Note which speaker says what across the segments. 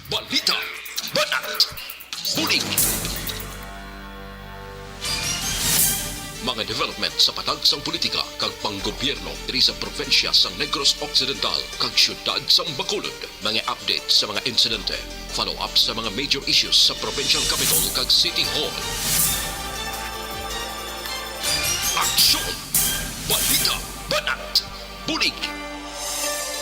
Speaker 1: balita, banat, huling. Mga development sa patagsang politika kag panggobyerno diri sa probinsya sa Negros Occidental kag syudad sa Bacolod. Mga update sa mga insidente, follow up sa mga major issues sa provincial capital kag City Hall. Aksyon! Balita! Banat! Bulig!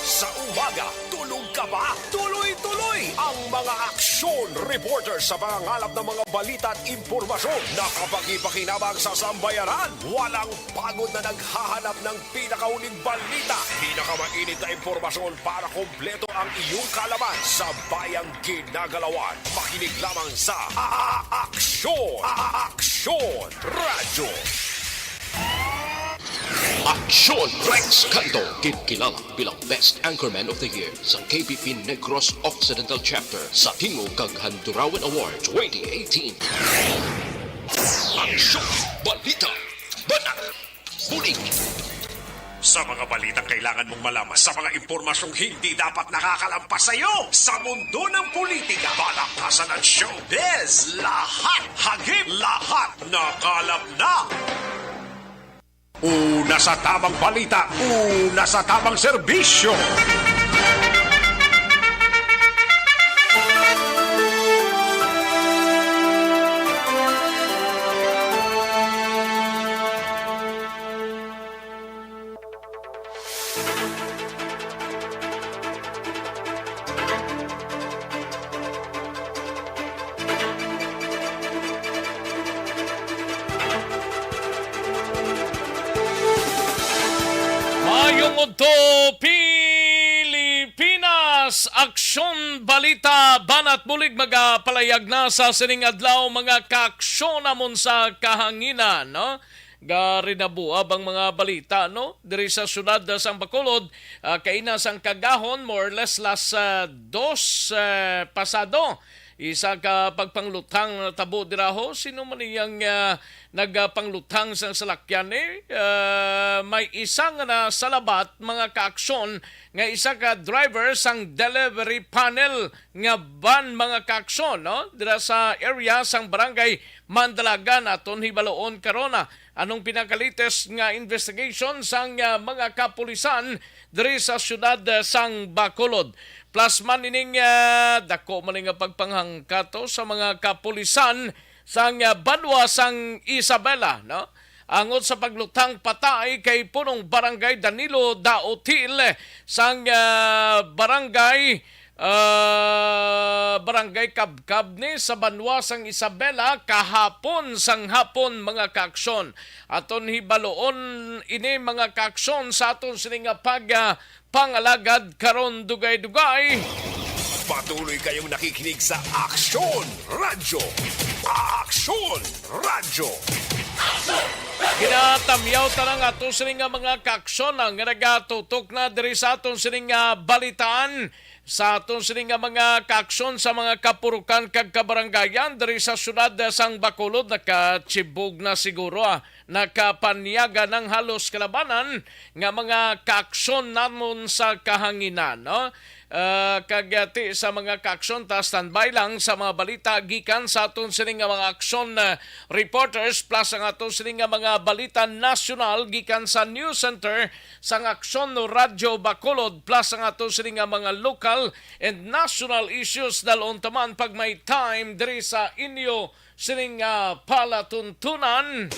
Speaker 2: Sa umaga, tulog ka ba? Tuloy-tuloy ang mga aksyon reporter sa pangangalap ng mga balita at impormasyon na kapag-ipakinabang sa sambayaran. Walang pagod na naghahanap ng pinakauling balita. Pinakamainit na impormasyon para kompleto ang iyong kalaman sa bayang ginagalawan. Makinig lamang sa Aksyon! Aksyon Radyo!
Speaker 1: Aksyon Rex Canto, kilala bilang Best Anchorman of the Year sa KPP Negros Occidental Chapter sa Tingog kag Handurawan Award 2018. Aksyon! Balita! Banat! Bulig!
Speaker 2: Sa mga balitang kailangan mong malaman, sa mga impormasyong hindi dapat nakakalampas sa iyo, sa mundo ng politika, palakasan at showbiz, lahat hagip, lahat nakalap na. Una sa tamang balita, una sa tamang serbisyo.
Speaker 3: Pilipinas, aksyon, balita, banat bulig magapalayag na sa sining adlaw mga kaaksyon namon sa kahanginan, no? Gari na buab ang mga balita, no? Diri sa syudad sang Bacolod, kainas ang kagahon more or less last pasado. Isa ka pagpanglutang tabo diraho, sino man iyang nagpanglutang sa salakyan may isang na salabat mga kaaksyon nga isa ka driver sang delivery panel nga van mga kaaksyon, no? Dira sa area sang barangay Mandalagan aton hibaloon karona. Anong pinakalites nga investigation sang mga kapulisan diri sa syudad sang Bacolod. Plus man ining dako man nga pagpanghangkato sa mga kapulisan sang banwa sang Isabela, no? Angot sa paglutang patay kay punong barangay Danilo Daotil sang barangay Kabkab ni sa banwa sang Isabela kahapon sang hapon mga kaaksyon. Aton hibaloon ini mga kaaksyon sa aton sininga pangalagad karon dugay-dugay.
Speaker 2: Patuloy kayong nakikinig sa Aksyon Radyo. Aksyon Radyo.
Speaker 3: Ginatamyaw tanang ato sininga mga kaaksyon ang nagatutok na diri sa aton sininga balitaan. Sa aton sininga mga kaaksyon sa mga kapurukan kag kabarangayan diri sa syudad sang Bacolod, nakachibog na siguro nakapanyaga ng halos kalabanan nga mga kaaksyon namon sa kahanginan, no? Kagati sa mga kaaksyon ta standby lang sa mga balita gikan sa aton sininga mga aksyon reporters plus ang aton sininga mga balita nasyonal gikan sa News Center sang Aksyon Radyo Bacolod plus ang aton sininga mga local and national issues dalon taman pag may time diri sa inyo sininga palatuntunan.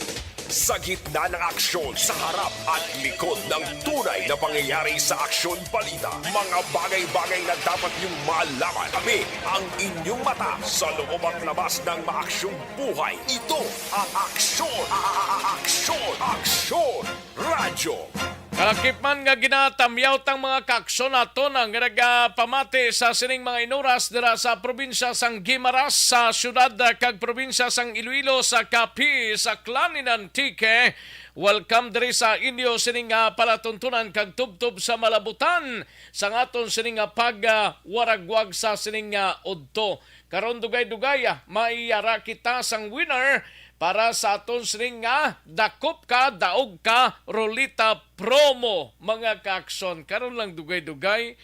Speaker 2: Sa gitna ng aksyon, sa harap at likod ng tunay na pangyayari sa aksyon balita, mga bagay-bagay na dapat niyong malaman. Kami ang inyong mata sa loob at labas ng maaksyong buhay. Ito ang Aksyon! Aksyon! Aksyon! Radyo!
Speaker 3: Kalakip man nga ginatamyaw tang mga kaaksyon nato ang nagapamati sa sining mga inuras dira sa probinsya sang Guimaras sa syudad kag probinsya sang Iloilo sa Capi sa Klanin Antique. Welcome diri sa inyo sining palatuntunan kag tubtob sa malabutan sa aton sining pagwaragwag sa sining udto. Karon dugay-dugay maiyara kita sang winner para sa aton sining nga dakop ka, daog ka, rolita promo mga kaakson. Karon lang dugay-dugay,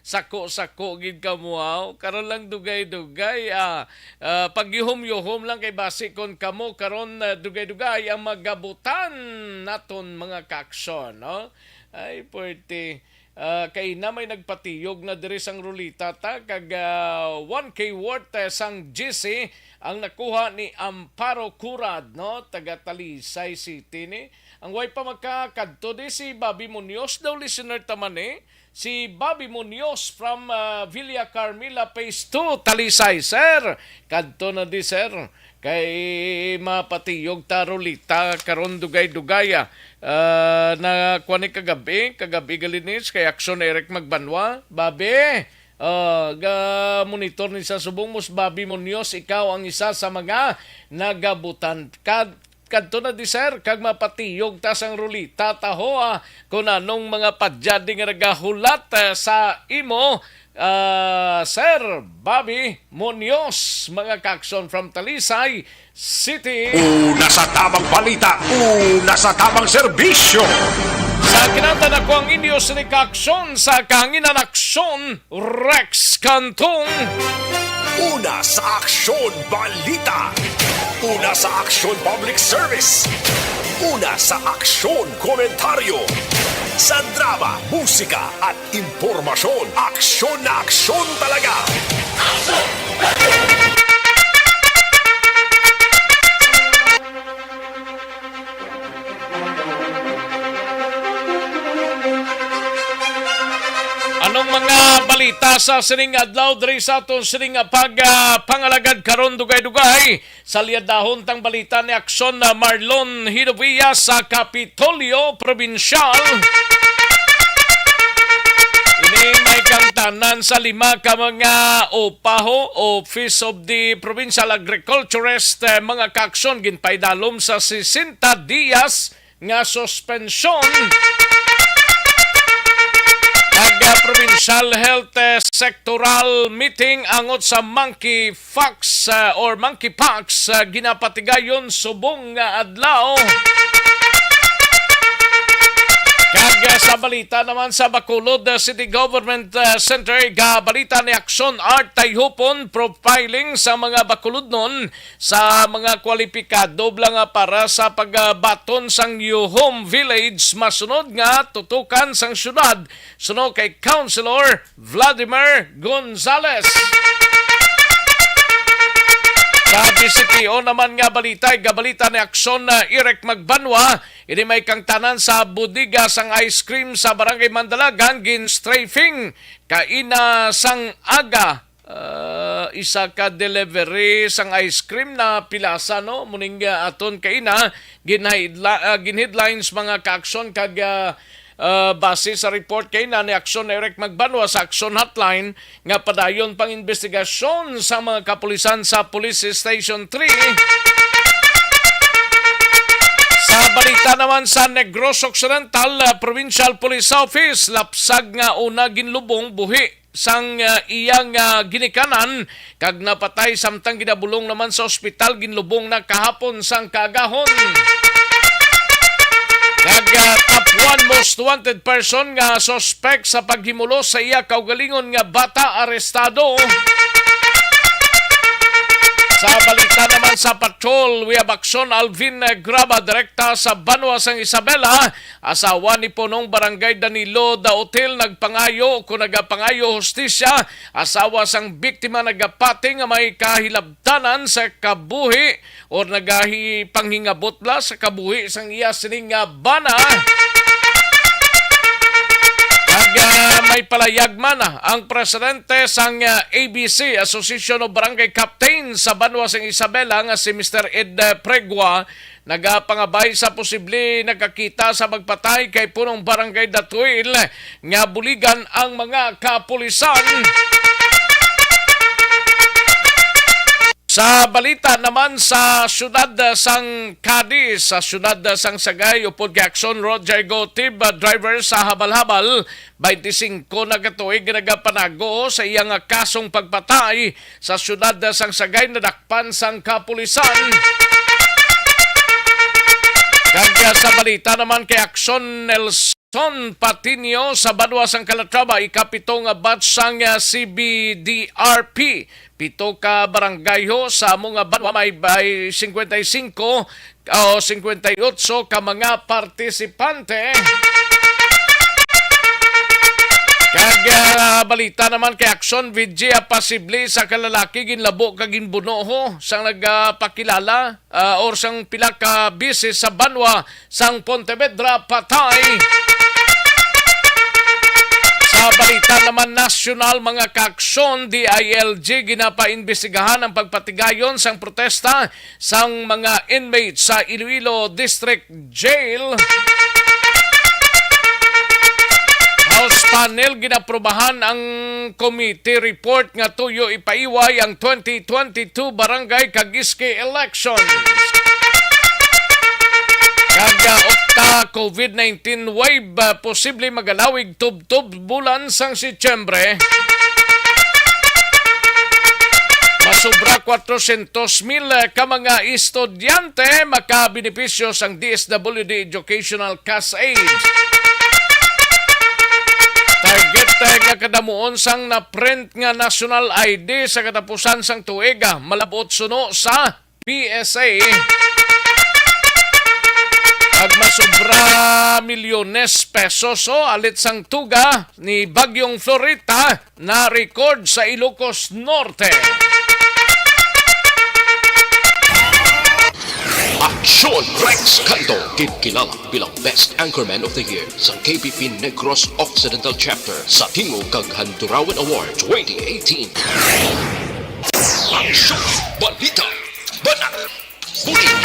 Speaker 3: sako-sako gid ka mo. Karon lang dugay-dugay, pagyuhom-yuhom lang kay basi kon kamo karon dugay-dugay ang magabutan naton mga kaakson, no? Ay, puwerte. Kay na may nagpatiyog na diri sang rulita ta kag 1K worth sang GC ang nakuha ni Amparo Curad, no, taga Talisay City ni. Ang way pa magkakadto di si Bobby Munoz daw, listener taman si Bobby Munoz from Villa Carmila Phase 2 Talisay, sir. Kadto na di, sir, kay mapatiyog ta rulita karon dugay-dugay na kuani kagabi galinis kay Action Eric Magbanwa. Babe, monitor ni sa subong mos Bobby Munoz, ikaw ang isa sa mga nagabutan kadto na di, sir, kag mapatiyog ta sang rulita taho kung anong mga padyadi nga nagahulat sa imo, Sir Bobby Munoz, mga kaakson from Talisay City.
Speaker 2: Una sa tamang balita, una sa tamang serbisyo.
Speaker 3: Sa kinatan ako ang inyo sa kaakson sa Kahanginan Aksyon, Rex Cantong.
Speaker 2: Una sa aksyon balita. Una sa aksyon public service. Una sa aksyon komentaryo. Sa drama, musika at impormasyon. Aksyon na aksyon talaga.
Speaker 3: Anong mga balita sa sining adlaw diri sa aton sining pangalagad karon dugay-dugay sa liyadahon tang balita ni Aksyon na Marlon Hidovia sa Kapitolyo Provincial. Ini may kang tanan sa 5 ka mga OPAHO, Office of the Provincial Agriculturist, mga kaakson ginpaydalom sa 60 dias nga suspensyon. Provincial Health Sectoral Meeting angot sa monkeypox or monkeypox ginapatigayon subong nga adlaw. Kag sa balita naman sa Bacolod City Government Center, balita ni Aksyon Art Tayhupon, profiling sa mga Bacolodnon sa mga kwalipikado lang para sa pagbaton sang Yuhom Village, masunod nga tutukan sang syudad suno kay Councilor Vladimir Gonzales. Sa BCPO naman nga balita ni Aksyon na Eric Magbanwa, ini may kang tanan sa budiga sang ice cream sa Barangay Mandalagan gin-strafing kaina sang aga. Isa ka delivery sang ice cream na pilasa, no, muning aton kaina ginheadlines mga kaaksyon kag base sa report kay ni Aksyon Eric Magbanwa sa Aksyon Hotline nga padayon pang investigasyon sa mga kapulisan sa Police Station 3. Sa balita naman sa Negros Occidental Provincial Police Office, lapsag nga una ginlubong buhi sang iyang ginikanan kag napatay samtang ginabulong naman sa ospital ginlubong na kahapon sang kaagahon. Top 1 most wanted person nga suspect sa paghimulo sa iya kaugalingon nga bata arestado. Sa balita naman sa patrol, we have Aksyon Alvin Graba, direkta sa Banwa sang Isabela, asawa ni punong barangay Danilo Daotil, nagpangayo kung nagapangayo hustisya, asawa sang biktima nagapating nga may kahilabtanan sa kabuhi o nagahipangingabot bla sa kabuhi sang iya sining bana. May palayag man ang presidente sang ABC, Association of Barangay Captain sa Banwa sang Isabela, nga si Mr. Ed Pregua, nagapangabay sa posible nagkakita sa magpatay kay punong barangay Datuil nga buligan ang mga kapulisan. Sa Sa balita naman sa syudad sang Cadiz, sa syudad sang Sagay, upod kay Akson Rodrigo Tib, driver sa habal-habal, 25 na katuig nagapanago sa iyang kasong pagpatay sa syudad sang Sagay, nadakpan sang kapulisan. Kaya sa balita naman kay Akson Nelson Patinio sa Banwa sang Calatrava, ikapitong batch sang CBDRP. Pito ka barangay ho sa mga Banwa, may 55 o 58 ka mga partisipante. Kag balita naman kay Akson Vigia pasible sa kalalaki ginlabo kag ginbuno ho sang nagpakilala or sang pila ka bisis sa Banwa sang Pontevedra patay. Sa balita naman nasyonal mga kaaksyon, DILG ginapaimbestigahan ang pagpatigayon sang protesta sang mga inmates sa Iloilo District Jail. House panel ginaprobahan ang committee report nga tuyo ipaiway ang 2022 barangay kag iski elections. Kaga okta COVID-19 wave, posible magalawig tub-tub bulan sang Setyembre. Masobra 400,000 ka mga estudyante makabenepisyo sang DSWD Educational Cash Aid. Target nga kadamuon sang na-print nga national ID sa katapusan sang tuig, malabot suno sa PSA. At masobra milyones pesos alit sang tuga ni Bagyong Florita na record sa Ilocos Norte.
Speaker 1: Aksyon Rex Canto, kinilala bilang Best Anchorman of the Year sa KPP Negros Occidental Chapter sa Tingog kag Handurawan Award 2018. Aksyon, balita, banat, bulit.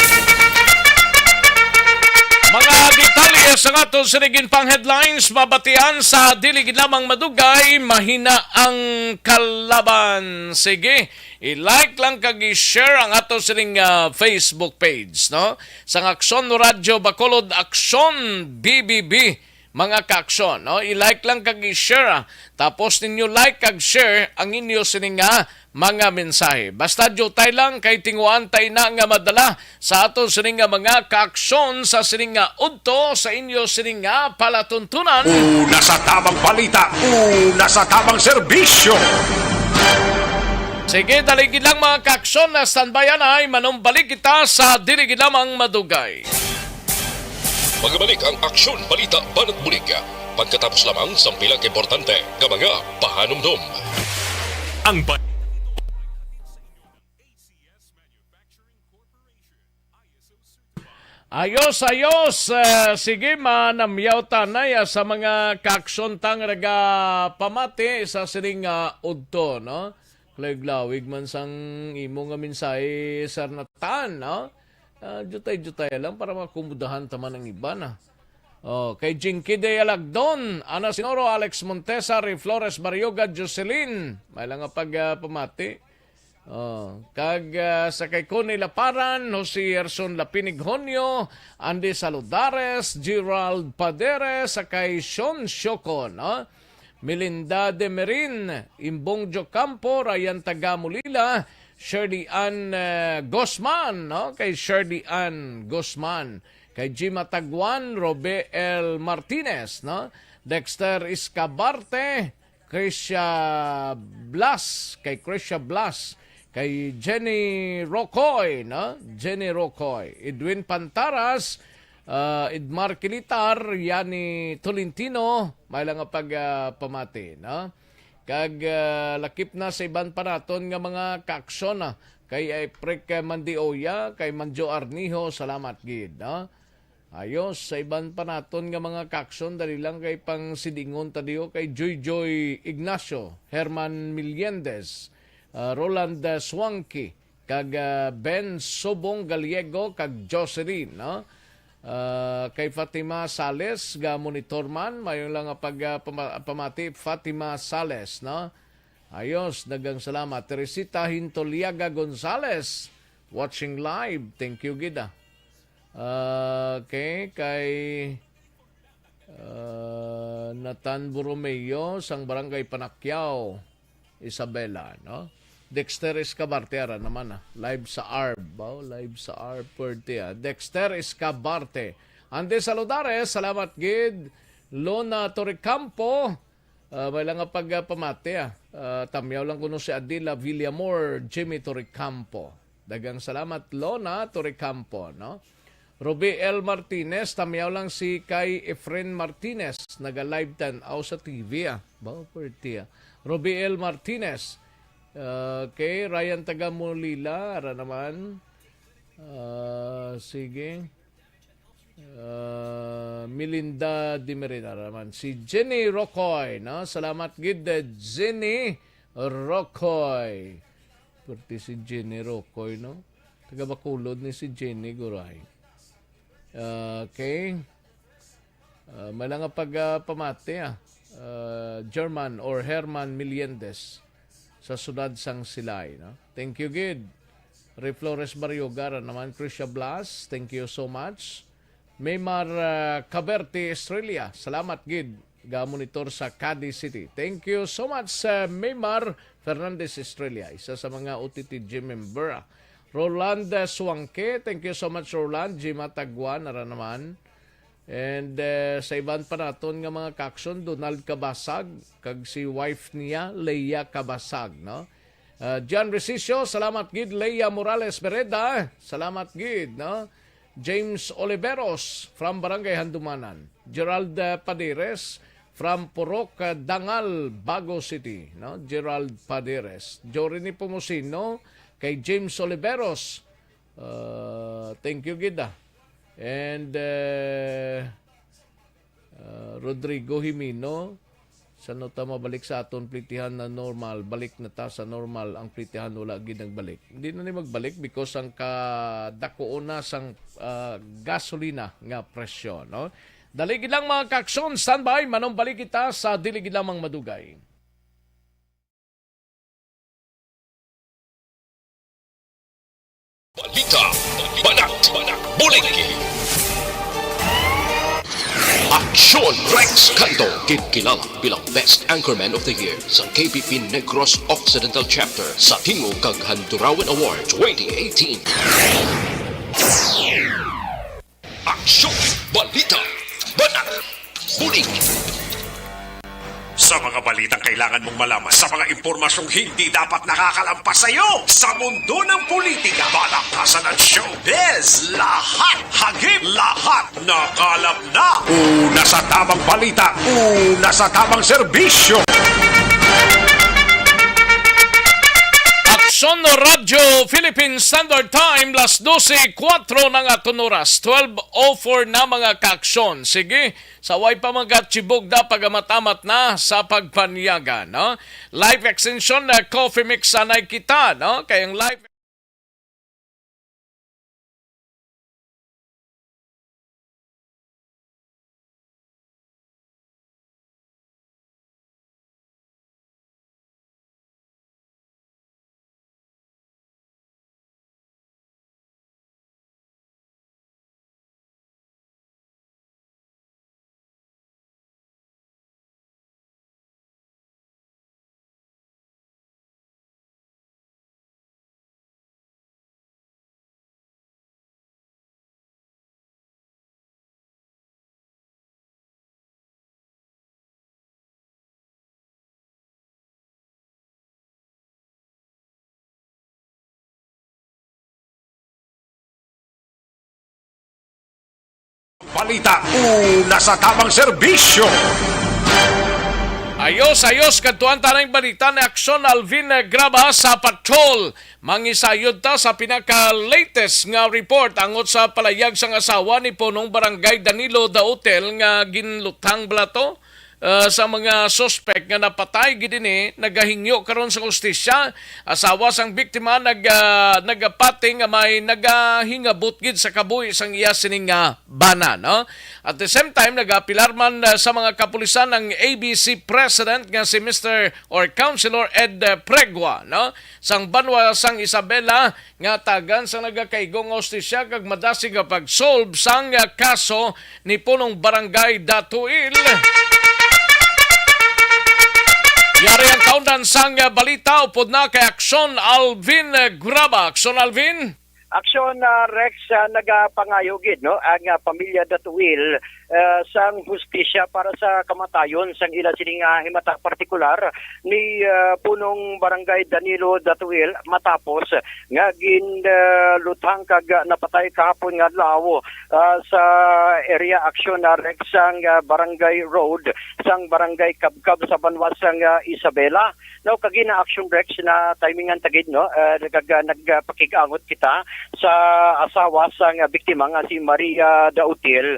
Speaker 3: Mga detalye sa ato sinigin pang headlines, mabatian sa dilig lamang madugay, mahina ang kalaban. Sige, i-like lang kag i-share ang ato sining Facebook page, no? Sang Akson Radio Bacolod, Akson BBB, mga kaaksyon, no? I-like lang kag i-share. Tapos ninyo like kag share ang inyo sining mga mensahe. Basta jutay lang kay tinguan tay na nga madala sa aton sining mga kaaksyon sa sining udto sa inyo sining palatuntunan.
Speaker 2: Una sa tamang balita, una sa tamang serbisyo.
Speaker 3: Sige, daligid lang mga kaaksyon na standbyan ay manumbalik kita sa diligid lamang madugay.
Speaker 1: Magbalik ang Aksyon Balita Banat Bulig. Pagkatapos lamang sa pilang importante nga mga pahanumdum.
Speaker 2: Ang
Speaker 3: Ayos, ayos. Sige, manamyaw tanay sa mga kaaksyon tang pamati sa sining udto, no? Klaglawig man sang imo nga mensahe sarnatan, no? Jutay-jutay lang para makumudahan taman ng iba na. Kay Jinky de Alagdon, Ana Sinoro, Alex Montesa, Flores Barrioga, Jocelyn, may lang pamati. Kag sa kay Connie Laparan, Jose Erson Lapinig Honyo, Andy Saludares, Gerald Paderes, sa kay Sean Sioko, no? Melinda de Merin, Imbong Jocampo, Ryan Tagamulila, Shirley Ann Guzman, no? Kay Shirley Ann Guzman, kay Jima Tagwan, Robe L. Martinez, no? Dexter Iscabarte, Krisha Blas, kay Krisha Blas, kay Jenny Rocoy, no? Jenny Rocoy, Edwin Pantaras, Edmar Kilitar, Yani Tolentino, may lang pamati, no? Kag lakip na sa iban pa naton nga mga kaaksyon kay Aprek Mandioya, kay Manjo Arnijo, salamat gid, no? Ayos sa iban pa naton nga mga kaaksyon dali lang kay pang sidingon tadiyo kay Joy Ignacio, Herman Miliendez, Roland Swanky, kag Ben Sobong Gallego, kag Jocelyn, no? Kay Fatima Sales, ga monitor man, mayon lang pamati Fatima Sales, no? Ayos, dagang salamat. Teresita Hintoliaga Gonzales, watching live. Thank you, Gida. Okay, kay Nathan Borromeo, sang Barangay Panakyaw, Isabela, no? Dexter Escabarte, ara naman live sa ARB, live sa ARB, Dexter Escabarte. Ande Saludares, salamat gid. Lona Torrecampo, may lang nga pagpamate, tamyaw lang kuno si Adila Villamor, Jimmy Torrecampo. Dagang salamat, Lona Torrecampo, no? Roby L. Martinez, tamyaw lang si kay Efren Martinez, naga-live tan sa TV, Roby L. Martinez, kay Ryan Tagamulila, ara naman, sige, Melinda Dimerita naman, si Jenny Rocoy, no? Salamat gid, Jenny Rocoy. Pwerte si Jenny Rocoy, no? Taga Bacolod ni si Jenny Guray. Okay. May lang nga pagpamate, German or Herman Miliendes sa Sudad Sang Silay, no? Thank you, gid. Ray Flores Barriogara naman, Krisha Blas, thank you so much. Maymar Caberte, Australia, salamat gid. Ga-monitor sa Cadiz City. Thank you so much, Maymar Fernandez, Australia, isa sa mga OTTG member. Roland Suangke, thank you so much, Roland. Jima Tagwan, ara naman. And sa iban pa naton nga mga kakson, Donald Cabasag, kag si wife niya, Leia Cabasag, no? John Resicio, salamat gid. Leia Morales Bereda, salamat gid, no? James Oliveros from Barangay Handumanan. Gerald Padires from Purok, Dangal, Bago City, no? Gerald Padires. Jorini Pomosino, kay James Oliveros, thank you, gida. And Rodrigo Jimino, sa nota mabalik sa aton plitihan na normal, balik na ta sa normal, ang plitihan wala gid nagbalik. Hindi na ni magbalik because ang kadakoon na sang gasolina nga presyo, no? Daligid lang mga kakson, standby, manong balik kita sa diligid lamang madugay.
Speaker 1: Balita, Banat, Buliki. Aksyon Rex Canto, kilala bilang Best Anchorman of the Year sa KPP Negros Occidental Chapter sa Tingog kag Handurawan Award 2018. Aksyon, Balita, Banat, Buliki.
Speaker 2: Sa mga balitang kailangan mong malaman, sa mga impormasyong hindi dapat nakakalampas sa iyo, sa mundo ng politika, balakasan at showbiz, lahat hagip, lahat nakalap na. Una sa tamang balita, una sa tamang serbisyo.
Speaker 3: Aksyon Radyo Philippine Standard Time, las 12:04 na nga oras, 12:04 na mga kaaksyon. Sige, saway pa mga chibog na pagamatamat na sa pagpanyaga, no? Live extension na coffee mix sanay kita, no? Kayang live
Speaker 2: Balita, una sa tamang serbisyo.
Speaker 3: Ayos, kadtuan tanang balita ni Aksyon Alvin Graba sa patrol. Mangisayod ta sa pinaka-latest nga report angot sa palayag sang asawa ni punong barangay Danilo da Hotel nga ginlutang blato sa mga suspect nga napatay gid ni nagahingyo karon sa hustisya. Asawa sang biktima nagapati nga may nagahingabot gid sa kabuhi sang iya sining bana, no? At the same time nagapilar man sa mga kapulisan ng ABC President nga si Mr. or Councilor Ed Pregua, no? Sang banwa sang Isabela nga tagan sang nagakaigong hustisya kag madasig nga pag-solve sang kaso ni punong barangay Datuil. Yari ang kaundan sang balita upod na kay Aksyon Alvin Graba. Aksyon Alvin?
Speaker 4: Aksyon Rex, nagapangayo gid no ang pamilya Datuil sang hustisya para sa kamatayon sang ila sining himata partikular ni punong barangay Danilo Datuil matapos nga ginlutang kag napatay kahapon nga adlaw sa area Aksyon Rex sang barangay road sang barangay Kabkab sa banwas sang Isabela. No kagina Action Rex na timingan tagid no nagpakigangot kita sa asawa sang biktima nga si Maria Dautil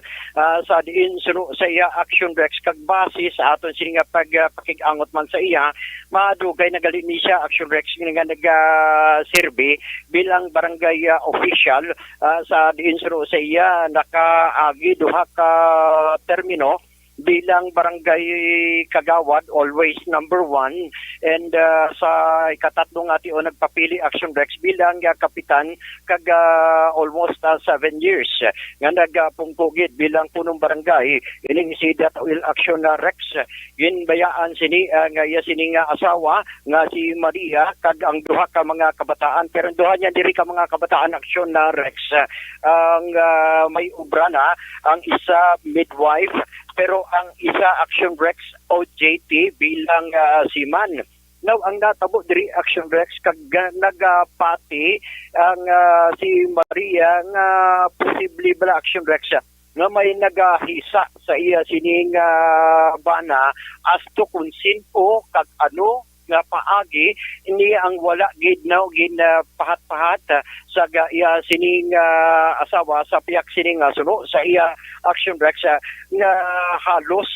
Speaker 4: sa diin suno sa iya Action Rex kag base sa aton sining pagpakigangot man sa iya madugay nagali ni siya Action Rex nga nag-survey bilang barangay official sa diin suno sa iya nakaagi duha ka termino bilang barangay kagawad, always number 1. And sa ikatatlo nga o nagpapili Action Rex bilang kapitan kag almost 7 years. Nga nagpungkugid bilang punong barangay ining si Datuil Action Rex. Ginbayaan sini nga iya sini nga asawa nga si Maria kag ang duha ka mga kabataan pero duha niya diri ka mga kabataan Action Rex ang may ubra na ang isa midwife pero ang isa Action Rex OJT bilang seaman. Now, ang natabo diri Action Rex kag nagapati ang si Maria nga posible bala Action Rex nga may nagahisa sa iya sining bana as to kung sino kag ano nga paagi ini ang wala gid now pahat-pahat sa iya sining asawa sa piyak sining suno sa iya Action Rex nga halos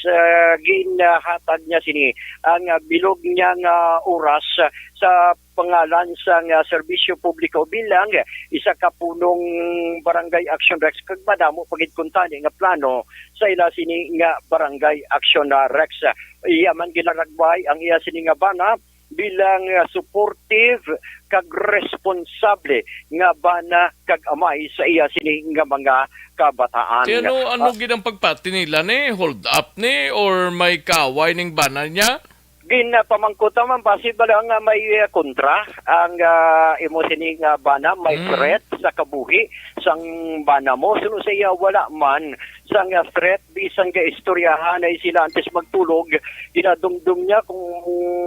Speaker 4: ginhatag niya sini ang bilog niya nga oras sa pangalan sa serbisyo publiko bilang isa ka punong barangay Action Rex kag madamo pagid kuntani nga plano sa ila sini nga barangay Action Rex. Iya man ginaragbay ang iya sini nga bana bilang supportive kag responsable nga bana kag amay sa iya sini nga mga kabataan.
Speaker 3: Ano gid ang pagpati nila ni hold up ni or may kaway ning bana niya?
Speaker 4: Ginapamangkot man possible nga may kontra ang imo sini nga bana may threat sa kabuhi sang bana mo suno sa iya wala man sang threat bisan ka istoryahan ay sila antes magtulog dinadumdum niya kung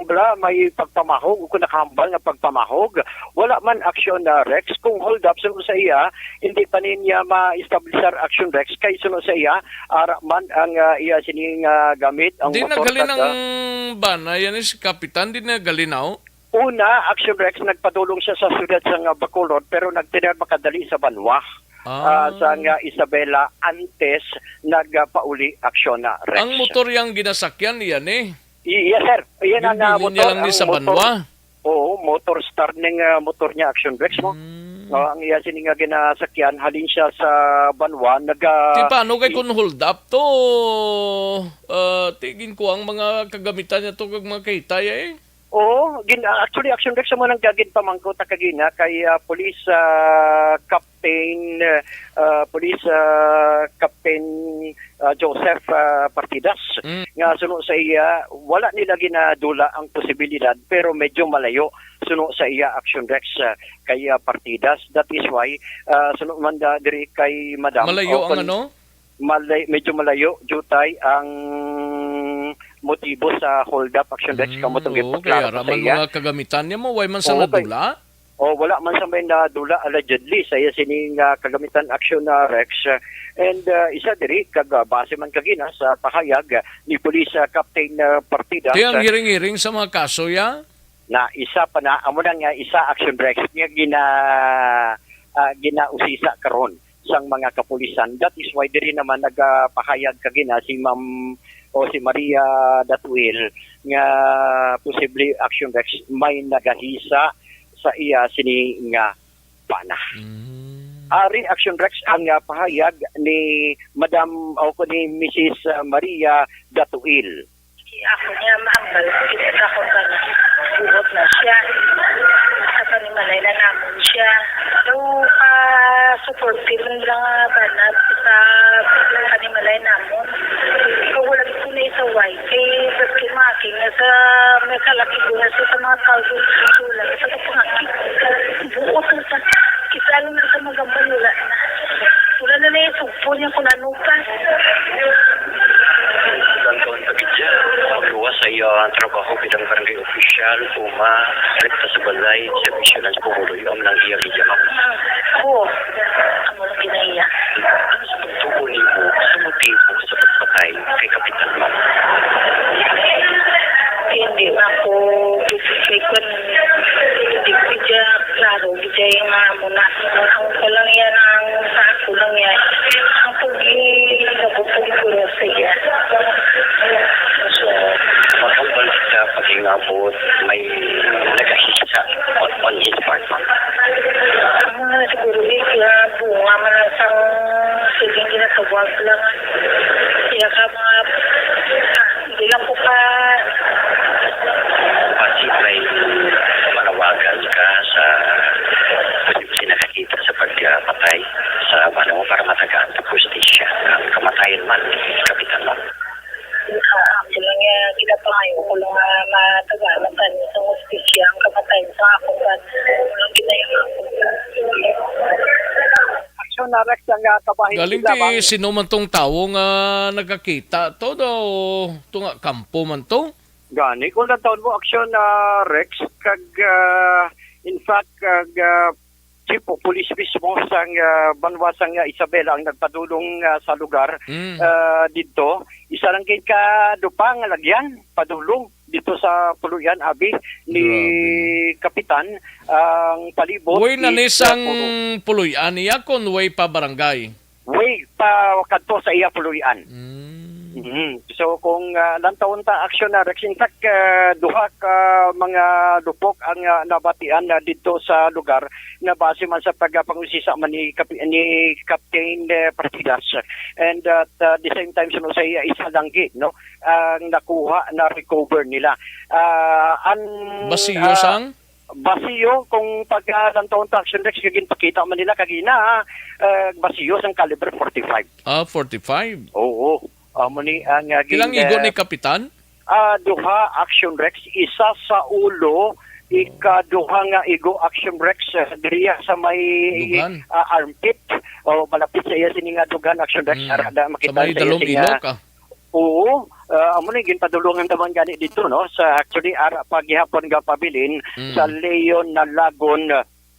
Speaker 4: bala may pagpamahog kung nakahambal nga pagpamahog wala man Action Rex kung hold up suno sa iya hindi pa niya ma-establishar Action Rex kay suno sa iya ara man ang iya sini gamit ang
Speaker 3: di
Speaker 4: motor
Speaker 3: nagali ng bana yan is kapitan di nagalinaw.
Speaker 4: Una, Action Rex nagpadulong siya sa siyudad sa Bacolod pero nagtinar makadali sa Banwa. Sa Isabela antes nagpauli Action Rex.
Speaker 3: Ang motor yang ginasakyan yan eh.
Speaker 4: Yes sir. Iyan ang motor.
Speaker 3: Niya lang ni sa Banwa.
Speaker 4: Oo, motor star ng motor niya Action Rex mo. Ang iya sini nga ginasakyan halin siya sa Banwa
Speaker 3: Di paano kay kung hold up to tigin ko ang mga kagamitan niya to kag mga kahitaya eh.
Speaker 4: Oo, actually Action Rex mo nang gagin pamangko ta kagina kay Police Captain Joseph Partidas nga suno sa iya wala nila ginadula ang posibilidad pero medyo malayo suno sa iya Action Rex kay Partidas. That is why suno man diri kay Madam
Speaker 3: malayo ang ano?
Speaker 4: Medyo malayo jutay ang motibo sa hold up Action Rex kamo tong
Speaker 3: ipaklaro sa iya. Mga kagamitan niya mo way man sa nadula?
Speaker 4: Wala man sa may nadula allegedly sa iya sining kagamitan Action Rex and isa diri kag base man kagina sa pahayag ni Police Captain Partidas.
Speaker 3: Kaya ang hiring-hiring sa mga kaso ya?
Speaker 4: Na isa pa na amo nang isa Action Rex nga ginausisa karon sang mga kapulisan. That is why diri naman nagpahayag kagina si Ma'am o si Maria Datuil nga posible Action Rex may nagahisa sa iya sini nga pana. Ari Action Rex ang pahayag ni Madam o ni Mrs. Maria Datuil.
Speaker 5: Ako niya maambal, kita ko ka na buhot na siya. Sa panimalay na namin siya. So, supportive lang banat sa panimalay namin. So, wala ko na sa YK. Kasi making na sa may kalaki ko na sa mga tao sulat. Sa kapangaki. Buhot na sa kisalo na sa magambal wala na. Wala na yung sugpo niya kung nanukas.
Speaker 4: Pagluwas sa iyo ang trabaho bilang barangay official, rekta sa balay, servisyo ng Pangulo, ang nang iya giyamak.
Speaker 5: Oo, ang walang kinaiya.
Speaker 4: Ano sa pagtukunin mo sa motibo sa pagpatay kay Kapitan Ma'am?
Speaker 5: Hindi na ako bigyan, hindi ko bigyan, klaro, bigyan yung muna. Ang ko lang yan, ang sa ako lang yan. Ang pag-ibig ko sa iya.
Speaker 4: So, makambal sa pag-ingabot, may nagahisa on his part, ma'am.
Speaker 5: Ang mga siguro bigla, bunga man lang sa siling ginatawag lang. Kaya ka mga, hindi lang po ka.
Speaker 4: Pati may manawagan ka sa pwede nakakita sa pagpatay sa mo para matagaan sa justisya ang kamatayan man ni Kapitan Ma'am.
Speaker 5: Ako lang yan, kinapangayo ko lang matagalan sa hostisya ang kamatayin sa ako. Walang ginayang ako.
Speaker 4: Aksyon na Rex ang kabahin
Speaker 3: Galing ti sino man tong tawo nga nagkakita to daw to nga kampo man to.
Speaker 4: Gani, kung taon mo aksyon na Rex, kag in fact, kag chief of police mismo sang banwasang Isabela ang nagpadulong sa lugar dito. Isa lang kay kadupang lagyan, padulong dito sa Puluyan, Abi, ni Kapitan, ang palibot.
Speaker 3: Way na nisang Puluyan iya kon way pa barangay.
Speaker 4: Way pa kadto sa iya Puluyan. So kung lantaon ta aksyon na Rex, in fact, duha ka mga lupok ang nabatian dito sa lugar na base man sa pagpangusisa man ni Captain Partidas, and at the same time sa iya isa lang no ang nakuha na recover nila
Speaker 3: Basiyo sang
Speaker 4: basiyo kung paglantaon ta action Rex kagin pakita man nila kagina basiyo sang caliber 45.
Speaker 3: 45.
Speaker 4: Oo. Muni ang
Speaker 3: Kilang igo ni Kapitan?
Speaker 4: Duha Action Rex, isa sa ulo, ikaduha nga igo Action Rex diriya sa may armpit o malapit sa iya sini nga dugan Action Rex makita
Speaker 3: sa may dalom ilok
Speaker 4: Oo, muni ginpadulungan naman gani dito no sa actually paghihapon nga pabilin sa Leon na Lagon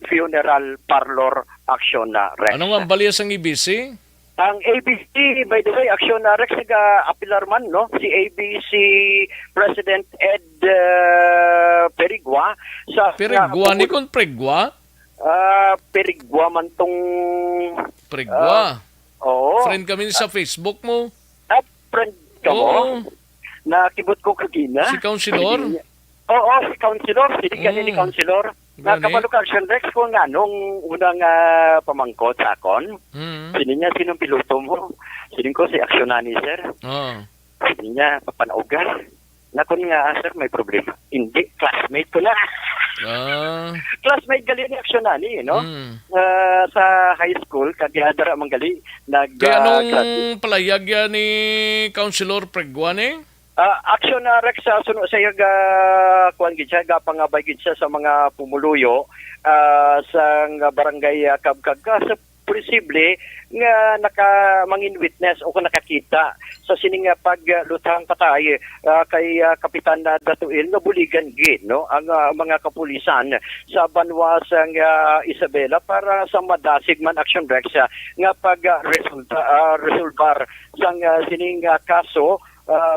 Speaker 4: Funeral Parlor Action Rex.
Speaker 3: Ano nga balya sang IBC?
Speaker 4: Ang ABC, by the way, Action Rex, nag-apilar man, no? Si ABC President Ed Perigua.
Speaker 3: Perigua, ni kon Perigua?
Speaker 4: Perigua man tong...
Speaker 3: Perigua?
Speaker 4: Oo.
Speaker 3: Friend kami sa Facebook mo.
Speaker 4: Friend ka mo? Nakibot ko kagina.
Speaker 3: Si Councilor?
Speaker 4: Oo, si Councilor. Hindi ka ni Councilor. Nakapalo ka Action Rex ko nga nung unang pamangkot sa akon. Sino niya, sinong piloto mo? Sino ko, si Actionani, sir. Sino niya, papanaugan. Nakon nga, sir, may problema. Hindi, classmate ko na. Classmate gali ni Actionani, no? Sa high school, kagihadara mang gali.
Speaker 3: Kaya anong palayag yan ni Councilor Preguane?
Speaker 4: Action na Rex sa suno sa yaga kuan gid siya gapangabay gid siya sa mga pumuluyo sa barangay Kabkag sa posible nga mangin witness o nakakita sa sining paglutang patay kay Kapitan Datuil no buligan gid no ang mga kapulisan sa banwasang Isabela para sa madasig man Action Rex nga resolbar sang sining kaso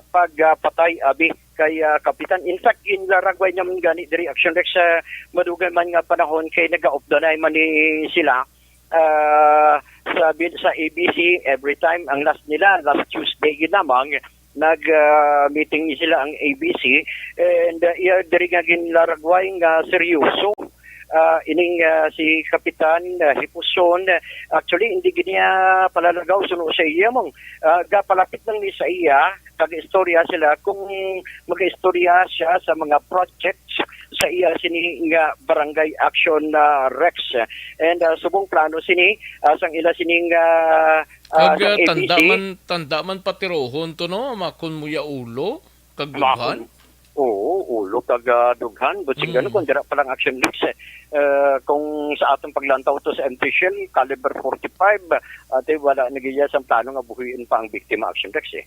Speaker 4: pagpatay abi kay Kapitan. In fact, in laragway naman gani diri Action Rex madugan man nga panahon kay nag-off-the-night man ni sila sa ABC every time ang last nila last Tuesday ginamang nag-meeting sila ang ABC and diri nga ginlaragway nga seryoso. Ining si Kapitan Hipuson, actually hindi giniya palalagaw suno sa iya mong gapalapit lang ni sa iya kag-istorya sila kung mag-istorya siya sa mga projects sa iya sini nga barangay action Rex and subong plano sini sang ila sining
Speaker 3: Kag
Speaker 4: sang ABC.
Speaker 3: tanda man patirohon to no, makon mo ya ulo, kag dughan.
Speaker 4: Oo, ulo kag dughan. But siguro kung dira palang action leaks, kung sa atong paglantaw to sa official, caliber 45, ate wala nagiya sa plano nga buhiin pa ang biktima action leaks eh.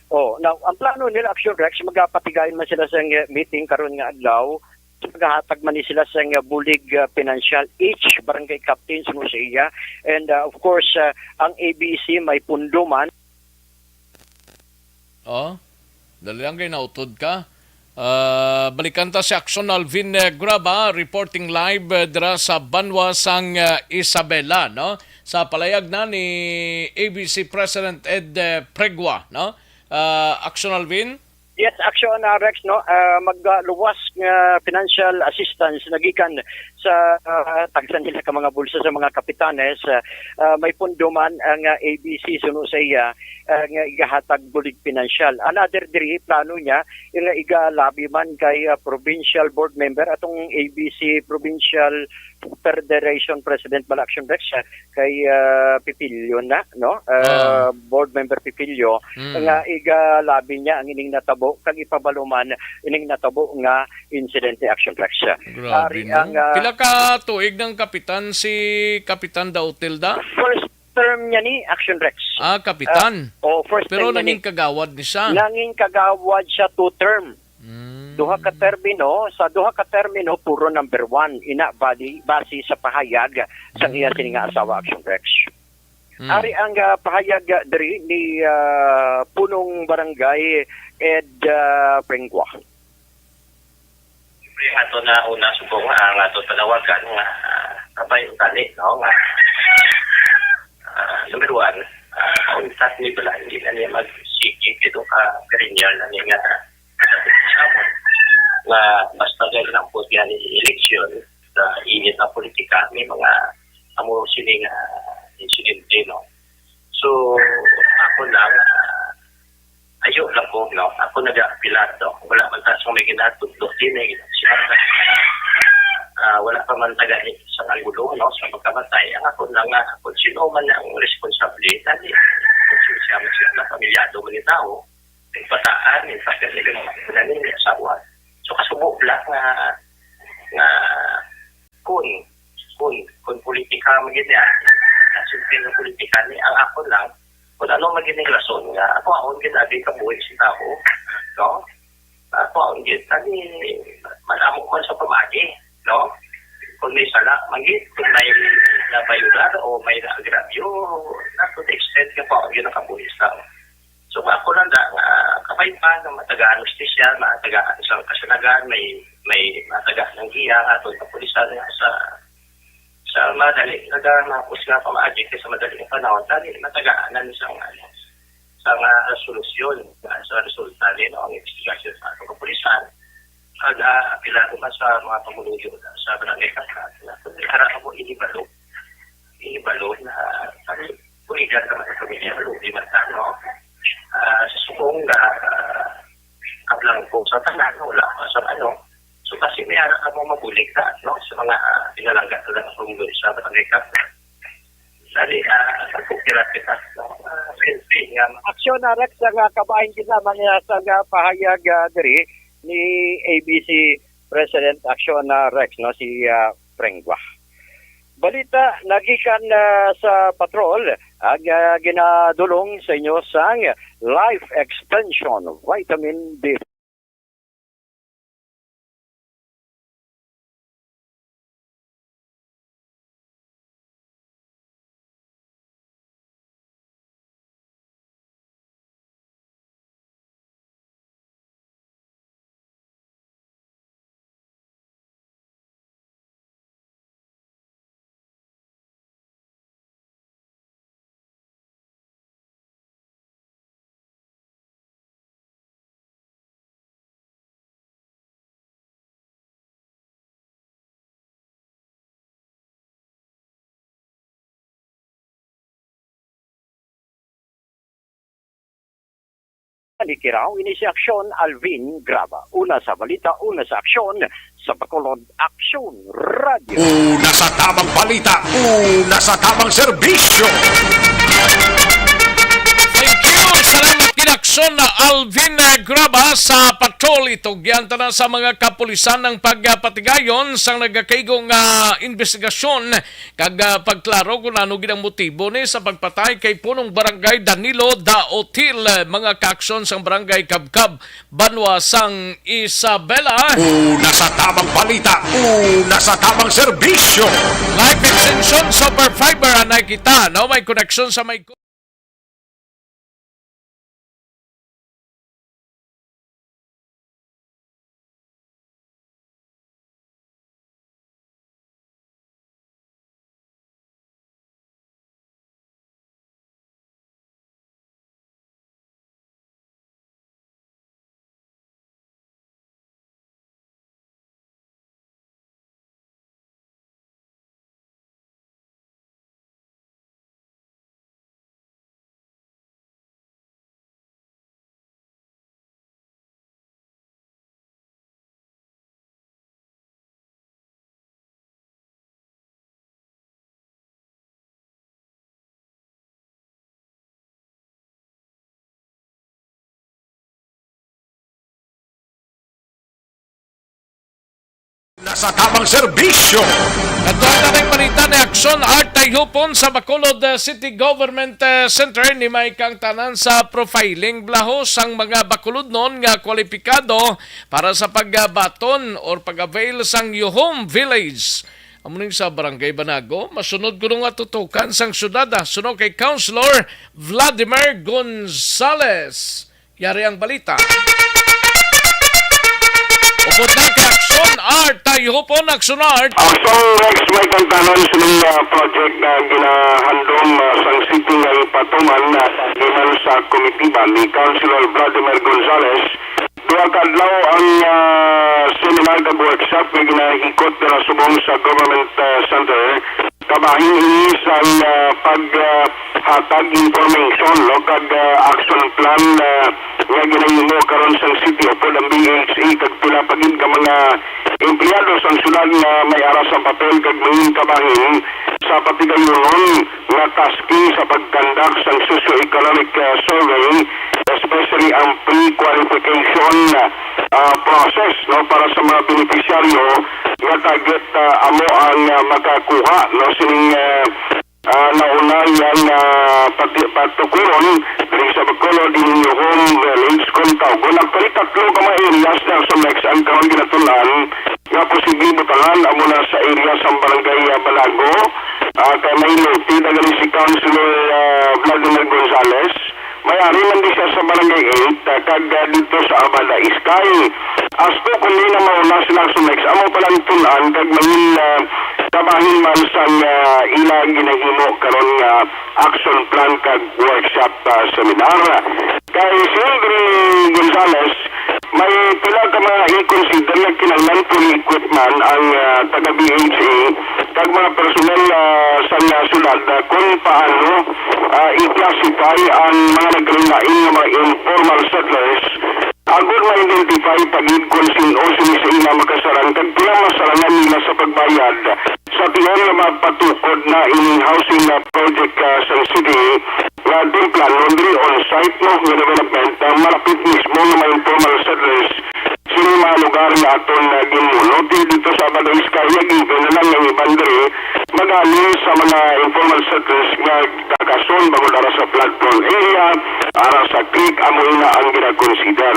Speaker 4: Oh, now, ang plano nila action leaks, magapatigayon man sila sa meeting karon nga adlaw, maghahatag man ni sila sa bulig financial each barangay captain suno sa iya. And of course, ang ABC may pundo man.
Speaker 3: Oh, dali lang kay nautod ka. Balikan ta si Action Alvin Graba reporting live dira sa Banwa sang Isabela, no? Sa palayag na ni ABC President Ed Pregua, no? Action Alvin.
Speaker 4: Yes, action Rex, no, magluwas nga financial assistance nagikan sa tagsan nila ka mga bulsa sa mga kapitanes. May pundo man ang ABC suno sa iya nga igahatag bulig financial. Another diri plano niya nga igalabi man kay provincial board member atong ABC Provincial Federation President Balaction Rex kay Pipilyo na, no? Board member Pipilyo nga igalabi niya ang ining natabo kag ipabaluman ining natabo nga incident action Rex.
Speaker 3: Grabe, no? Pila ka tuig ng kapitan si Kapitan Dautilda?
Speaker 4: First term niya ni action Rex.
Speaker 3: Kapitan.
Speaker 4: First
Speaker 3: Pero
Speaker 4: term
Speaker 3: nanging kagawad ni siya.
Speaker 4: Nanging kagawad siya 2 term. Duha ka termino puro number 1 ina base sa pahayag sang iya sini nga asawa action Rex. Ari ang pahayag diri ni punong barangay Ed Pregua.
Speaker 6: Siyempre, ato na una subong ang ato panawagan nga kapay tali, no? Nga, number 1, untas ni pala, hindi na niya mag-seeking ito ka-perennial na niya nga nga mas tagal lang po yan eleksyon sa init na politika, may mga amo sining insidente, no? So, ako lang, ayo lang po, no? Ako nag-apilar, no? Wala man taas kung may ginatutlo, wala pa man tagay sa angulo, no? Sa pagkamatay. Ang ako lang, kung sino man ang responsable, dali, kung sino siya man siya na pamilyado man yung tao, yung bataan, yung pagkasilig ng mga yung asawa. So, kasubok lang kung politika magiging siyempre ng politika ni ang ako lang kung ano magiging rason nga ako aon ginagay kabuhay si tao, no? Ako aon ginagay malamok man sa pamagi, no? Kung may sala magiging kung may nabayular o may naagravyo na to the extent ka pa aon ginakabuhay sa tao. So ako lang kapay pa ng matagaan justisya, matagaan sa kasalagan, may matagaan ng giya ato sa pulisan sa madali nagamapos nga pamaagi sa madaling panahon tali matagaanan sa solusyon sa resulta din ang investigasyon sa atong kapulisan at apilado man sa mga pamuluyo sa barangay Kaskat na harap mo inibalo na puligan ka mga pamilya di man no sa sukong kablang po sa tanan wala sa so kasi may harap mo mabulig ka, no? Sa mga pinalanggat na lang kung sa barangay Kaskat. Dali, nagpukirat kita.
Speaker 4: Aksyon na Rex nga kabahin kita mga sa pahayag diri ni ABC President Aksyon na Rex, no? Si Pregua. Balita, nagikan sa patrol ang ginadulong sa inyo sang Life Extension Vitamin D. Anikiraw ini si Aksyon Alvin Graba. Una sa balita, una sa aksyon sa Bacolod Aksyon Radio.
Speaker 2: Una sa tamang balita, una sa tamang serbisyo.
Speaker 3: Thank you. Salamat kinaksyon na Alvin Graba sa patrol ito. Giyanta na sa mga kapulisan ng pagpatigayon sa nagakaigong investigasyon kag pagklaro kung ano ginang motibo ni sa pagpatay kay punong barangay Danilo Daotil. Mga kaaksyon sa barangay Kabkab, Banwa sang Isabela.
Speaker 2: Una sa tamang balita, una sa tamang serbisyo.
Speaker 3: Life Extension Super Fiber anay kita. No, may koneksyon sa may
Speaker 2: Nasa tamang serbisyo.
Speaker 3: Katuan na balita ni Aksyon Art Tayhupon sa Bacolod City Government Center ni may kang tanan sa profiling blahos ang mga Bacolod noon nga kwalipikado para sa pagbaton or pag-avail sang Yuhom Village. Amuning sa Barangay Banago, masunod ko nga tutukan sang syudad. Sunod kay Councilor Vladimir Gonzales. Yari ang balita. Upot na kay Aksyon Art Tayhupon, Aksyon Art.
Speaker 7: Aksyon Rex may kantanon sa project na ginahandom sa city ng Patuman na ginan sa komitiba ni Councilor Vladimir Gonzales. Dua kadlaw ang seminar na workshop na ginahikot na subong sa Government Center. Kabahin ini sa paghatag information kag action plan nga ginahimo karon sa city o ang BHA kag pila pagid ka mga empleyado sa syudad na may aras sa papel kag main kabahin sa patigayon nga tasking sa pagkandak sa socio-economic survey, especially ang pre-qualification process no para sa mga beneficiaryo nga target amo ang makakuha no sining nauna yan patukuron dari sa Bacolod din yung home village kung tawag. Nagpalit tatlo ka mga areas na sa next ang karon ginatulan nga posible butangan amo na sa area sa barangay Balago kay may noti na galing si Councilor Vladimir Gonzales. Mayari man di siya sa barangay 8 kag dito sa Abada Iskay. Asto kung di na mauna silang sumex amo palang tunan kag manin kabahin man sa ilang ginahimo karon nga action plan kag workshop seminar. Kay Silvio Gonzales may pila ka mga i-consider na kinahanglan full equipment ang taga-BHA kag mga personel sa syudad kung paano i-classify ang mga naglain ng mga informal settlers agad ma-identify pagid kung sino sa ila makasaran kag pila masarangan nila sa pagbayad sa tiyon na mapatukod na in-housing project sa city nga din plano diri on-site no nga development malapit mismo ng mga informal settlers sino mga lugar na aton ginmunot dito sa Abada Iskay given na lang ng ibandre magaling sa mga informal settlers nga kakason bago dara sa flood prone area ara sa creek amo ina ang gina-consider.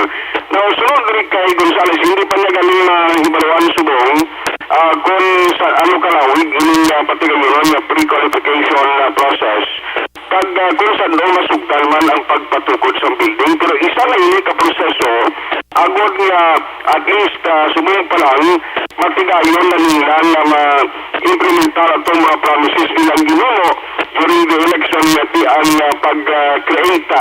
Speaker 7: Now sunod rin kay Gonzales hindi pa niya galing ibaluan subong kung sa ano kalawig ining patigayon nga pre-qualification process kag kung saan daw masugdan man ang pagpatukod sa building pero isa na ini ka proseso agod nga at least sumuyod pa lang matigayon na nila na ma-implementar atong mga promises nilang ginuno during the election yati ang pag-create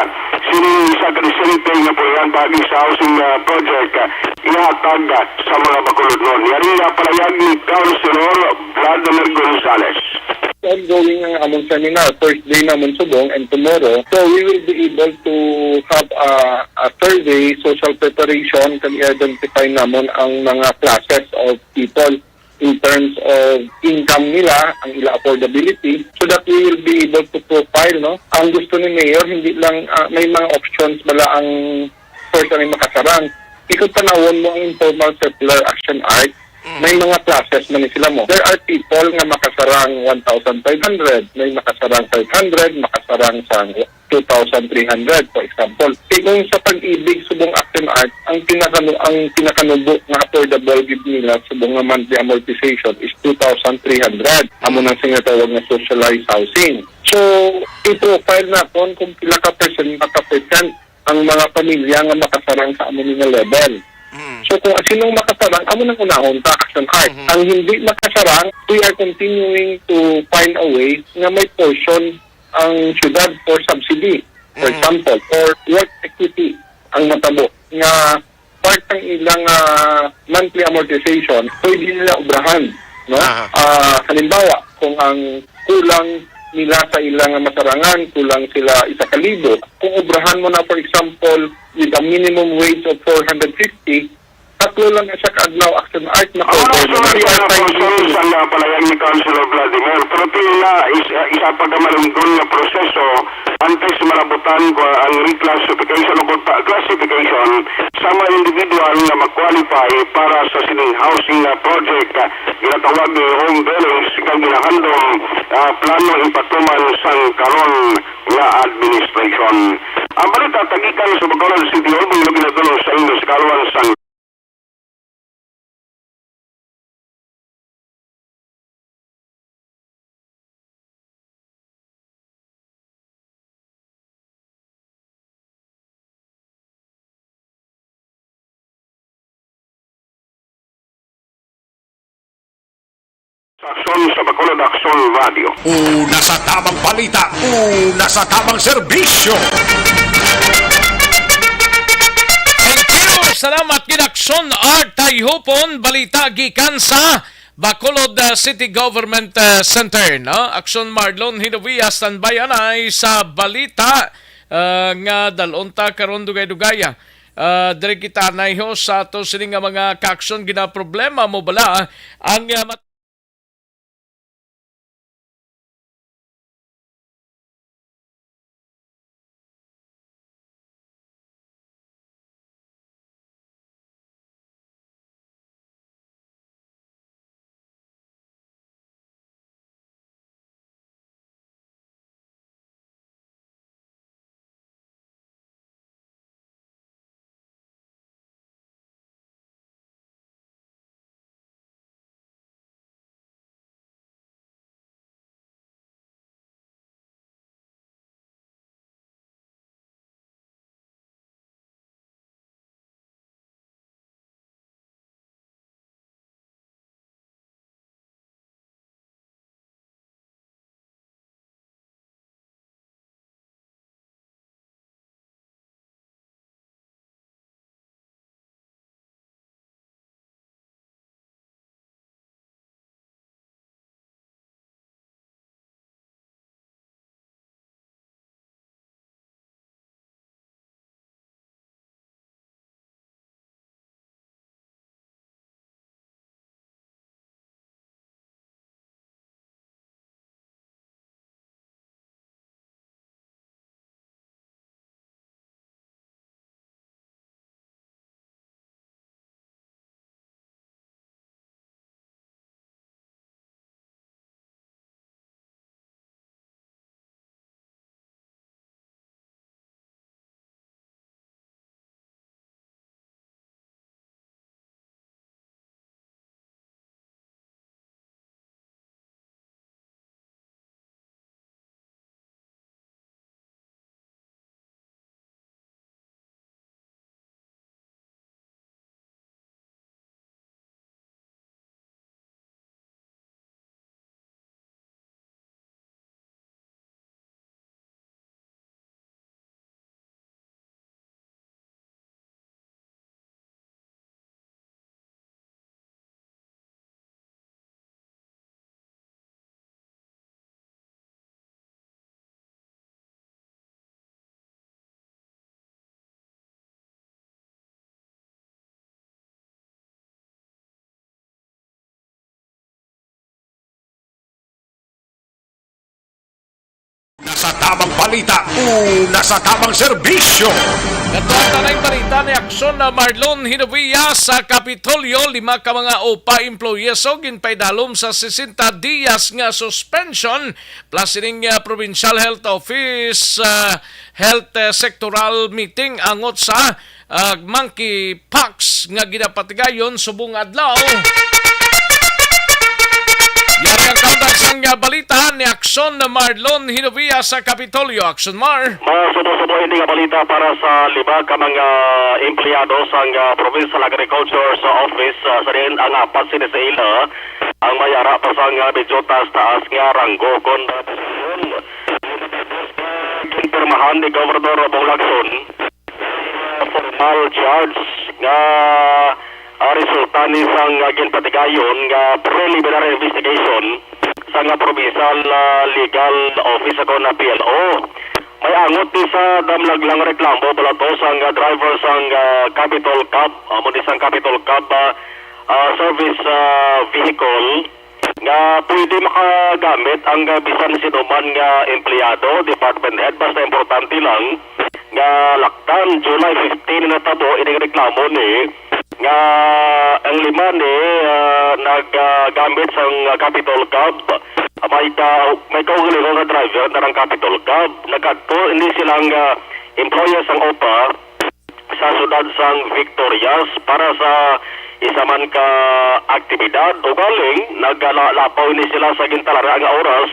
Speaker 7: sining isa ka disente nga po yan pagi sa housing project ihatag sa mga Bacolod noon. Yari na palayag ni Councilor Vladimir Gonzales.
Speaker 8: ongoing ang among seminar. First day naman subong and tomorrow. So we will be able to have a survey, social preparation, kung i-identify naman ang mga classes of people in terms of income nila, ang ila affordability, so that we will be able to profile, no? Ang gusto ni Mayor, hindi lang, may mga options bala ang person ay makasarang. Ikot panawon mo ang informal circular action art, may mga classes man sila mo. There are people nga makasarang 1,500, may makasarang 500, makasarang sa 2,300, for example. Kung sa pag-ibig, subong action art, ang pinakanubo nga affordable give nila subong nga monthly amortization is 2,300. Amo nang sinatawag na socialized housing. So, i-profile na kung pila ka percent ang mga pamilya nga makasarang sa amo nga level. So kung sinong makasarang, amo nang unahon ta action art. Ang hindi makasarang, we are continuing to find a way na may portion ang syudad for subsidy. For example, for work equity ang matabo nga part ng ilang monthly amortization, pwede nila obrahan. No? Halimbawa, kung ang kulang nila sa ilang masarangan, kulang sila 1,000. Kung obrahan mo na, for example, with a minimum wage of 450, tatlo lang na siya kaadlaw action art na cover mo na.
Speaker 7: Sa palayag ni Councilor Vladimir, pero tila isa pa kamalungkon na proseso antes malabutan ko ang reclassification o classification sa mga individual na mag-qualify para sa sining housing project ginatawag ni home dwellings kang ginahandong plano ipatuman sang karon nga administration. Ang balita tagikan sa Bacolod City Hall mga ginatulong sa inyo sa kaluan sang aksyon sa Bacolod Action Radio.
Speaker 2: Una sa tamang balita, una sa tamang serbisyo.
Speaker 3: Thank you! Salamat Ginaksyon Art Tayhupon, balita gikan sa Bacolod City Government Center. No? Aksyon Marlon Hinovia, standby anay sa balita nga dalunta karon dugay-dugaya. Dire kita na sa ato sining mga kaaksyon gina problema mo bala ang
Speaker 2: sa tamang balita, una sa tamang serbisyo.
Speaker 3: Katwata na yung balita ni aksyon na Marlon Hinovia sa Kapitolyo, 5 ka mga OPA employees o ginpaydalom sa 60 días nga suspension plus ining Provincial Health Office health sectoral meeting angot sa monkeypox nga ginapatigayon subong adlaw. Yari ang kaundagsang balita ni aksyon na Marlon Hinovia sa Kapitolyo. Aksyon Mar.
Speaker 7: Masubo-subo hindi nga balita para sa 5 ka mga empleyado sa Provincial Agriculture sa Office sa rin ang apat sinisila ang mayara pa sa medyo taas nga ranggo kon kinpirmahan ni Governor Bong Lacson formal charge nga resulta ni sang ginpatigayon nga preliminary investigation sa nga provincial legal office ako na PLO. May angot ni sa damlag lang reklamo bala to sang driver sang Capital Cab amo ni sang Capital Cab service vehicle nga pwede makagamit ang bisan sinuman nga empleyado, department head, basta importante lang nga laktan July 15 na tabo ining reklamo ni nga ang 5 ni naggamit sang Capital Cab may kaugalingon nga driver na ng Capital Cab nagkadto hindi silang employees ang OPA sa sudad sang Victorias para sa isa man ka aktibidad o galing naglalapaw ni sila sa gintalara nga oras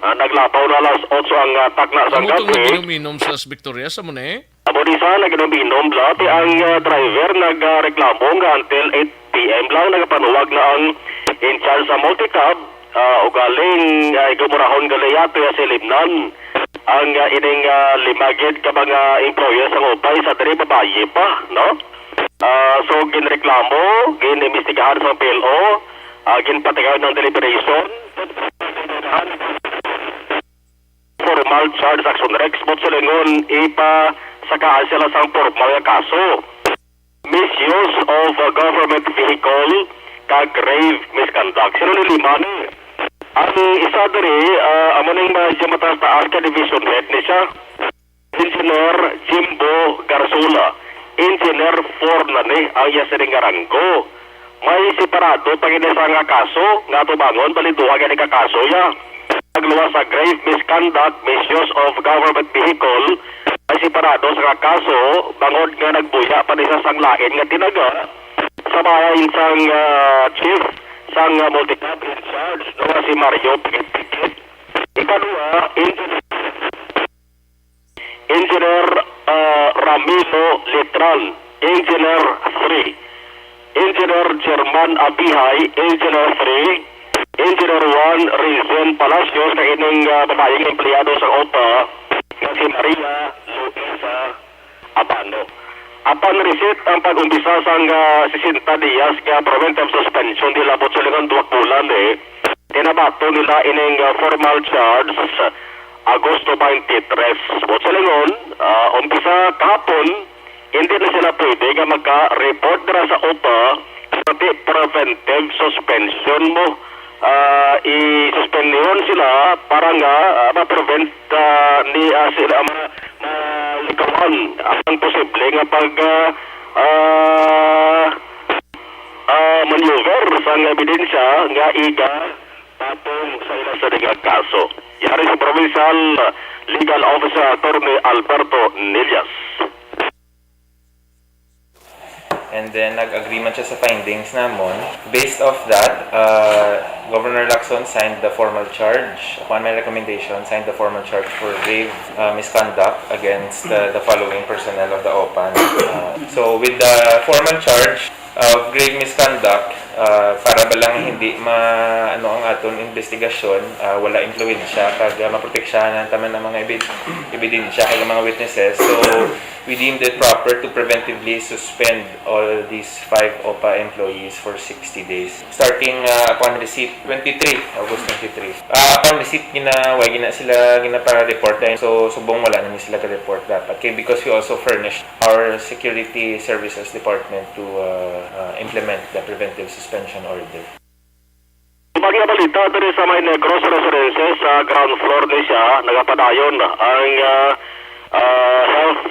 Speaker 7: naglapaw na alas 8 ang takna sang
Speaker 3: Ano itong
Speaker 7: gabi
Speaker 3: naginom sa Victoria sa muna eh?
Speaker 7: amo di sa naginominom lati ang driver nagreklamo nga until 8 p.m. lang nagapanuwag na ang in charge sa multicab o galing gumurahon galayate sa Libnan ang ining limagid ka mga employees ang upay sa diri babaye pa no so ginreklamo ginimbestigahan sa PLO ginpatigayon ng deliberation formal charge action rex but silingon ipa saka sila sang formal nga kaso misuse of a government vehicle ka grave misconduct sino niliman ang isa diri amo ning medyo mataas taas ka division head ni siya Engineer Jimbo Garsola Engineer 4 na ni ang yasiring ranggo may separado pag-inisa nga kaso nga tubangon balituha gani ka kaso ya nagluwas sa grave misconduct misuse of government vehicle ay separado sa kaso bangod nga nagbuya pa ni sa sanglain nga tinaga sa bayan sang chief sang multicab in charge no si Mario Pikit ikaduha Engineer Ramilo Letran Engineer 3 Engineer German Abihay Engineer 3 Engineer 1 Rizal Palacios na ining babayang empleyado sa OPA nga si Maria Luisa Abano. Apan receipt ang pag-umpisa sang 60 días nga preventive suspension nila po silingon 2 bulan tinabato nila ining formal charge Agosto 23. Po silingon umpisa kahapon hindi na sila pwede nga magka-report na sa OPA pati preventive suspension mo i-suspendiyon sila para nga ma-prevent ni sila malikawan ang posible nga pag maneuver sa ebidensya nga iga patong sa ilang sa kaso. Yari si Provincial Legal Officer Attorney Alberto Nillas.
Speaker 9: And then nag-agreement siya sa findings namon. Based off that, Governor Lacson signed the formal charge. Upon my recommendation, signed the formal charge for grave misconduct against the following personnel of the OPAN. So with the formal charge of grave misconduct, para ba lang hindi ang aton investigasyon, wala influensya kag maproteksyonan taman ng mga ebidensya kag mga witnesses. So we deemed it proper to preventively suspend all these 5 OPA employees for 60 days. Starting upon receipt, August 23. Upon receipt, gina sila para-report. So, subong wala na sila ka-report dapat. Okay, because we also furnished our Security Services Department to implement the preventive suspension order.
Speaker 7: nga balita diri sa may Negros Residences sa ground floor ni siya nagapadayon ang health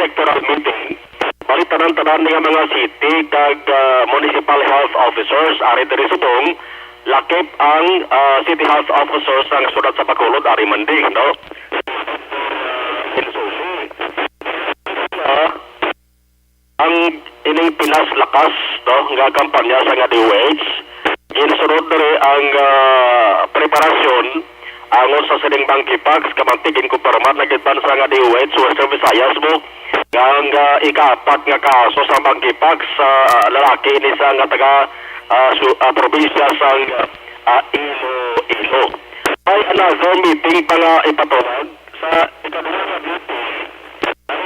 Speaker 7: sectoral meeting. Balitanan tanan nga mga city kag municipal health officers ari diri subong lakip ang city health officers ang sudat sa Bacolod ari manding, no? Ang ining Pinas Lakas, no, nga kampanya sa nga DOH, ginsunod diri ang preparasyon angos sa sining monkeypox kamantigin ko permat na bansa nga DOH Western Visayas mo ang ikapat nga kaso sa monkeypox sa lalaki ni sa nga taga probinsya sa Iloilo. May another meeting pa nga ipatawag sa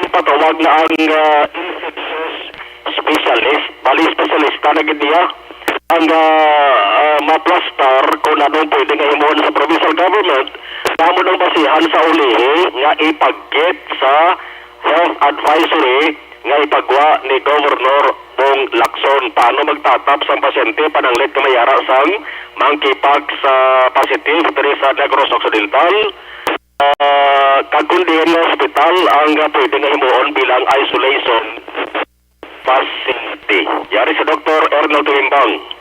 Speaker 7: ipatawag na ang infectious specialist, bali specialista na gid niya ang maplastar kung anong pwede nga himuon sa provincial government namo ng basihan sa ulihi nga ipag-get sa health advisory nga ipagwa ni Governor Bong Lacson paano magtatap sa pasyente pananglit ka mayara sang monkeypox positive diri sa Negros Occidental. Kagundihan ng hospital ang pwede nga himuon bilang isolation facility. Yari sa Dr. Ernel Tuimbang.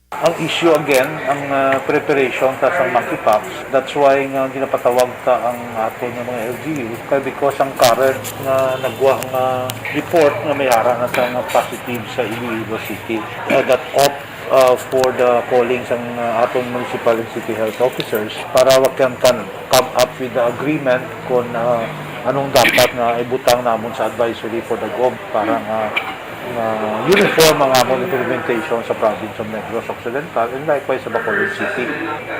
Speaker 10: Ang issue again, ang preparation ta sa monkeypox. That's why nga ginapatawag ta ang ato ng mga LGU kay because ang current na nagwa nga report nga may ara na sa positive sa Iloilo City that opt for the calling sa atong municipal and city health officers para wakan kan come up with the agreement kung anong dapat na ibutang namon sa advisory for the GOV para uniform ang among implementation sa province of Negros Occidental and likewise sa Bacolod City.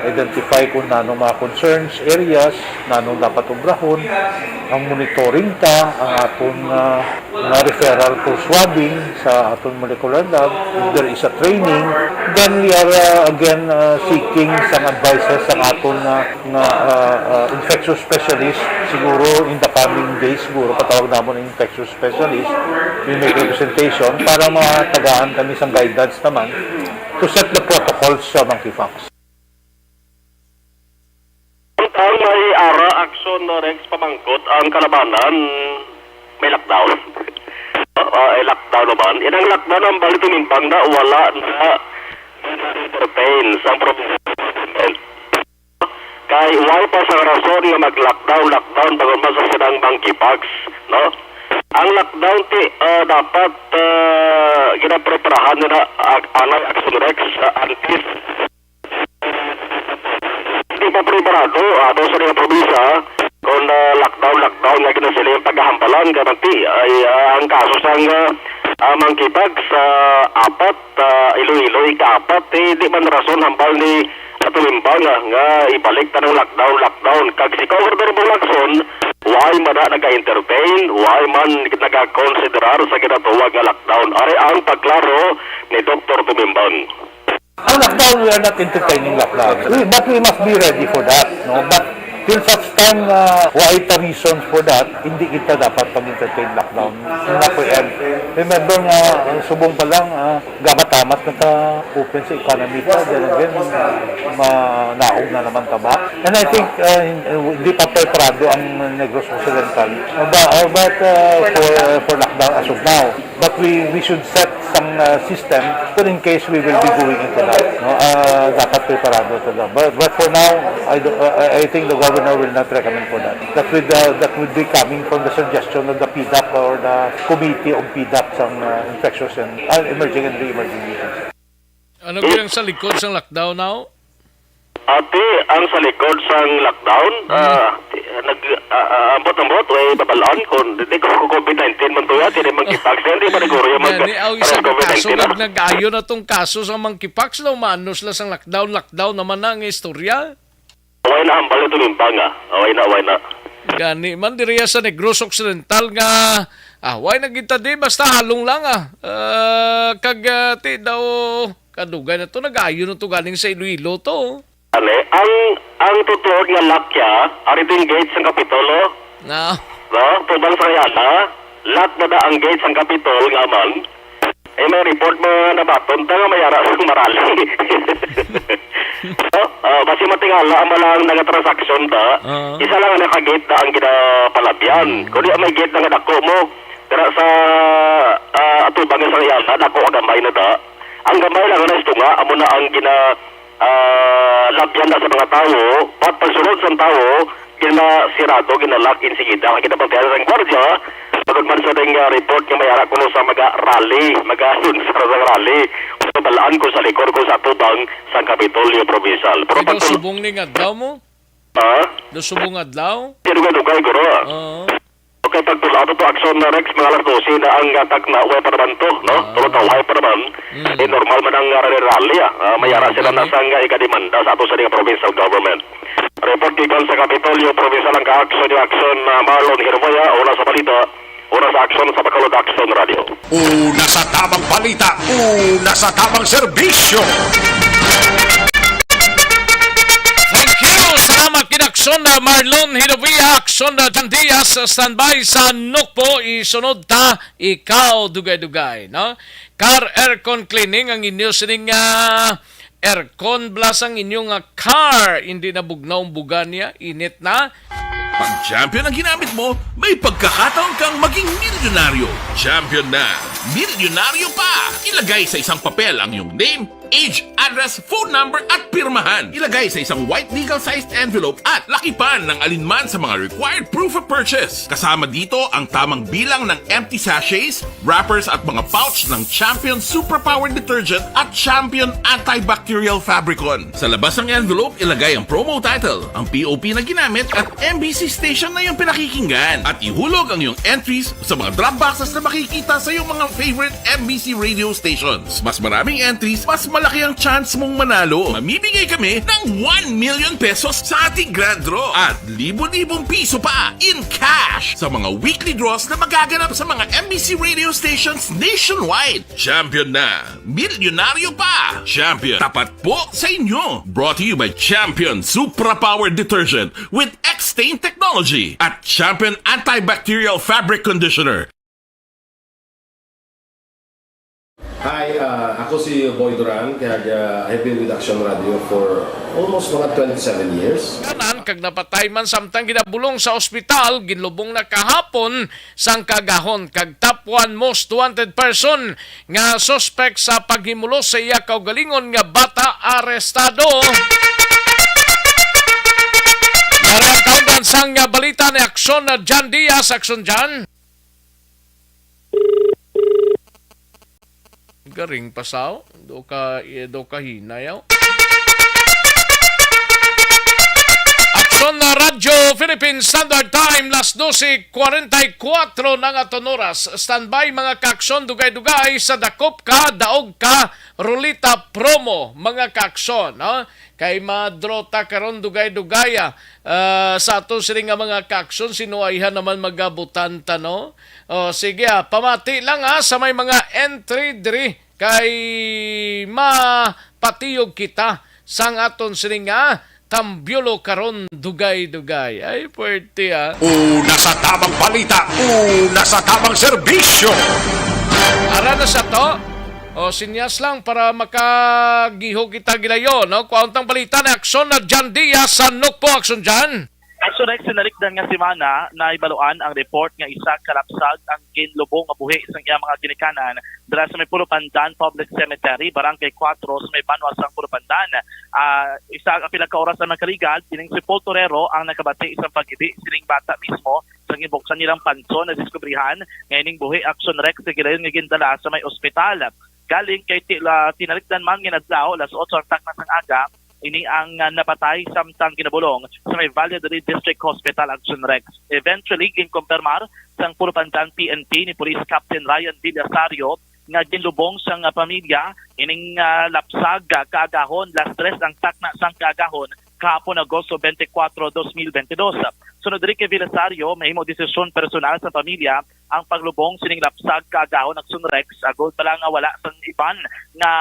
Speaker 10: Identify kung nanong mga concerns areas, nanong dapat ubrahon, ang monitoring ta, ang aton referral for swabbing sa aton molecular lab, if there is a training, then we are again seeking some advices sa aton infectious specialist siguro in the coming days, siguro patawag namon ng infectious specialist, we make representation para matagaan kami sa guidance naman to set the protocols sa monkeypox.
Speaker 7: Ang may ara action Rex pamangkot ang kalabanan may lockdown. Lockdown naman. Inang lockdown ang bali tumimpang na wala na entertain sa province. Kay why pa sa rason nga mag-lockdown bago pa sa sinang monkeypox, no? Ang lockdown dapat ginapreparahan nila anay action Rex antis hindi pa preparado ato sa mga probinsya kung lockdown nga ginasila yung paghahampalan kamanti ay ang kaso sang monkeypox apat Iloilo ika-apat di man rason hambal ni Tuimbang nga ibalik ta ng lockdown kag si Governor Bong Lacson why man nag-entertain, why man nag-considerar sa ginatuwag nga lockdown. Ari ang pagklaro ni Dr. Tumimbang.
Speaker 10: Ang lockdown, we are not entertaining lockdown. But we must be ready for that. No? But till such time why the reasons for that, hindi kita dapat pag-entertain lockdown. Remember nga, subong pa lang, gamatamat na ta open sa economy pa. Then again, naog na naman taba. And I think hindi pa preparado ang Negros Occidental but for lockdown as of now. But we should set some system so in case we will be going into that. No? Dapat preparado to that. But for now, I think the governor will not recommend for that. That would be coming from the suggestion of the PDAP or the committee of PDAP sa infectious and emerging and re-emerging diseases.
Speaker 3: Ano ba yung sa likod sa lockdown now?
Speaker 7: Ate, ang sa likod sang lockdown, ambot-ambot, babalaan kung hindi ko COVID-19 man to yan, hindi monkeypox, hindi pa naguro yung
Speaker 3: isang kaso nag-ayo na tong kaso sa monkeypox na umanos lang sang lockdown naman na ang istorya.
Speaker 7: Away na hambal ito limpang away na.
Speaker 3: Gani man diriya sa Negros Occidental nga away na kita di basta halong lang kag ti daw kadugay na to nag-ayo na to galing sa Iloilo to.
Speaker 7: Ang tutuod nga lakya, ariting gates ng Kapitolo.
Speaker 3: No.
Speaker 7: No, tubang sa Ayala, lahat na ang gates ng Kapitol nga man. may report mo na baton, nga mayara sa marali. So, basi matingala ang malang nagatransaksyon ta, isa lang ang nakagate na ang ginapalabyan. Kundi may gate na nga dako mo, pero sa atubang sa yata, dako ang gamay na ta. Ang gamay lang na ito nga, amo na ang labyan na sa mga tao, at pagsunod sa tao, ginasirado, ginalock in sigida, kinabantayan sa gwardiya, pagkagman sa ding report nga mayara kuno sa rally sa rally, sa balaan ko sa likod ko sa tubang sa Kapitolyo Provincial. Pero
Speaker 3: Ito subong ni adlaw mo?
Speaker 7: Ha?
Speaker 3: Do subong adlaw?
Speaker 7: Dugay ko ro. Okay, pagtulado to aksyon na Rex, mga alas 12 na ang atak na uwe pa naman to, no? Pero taway pa naman, normal man ang rally, mayara sila na sang ikademanda sa ato sa provincial government. Report gikan sa Kapitolyo Provincial ang ka-aksyon Marlon Hirmoya, una sa balita, una sa aksyon sa Bacolod Action Radio.
Speaker 2: Una sa tamang balita, una sa tamang serbisyo.
Speaker 3: Thank you! Salamat kinaksyon na Marlon Hirovia, aksyon na Jandias, standby sa Nukpo, isunod ta, ikaw dugay-dugay, no? Car aircon cleaning ang inyo sining aircon blast ang inyong car, hindi na bugnaw buga niya, init na.
Speaker 11: Pag champion ang ginamit mo, may pagkakataon kang maging milyonaryo. Champion na, milyonaryo pa! Ilagay sa isang papel ang iyong name, age, address, phone number at pirmahan. Ilagay sa isang white legal-sized envelope at lakipan ng alinman sa mga required proof of purchase. Kasama dito ang tamang bilang ng empty sachets, wrappers at mga pouch ng Champion Superpower Detergent at Champion Antibacterial Fabricon. Sa labas ng envelope, ilagay ang promo title, ang POP na ginamit at MBC station na yung pinakikinggan. At ihulog ang iyong entries sa mga drop boxes na makikita sa iyong mga favorite MBC radio stations. Mas maraming entries, mas malaki ang chance mong manalo. Mamibigay kami ng 1 million pesos sa ating grand draw at libo-libong piso pa in cash sa mga weekly draws na magaganap sa mga MBC radio stations nationwide. Champion na, milyonaryo pa. Champion, tapat po sa inyo. Brought to you by Champion Supra Power Detergent with X-Stain Technology at Champion Antibacterial Fabric Conditioner.
Speaker 12: Hi, ako si Boy Duran, kaya I've been with Action Radio for almost mga 27 years.
Speaker 3: Kanan, kag napatay man samtang ginabulong sa ospital, ginlubong na kahapon sang kagahon, kag top 1 most wanted person nga suspect sa paghimulo sa iya kaugalingon nga bata arestado. Narang kaundan sang balita ni Aksyon na Jan Diaz, Aksyon Jan. Garing pasaw, do ka hinayaw. Aksyon na Radyo Philippine Standard Time, las 12:44 ng aton oras. Standby mga kaksyon, dugay-dugay sa dakop ka, daog ka, rulita promo mga kaksyon. No? Kay madrota karon dugay-dugaya sa aton sining mga kaksyon, sinuayhan naman magabutan no? Sige pamati lang sa may mga entry diri kay mapatiyog kita sang aton sining tambyolo karon dugay-dugay. Ay, puwerte
Speaker 2: Una sa tamang balita, una sa tamang serbisyo.
Speaker 3: Ara na sa to. Sinyas lang para makagiho kita gilayo, no? Kuwantang balita na Aksyon na Jan Diaz sa Nukpo, Aksyon Jan.
Speaker 13: Aksyon Rex, sinalikdan nga semana na ibaluan ang report nga isa kalapsag ang ginlubong nga buhi sa iya mga ginikanan dala sa may Purupandan Public Cemetery, Barangay 4 sa may Banwas ang Purupandan. Isa ang pinagkaoras na nakaligal, sining si Paul Torero ang nakabati isang pag-ibi, sining bata mismo sa gibuksan nilang panso na diskubrihan ngayong buhi. Aksyon Rex, sigilayon nga gindala sa may ospital. Galing kay tinalikdan man ginadlaw, alas 8 ang takna ng aga, ini ang napatay samtang kinabulong sa may Valladolid District Hospital, Action Rex. Eventually, inkumpirmar sang Purupandan PNP ni Police Captain Ryan Villasario nga ginlubong sang pamilya ining lapsag kaagahon, last 3 ang takna sang kaagahon kahapon Agosto 24, 2022. Sunod rin kay Villasario, mahimo desisyon personal sa pamilya ang paglubong sining lapsag kaagahon Action Rex. Agod pala nga wala sang iban nga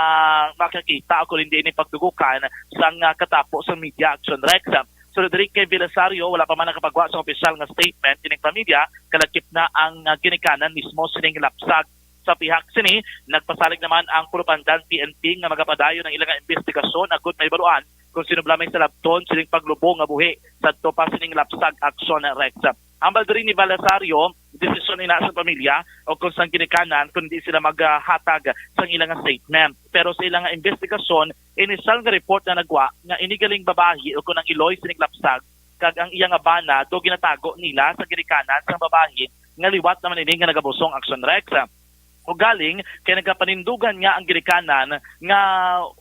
Speaker 13: makakita ako hindi ini pagdugukan sang katapo sa media, Action Rex. Sunod rin kay Villasario, wala pa man nakapagawa sa opisyal nga statement ining pamilya, kalakip na ang ginikanan mismo sining lapsag Sa pihak sini, nagpasalig naman ang Pulupandan PNP nga magapadayon ng ilang investigasyon agud may baruan kung sino blamay sa labton sining paglubong nga buhi sa pa sining lapsag aksyon Rex. Ambal diri ni Balasario, desisyon ina sa pamilya o kung saan ginikanan kung di sila maghatag sa ilang statement. Pero sa ilang investigasyon, inisal nga report na nagwa nga inigaling babahi o kung ang iloy sining lapsag kag ang iyang abana do ginatago nila sa ginikanan sa babahi nga liwat naman ini nga nagabusong aksyon Rex. O galing kay nagapanindugan nga ang ginikanan nga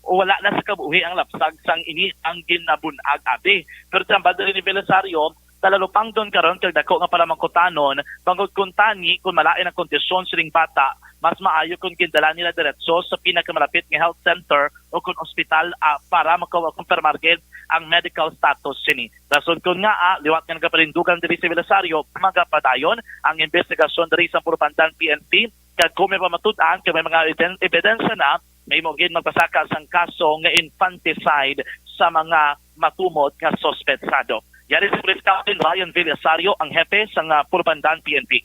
Speaker 13: wala na sa kabuhi ang lapsag sang ini ang ginabunag abi. Pero sa badali ni Belisario, talalupang doon karon kag dako nga para mangkutanon bangod kung tani kung malain ang kondisyon sining bata mas maayo kung gindala nila diretso sa pinakamalapit nga health center o kung ospital para makakonfirmar gid ang medical status sini. Rason kung nga liwat nga nagaparindugan diri sa Belisario magapadayon ang investigasyon diri sa Pulupandan PNP kag kung may pamatutaan kay may mga ebidensya na may mogid magpasaka sang kaso nga infanticide sa mga matumod nga sospetsado. Yari si Police Captain Ryan Villasario, ang hepe sa Pulupandan PNP.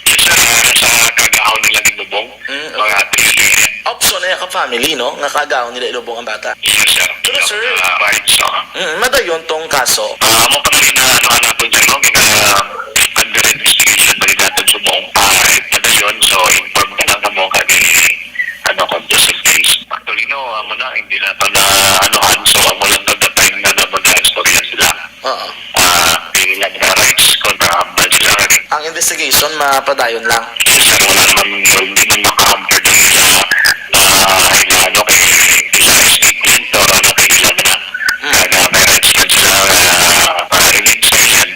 Speaker 6: Isa na sa kagahon nila Ilubong, mga
Speaker 14: option na ka family, no? Nga kagahon nila Ilubong ang bata.
Speaker 6: Yes, sir.
Speaker 14: Pero sir,
Speaker 6: Rights,
Speaker 14: madayon tong kaso.
Speaker 6: Mo pa rin na ano po dyan, no? Under investigation ba rin natin sumong. Madayon, so inform ka lang mo kami conducive case. Actually, no, mo na, hindi na ito na anuhan, so mo lang time na naman na istorya sila. Hindi lang na rights ko na ambal sila.
Speaker 14: Ang investigation, mapadayon lang.
Speaker 6: Sir, wala naman, hindi naman maka-hamper din sila. Ano kay sila statement or ano kay sila na. Kaya may rights na sila rinig sa yan.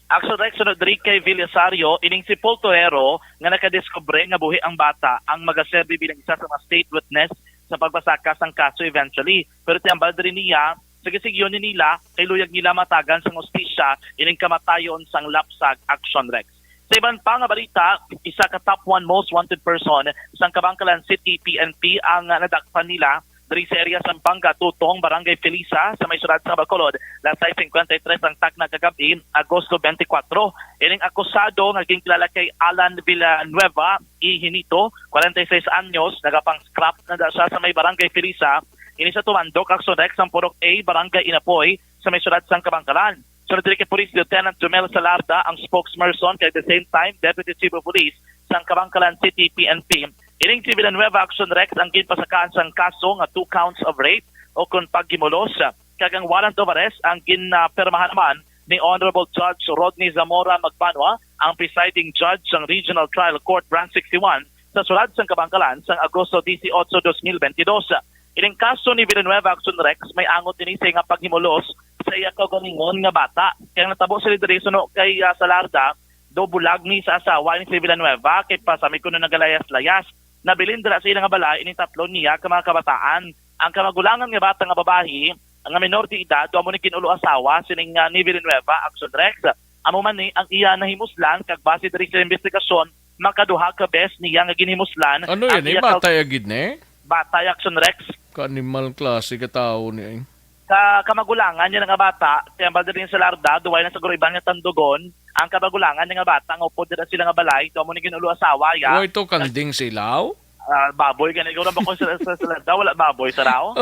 Speaker 13: Action Rex sunod diri kay Villasario, ining si Paul Torero nga nakadiskubre nga buhi ang bata ang magaserbi bilang isa sa mga state witness sa pagbasaka sang kaso eventually. Pero tiyambal diri niya, sige-sigyon ni nila, kay luyag nila matagan sang hostisya ining kamatayon sang lapsag Action Rex. Sa ibang pa nga balita, isa ka top 1 most wanted person sang Kabangkalan City PNP ang nadakpan nila diri sa area sa Panga Tutong, Barangay Felisa sa may surat sa Bacolod. Lasay 53 ang takna kagabi, Agosto 24. Ining akusado nga kilala kay Alan Villanueva Ihinito, 46 anyos, nagapang scrap na siya sa may Barangay Felisa. Ini sa tumandok Action Rex ang Purok A, Barangay Inapoy sa may surat sa Kabangkalan. Sunod diri kay Police Lieutenant Jomel Salarda ang spokesperson kay at the same time Deputy Chief of Police sa Kabangkalan City PNP. Ining si Villanueva Action Rex ang ginpasakaan sang kaso nga 2 counts of rape o kung paggimulos. Kagang warrant of arrest ang ginpermahan naman ni Honorable Judge Rodney Zamora Magbanwa, ang presiding judge ng Regional Trial Court Branch 61 sa sulad sang Kabangkalan sang Agosto 18, 2022. Ining kaso ni Villanueva Action Rex may angot din nga paghimulos sa iya kaugalingon nga bata. Kaya natabo sila diri suno kay Salarda do bulag ni sa asawa ni si Villanueva kay pasami kuno nagalayas-layas. Nabilin dira sa ilang balay ini tatlo niya ka mga kabataan. Ang kamagulangan nga bata nga babae, ang minor de edad, amo ni kinulo asawa sining ni Villanueva Action Rex. Amo man ni ang iya nahimuslan kag base diri sa investigasyon makaduha ka bes niya nga ginhimuslan.
Speaker 3: Ano yan batay agid ne?
Speaker 13: Batay Action Rex.
Speaker 3: Ka-animal klase ka tao niya.
Speaker 13: Kamagulangan niya nga bata, kaya diri sa Larda, duway na sa ibang nga tandugon. Ang kabagulangan nga bata nga upod dira sila nga balay, to mo ni ginulo asawa ya.
Speaker 3: O ito kanding silaw?
Speaker 13: Baboy gani ko na ba ko sa wala baboy sa rao.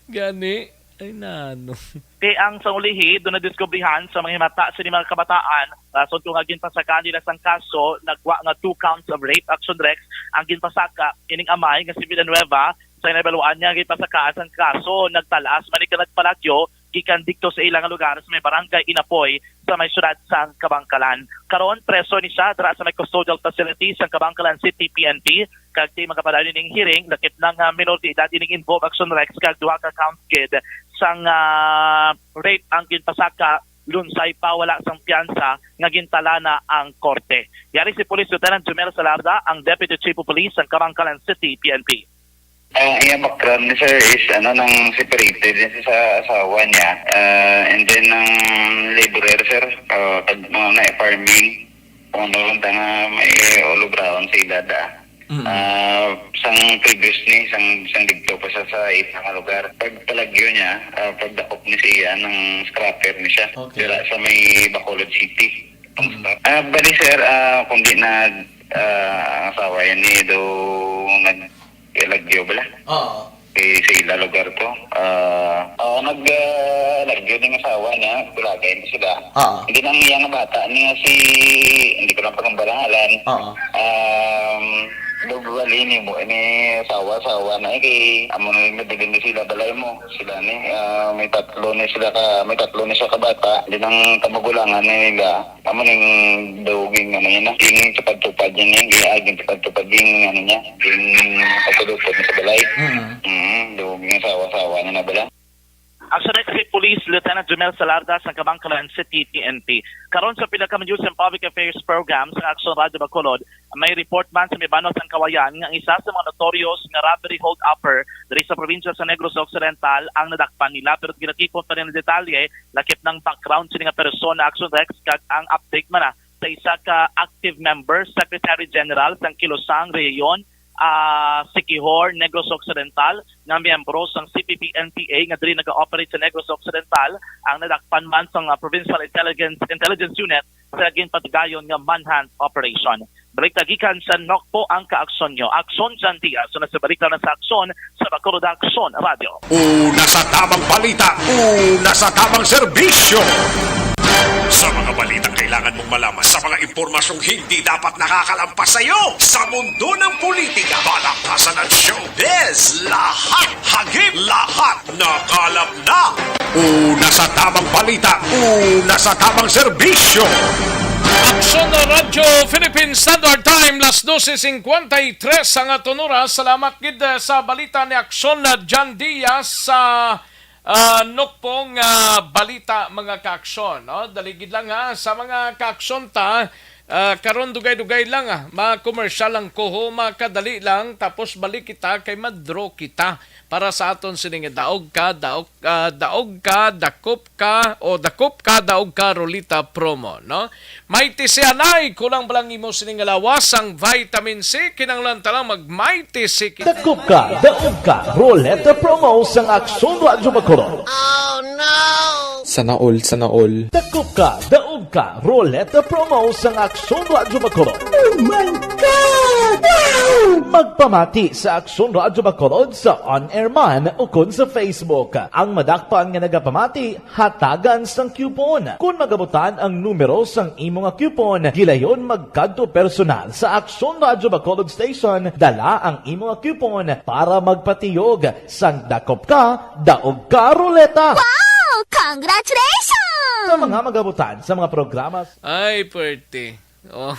Speaker 3: Gani ay nano.
Speaker 13: Kay ang sa ulihi do na diskubrihan sa mga himata sa mga kabataan, rason kung agin pasaka nila sang kaso nagwa nga 2 counts of rape Action Rex ang ginpasaka ining amay nga si Villanueva sa inabaluan niya gipasaka sang kaso nagtalas man ka nagpalagyo gikan dikto sa ilang lugar sa may Barangay Inapoy sa may syudad sa Kabangkalan. Karon preso ni siya dira sa may custodial facility sa Kabangkalan City PNP kag di makapadayon ning hearing lakip nang minor de edad ining involve Action Rex kag duha ka count kid sang rape ang ginpasaka lunsay pa wala sang piyansa nga gintala na ang korte. Yari si Police Lieutenant Jomel Salarda ang Deputy Chief of Police sa Kabangkalan City PNP.
Speaker 15: Ang iyang background ni sir is nang separated sa asawa niya and then ng laborer sir pag mga na-farming kung ano nga may olubraon sa ilada sang previous ni sang digto pa sa isang lugar pag talagyo niya pagdakop ni siya ng scrapper ni siya sa may Bacolod City. Bali sir kung di na ang asawa yan ni do nag-lagyo bala.
Speaker 16: Oo.
Speaker 15: Sa ila lugar to. Nag-lagyo din ang asawa niya, tulagay mo sila. Hindi nang iyang bata niya hindi ko lang pagkambalangalan. Bali ni mo ini sawa na kay amo na nagbilin ni sila balay mo sila ni may tatlo ni sila ka bata din ang kamagulangan nila amo ning duging ano niya na ing tupad-tupad niya aging tupad-tupad yung ano niya yung patulupod sa balay duging sawa niya na bala.
Speaker 13: Action si Police Lieutenant Jumel Salardas ng Kabangkalan City, PNP. Karon sa Pinaka-News and Public Affairs Program sa Action Radio Bacolod, may report man sa Mibanos ng Kawayan ng isa sa mga notorious nga robbery hold-upper diri sa probinsya sa Negros Occidental ang nadakpan nila pero ginatipon pa rin ng detalye lakip ng background sa nga persona Action Rex kag ang update man sa isa ka active member, Secretary General sa Kilosang Reyon, Siquijor, Negros Occidental nga miyembro sang CPP-NPA nga diri nag-ooperate sa Negros Occidental ang nadakpan man sa Provincial Intelligence Unit sa naging patugayon nga manhunt operation. Balik tagikan sa NOCPO ang kaaksyon nyo. Aksyon Jan Diaz. So nasa balik na sa aksyon sa Bacolod Aksyon Radio.
Speaker 2: Una sa tamang balita, una sa tamang serbisyo. Sa mga balitang kailangan mong malaman, sa mga impormasyong hindi dapat nakakalampas sa iyo, sa mundo ng politika, palakasan at showbiz, lahat, hagip, lahat, nakalap na. Una sa tamang balita, una sa tamang serbisyo.
Speaker 3: Aksyon na Radyo Philippine Standard Time, las 12:53 ang aton oras. Salamat gid sa balita ni Aksyon na Jan Diaz sa nukpong balita mga kaaksyon. No? Daligid lang sa mga kaaksyon ta, karon dugay-dugay lang mga commercial lang kuho, makadali lang, tapos balik kita kay madro kita para sa aton sining daog ka, dakop ka, Rolita promo. No? Mighty Sianay, kulang balang imo sining lawas ang vitamin C, kinanglan talang mag Mighty C.
Speaker 17: Dakop ka, daog ka, Roleta promo sang Aksyon Radyo Bacolod.
Speaker 18: Oh no!
Speaker 19: Sana all.
Speaker 17: Dakop ka, daog ka, Roleta promo sang Aksyon Radyo Bacolod.
Speaker 18: Oh my God!
Speaker 17: Magpamati sa Aksyon Radyo Bacolod sa on-air man o kun sa Facebook. Ang madakpan nga nagapamati, hatagan sang coupon. Kung magabutan ang numero sang imo nga coupon, gilayon magkadto personal sa Aksyon Radyo Bacolod Station, dala ang imo nga coupon para magpatiyog sang dakop ka, daog ka, Roleta.
Speaker 18: Wow! Congratulations!
Speaker 17: Sa mga magabutan sa mga programa.
Speaker 3: Ay, pwerte. Oh.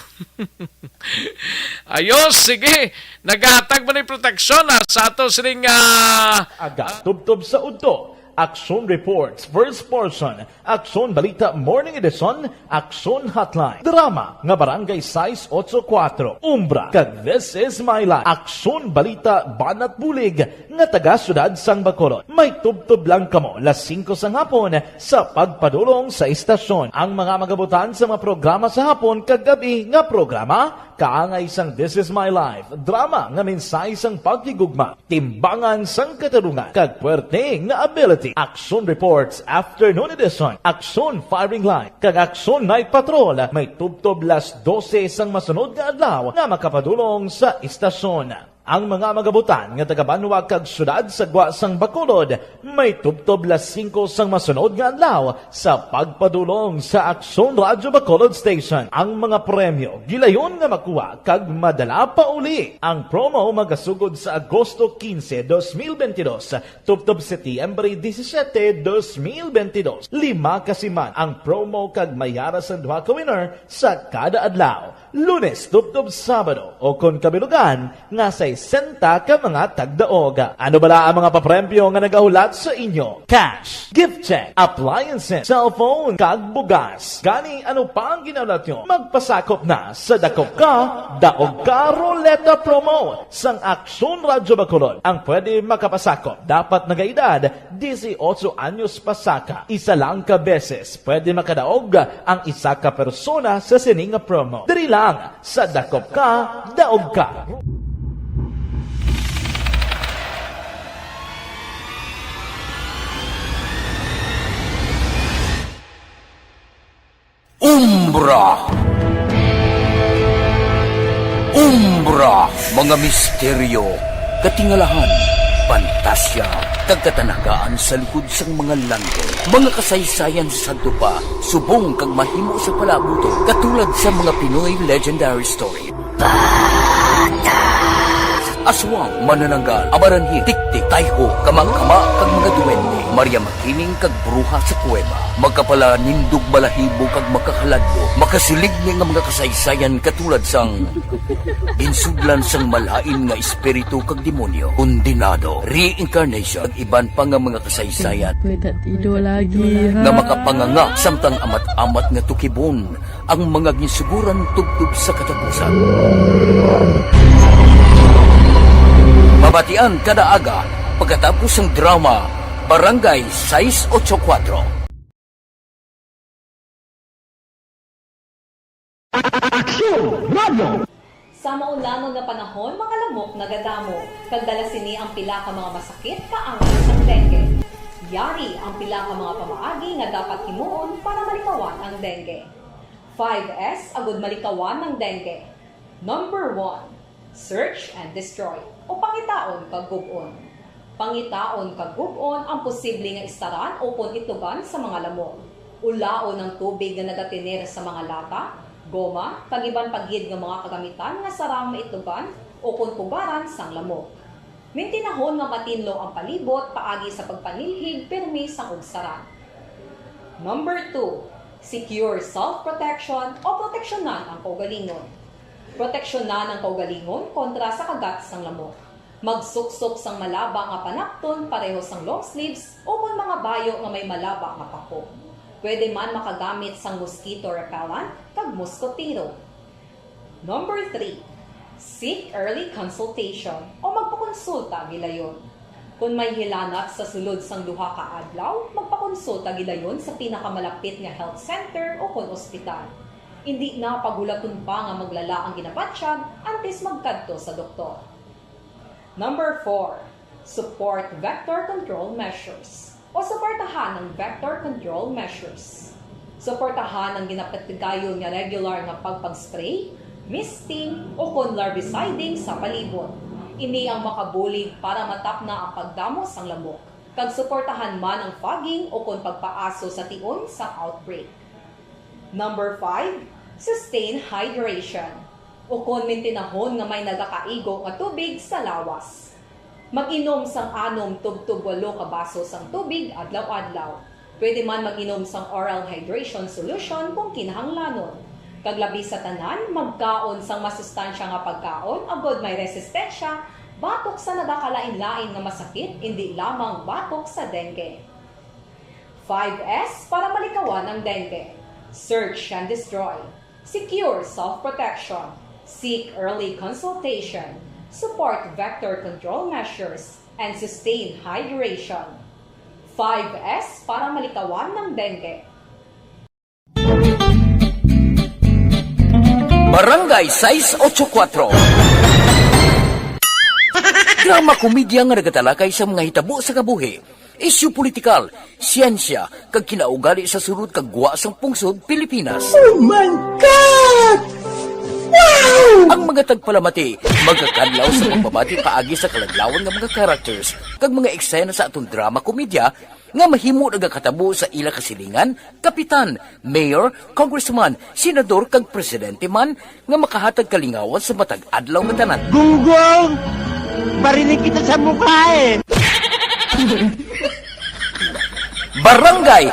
Speaker 3: Ayos, sige. Naghatag mo ni proteksyon sa ato sining
Speaker 17: aga tubtob sa udto. Aksyon Reports, First Portion, Aksyon Balita Morning Edition, Aksyon Hotline, Drama, nga Barangay 684, Umbra, kag This Is My Life, Aksyon Balita Banat Bulig, nga taga-syudad sang Bacolod. May tubtob lang kamo, las 5 sang hapon, sa pagpadulong sa istasyon. Ang mga magabutan sa mga programa sa hapon, kag gabi nga programa, kaangay sang This Is My Life, drama nga mensahe sang pagtigugma, timbangan sang katarungan, kag puwerte nga ability. Aksyon Reports Afternoon Edition, Aksyon Firing Line, kag Aksyon Night Patrol, may tubtob las 12 sang masunod nga adlaw nga makapadulong sa istasyon. Ang mga magabutan nga taga-Banwa kag syudad sa Gwa sang Bacolod, may tubtob las 5 sang masunod nga adlaw sa pagpadulong sa Aksyon Radyo Bacolod Station. Ang mga premyo gilayon nga makuha kag madala pa uli. Ang promo magasugod sa Agosto 15, 2022, tubtob Setyembre 17, 2022. 5 kasiman ang promo kag mayara sa 2 ka winner sa kada adlaw. Lunes, tubtob Sabado, o kung kabilugan, nga sa 60 ka mga tagdaog. Ano bala ang mga papremyo nga nagahulat sa inyo? Cash, gift check, appliances, cellphone, kag bugas. Gani, ano pa ang ginahulat nyo? Magpasakop na sa Dakop Ka, Daog Ka Roleta Promo sang Aksyon Radyo Bacolod. Ang pwede makapasakop, dapat nagaedad 18 anyos pasaka. Isa lang ka beses pwede makadaog ang isa ka persona sa sining promo. Diri lang sa Dakop Ka, Daog Ka.
Speaker 2: Umbra.
Speaker 16: Umbra, mga misteryo, katingalahan, pantasya, kagkatanagaan sa likod sang mga langit, mga kasaysayan sa dupa, subong kag mahimo sa palabuto, katulad sa mga Pinoy legendary story. Aswang, manananggal, amaranhit, tiktik, tayho, kamang-kama, kag mga duwende, Maria Makining kag bruha sa kuweba, magkapala nindog balahibo kag makakaladlo, makasilig ni nga mga kasaysayan katulad sang insudlan sang malain nga espiritu kag demonyo, kondinado, reincarnation, ag iban pa nga mga kasaysayan nga makapanganga samtang amat-amat nga tukibon ang mga ginsuguran tugtog sa katapusan. Mabatian kada aga pagkatapos ng drama Barangay 684.
Speaker 20: Sa maulangon nga panahon, mga lamok nagadamo. Kagdala sini ang pila ka mga masakit kaangay sa dengue. Yari ang pila ka mga pamaagi nga dapat himuon para malikawan ang dengue. 5S agud malikawan ng dengue. Number 1. Search and destroy o pangitaon kag gub-on. Pangitaon kag gub-on ang posible nga istaran o itlugan sa mga lamok. Ulaon ng tubig nga nagatiner sa mga lata, goma, kag iban pagyid nga mga kagamitan nga sarang maitlugan o pugaran sang lamok. Mintinahon nga matinlo ang palibot paagi sa pagpanilhig permi sang ugsaran. Number 2. Secure self-protection o proteksyonan ang kaugalingon. Proteksyonan ang kaugalingon kontra sa kagat sang lamok. Magsuksok sang malaba nga panapton pareho sang long sleeves o kung mga bayo nga may malaba nga pako. Pwede man makagamit sang mosquito repellent kag mosquitero. Number 3. Seek early consultation o magpakonsulta gilayon. Kung may hilanat sa sulod sang duha ka adlaw, magpakonsulta gilayon sa pinakamalapit nga health center o kun ospital. Hindi na pagulaton pa nga maglala ang ginapatsyan antes magkadto sa doktor. Number 4. Support vector control measures o suportahan ng vector control measures. Suportahan ang ginapatigayon nga regular nga pagpag-spray, misting o kon larviciding sa palibot. Ini ang makabulig para matapna ang pagdamo sang lamok. Kag suportahan man ang fogging o kon pagpaaso sa tion sa outbreak. Number 5, sustain hydration o kung mintinahon nga may nagakaigo nga tubig sa lawas. Mag-inom sang 6 tub-tub 8 ka baso sang tubig adlaw-adlaw. Pwede man mag-inom sang oral hydration solution kung kinahanglanon. Kaglabi sa tanan, magkaon sang masustansya nga pagkaon agod may resistensya, batok sa nagakalain-lain nga masakit, hindi lamang batok sa dengue. 5S para malikawan ang dengue. Search and destroy. Secure self-protection. Seek early consultation. Support vector control measures. And sustain hydration. 5S para malikawan ng dengue.
Speaker 16: Barangay 684. Drama komedya nga nagatalakay sa mga hitabo sa kabuhi. Isyu politikal, siyensya, kag kinaugali sa sulod kag guwa sang pungsod Pilipinas.
Speaker 18: Oh my God! Wow!
Speaker 16: Ang mga tagpalamati, magkakadlaw sa pagbabati paagi sa kalaglawan ng mga characters kag mga eksena sa atong drama komedya nga mahimo nagakatabo sa ila kasilingan, kapitan, mayor, congressman, senador kag presidente man nga makahatag kalingawan sa matag adlaw nga tanan.
Speaker 18: Gunggong! Barinig kita sa mukha eh!
Speaker 16: Barangay!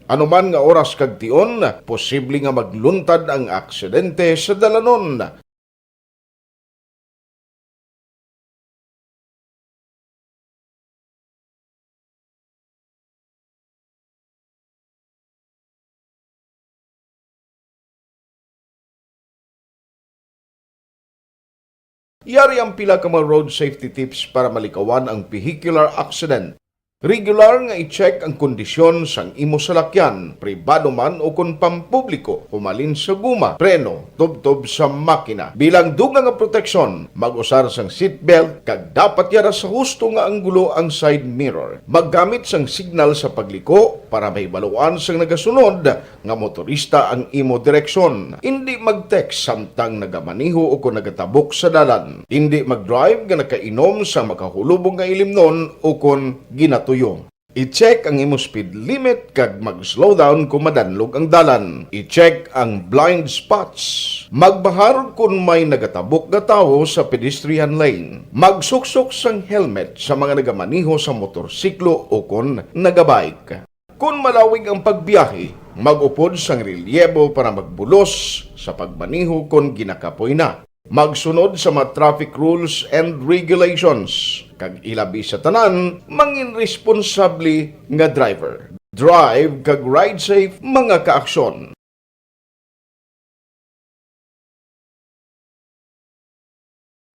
Speaker 21: Anuman nga oras kag tion, posible nga magluntad ang aksidente sa dalanon. Yari ang pila ka mga road safety tips para malikawan ang vehicular accident. Regular nga i-check ang kondisyon sang imo salakyan, pribado man o kun pampubliko, humalin sa guma, preno, tubtob sa makina. Bilang dugang nga proteksyon, mag-usar sang seatbelt, kag dapat yara sa husto nga anggulo ang side mirror. Maggamit sang signal sa pagliko, para mahibaluan sang nagasunod nga motorista ang imo direksyon. Hindi mag-text samtang nagamaniho o kung nagatabok sa dalan. Hindi mag-drive nga nakainom sa makahulubong nga ilimnon o kung ginatuyo. I-check ang imo speed limit kag mag-slow down kung madanlog ang dalan. I-check ang blind spots. Magbahar kung may nagatabok nga tawo sa pedestrian lane. Magsuksok sang helmet sa mga nagamaniho sa motorsiklo o kung nagabike. Kung malawig ang pagbiyahe, mag-upod sang relyebo para magbulos sa pagmaniho kung ginakapoy na. Magsunod sa mga traffic rules and regulations. Kag ilabi sa tanan, mangin responsable nga driver. Drive kag ride safe mga kaaksyon.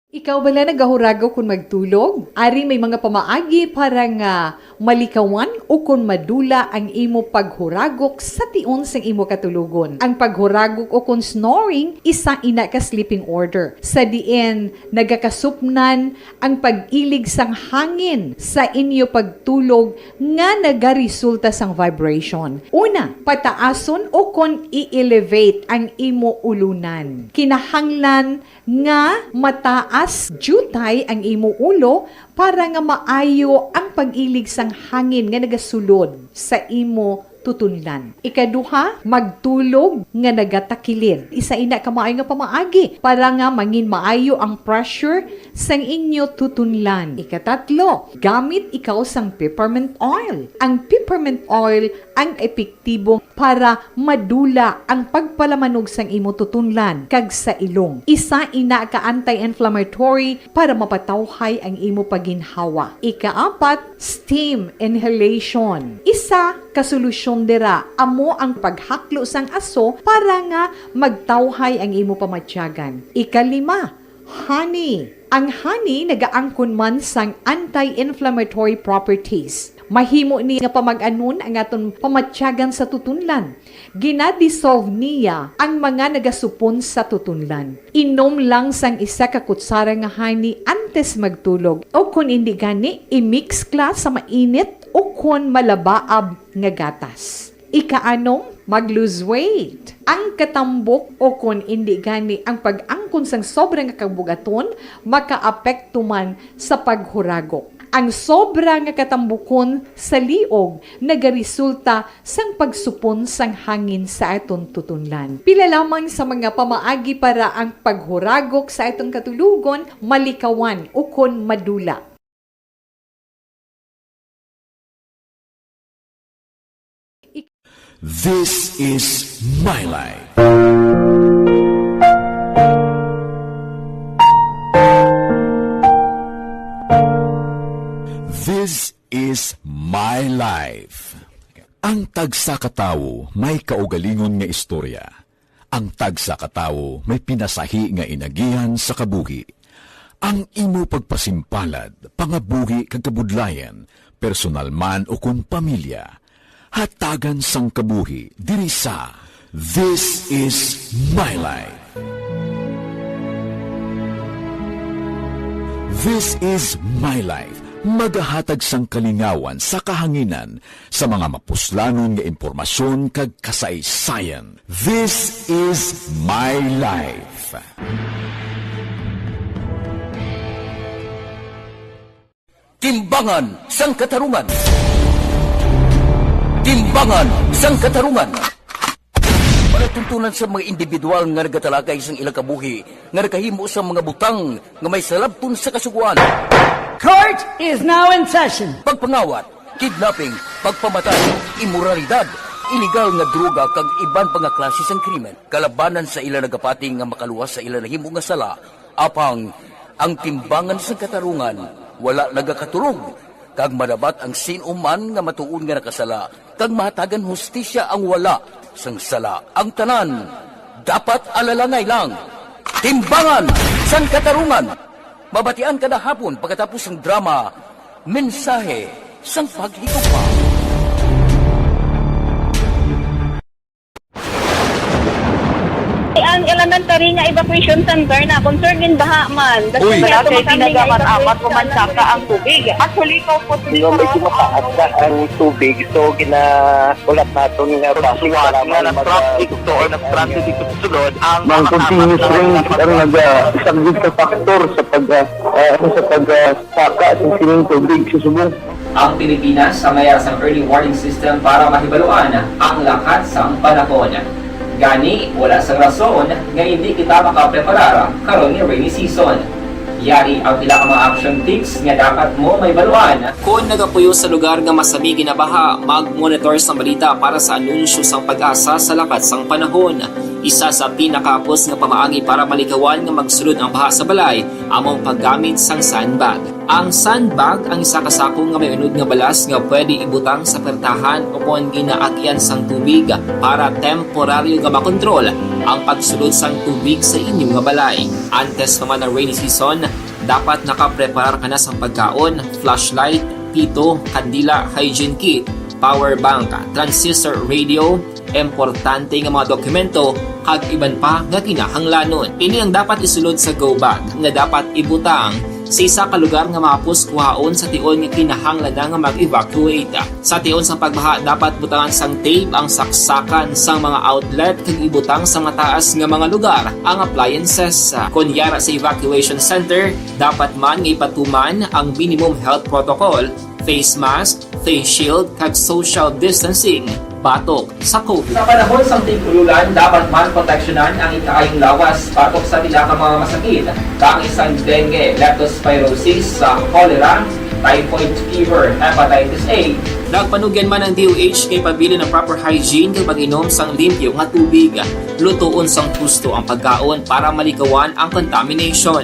Speaker 1: Ikaw bala nagahurago kung magtulog? Ari may mga pamaagi para nga malikawan o kung madula ang imo paghuragok sa tion sang imo katulugon. Ang paghuragok o kung snoring, isa ina ka sleeping order. Sa diin, nagakasupnan ang pag-ilig sang hangin sa inyo pagtulog nga nagaresulta sang vibration. Una, pataason o kung i-elevate ang imo ulunan. Kinahanglan nga mataas jutay ang imo ulo para nga maayo ang pag-ilig sang hangin nga nagasulod sa imo tutunlan. Ikaduha, magtulog nga nagatakilid. Isa ina ka maayo nga pamaagi para nga mangin maayo ang pressure sang inyo tutunlan. Ikatatlo, gamit ikaw sang peppermint oil. Ang peppermint oil ang epektibo para madula ang pagpalamanog sang imo tutunlan kag sa ilong. Isa ina ka anti-inflammatory para mapatawhay ang imo paginhawa. Ikaapat, steam inhalation. Isa ka solusyon dira amo ang paghaklo sang aso para nga magtawhay ang imo pamatyagan. Ikalima, honey. Ang honey nagaangkon man sang anti-inflammatory properties. Mahimo ni nga pamag-anon ang aton pamatyagan sa tutunlan. Ginadissolve niya ang mga nagasupon sa tutunlan. Inom lang sang isa ka kutsara nga honey antes magtulog. O kung hindi gani, i-mix class sa mainit o kung malabaab nga gatas. Ikaanong, mag-lose weight. Ang katambok o kung hindi gani ang pag-angkon sang sobrang kabugaton, makaapekto man sa paghuragok. Ang sobra nga katambukon sa liog nagaresulta sang pagsupon sang hangin sa aton tutunlan. Pila lamang sa mga pamaagi para ang paghuragok sa aton katulugon malikawan o kon madula.
Speaker 11: This is my life. This is my life. Ang tagsa ka tawo may kaugalingon nga istorya. Ang tagsa ka tawo may pinasahi nga inagihan sa kabuhi. Ang imo pagpasimpalad, pangabuhi kag kabudlayan, personal man o kun pamilya, hatagan sang kabuhi diri sa This is my life. This is my life. Magahatag sang kalingawan sa kahanginan sa mga mapuslanon nga impormasyon kag kasaysayan. This is my life.
Speaker 16: Timbangan sang katarungan. Timbangan sang katarungan. Palatuntunan sa mga individual nga nagatalakay sang ilang kabuhi nga nakahimo sa mga butang nga may salabton sa kasuguan.
Speaker 18: Court is now in session.
Speaker 16: Pagpangawat, kidnapping, pagpamatay, imoralidad, illegal nga droga kag iban pa nga klase sang krimen. Kalabanan sa ilang nagapating nga makaluwas sa ilang nahimo nga sala, apang ang timbangan sang katarungan wala nagakatulog. Kag madabat ang sinuman nga matuon nga nakasala, kag mahatagan hustisya ang wala sang sala. Ang tanan, dapat alalangay lang. Timbangan sang katarungan. Mabatian kada hapon pagkatapos ng drama, mensahe sang paghigugma.
Speaker 5: Ang tanan tari nga evacuation center na concern din baha man.
Speaker 4: Uy,
Speaker 5: kaya
Speaker 4: kaya tinagaman-amat
Speaker 5: evacuation
Speaker 4: pumansaka ang tubig. Actually, ikaw po
Speaker 22: Medyo mataas na ang tubig, so ulat natin nga passing para
Speaker 4: nga nag-traffic to or nag-traffic dito sa sulod ang
Speaker 22: mga continuous rain ang isang good factor sa pagsaka ng sining tubig sa subong.
Speaker 23: Ang Pilipinas sa mayroon sa early warning system para mahibaluan ang lakas sa panahon. Gani, wala sa rason nga hindi kita makapreparar karon ni rainy season. Yari ang pila ka mga action tips nga dapat mo may baluan. Kung nagapuyo sa lugar nga masabi ginabaha, mag-monitor sa balita para sa anunsyo sang pag-asa sa lakat sang panahon. Isa sa pinakapos nga pamaagi para malikawan nga magsulod ang baha sa balay, among paggamit sang sandbag. Ang sandbag ang isa ka sako nga may unod nga balas nga pwede ibutang sa pertahan upon ginaagyan sang tubig para temporaryo nga makontrol ang pagsulod sang tubig sa inyong nga balay. Antes naman ng rainy season, dapat nakapreparar ka na sa pagkaon, flashlight, pito, kandila, hygiene kit, power bank, transistor radio, importante nga mga dokumento kag iban pa nga kinahanglanon. Ini ang dapat isulod sa go bag nga dapat ibutang sa isa ka lugar nga mapos kuhaon sa tion nga kinahanglan nga mag-evacuate. Sa tion sa pagbaha dapat butangan sang tape ang saksakan sang mga outlet kag ibutang sa mataas nga mga lugar ang appliances. Kunyara sa evacuation center, dapat man nga ipatuman ang minimum health protocol, face mask, face shield kag social distancing batok sa COVID. Sa panahon sa tig-ululan, dapat man proteksyonan ang ikaayong lawas batok sa pila ka mga masakit, kang isang dengue, leptospirosis, cholera, typhoid fever, hepatitis A. Nagpanugyan man ang DOH kay pabili ng proper hygiene kay pag-inom sang limpyo nga tubig. Lutuon sang gusto ang pagkaon para malikawan ang contamination.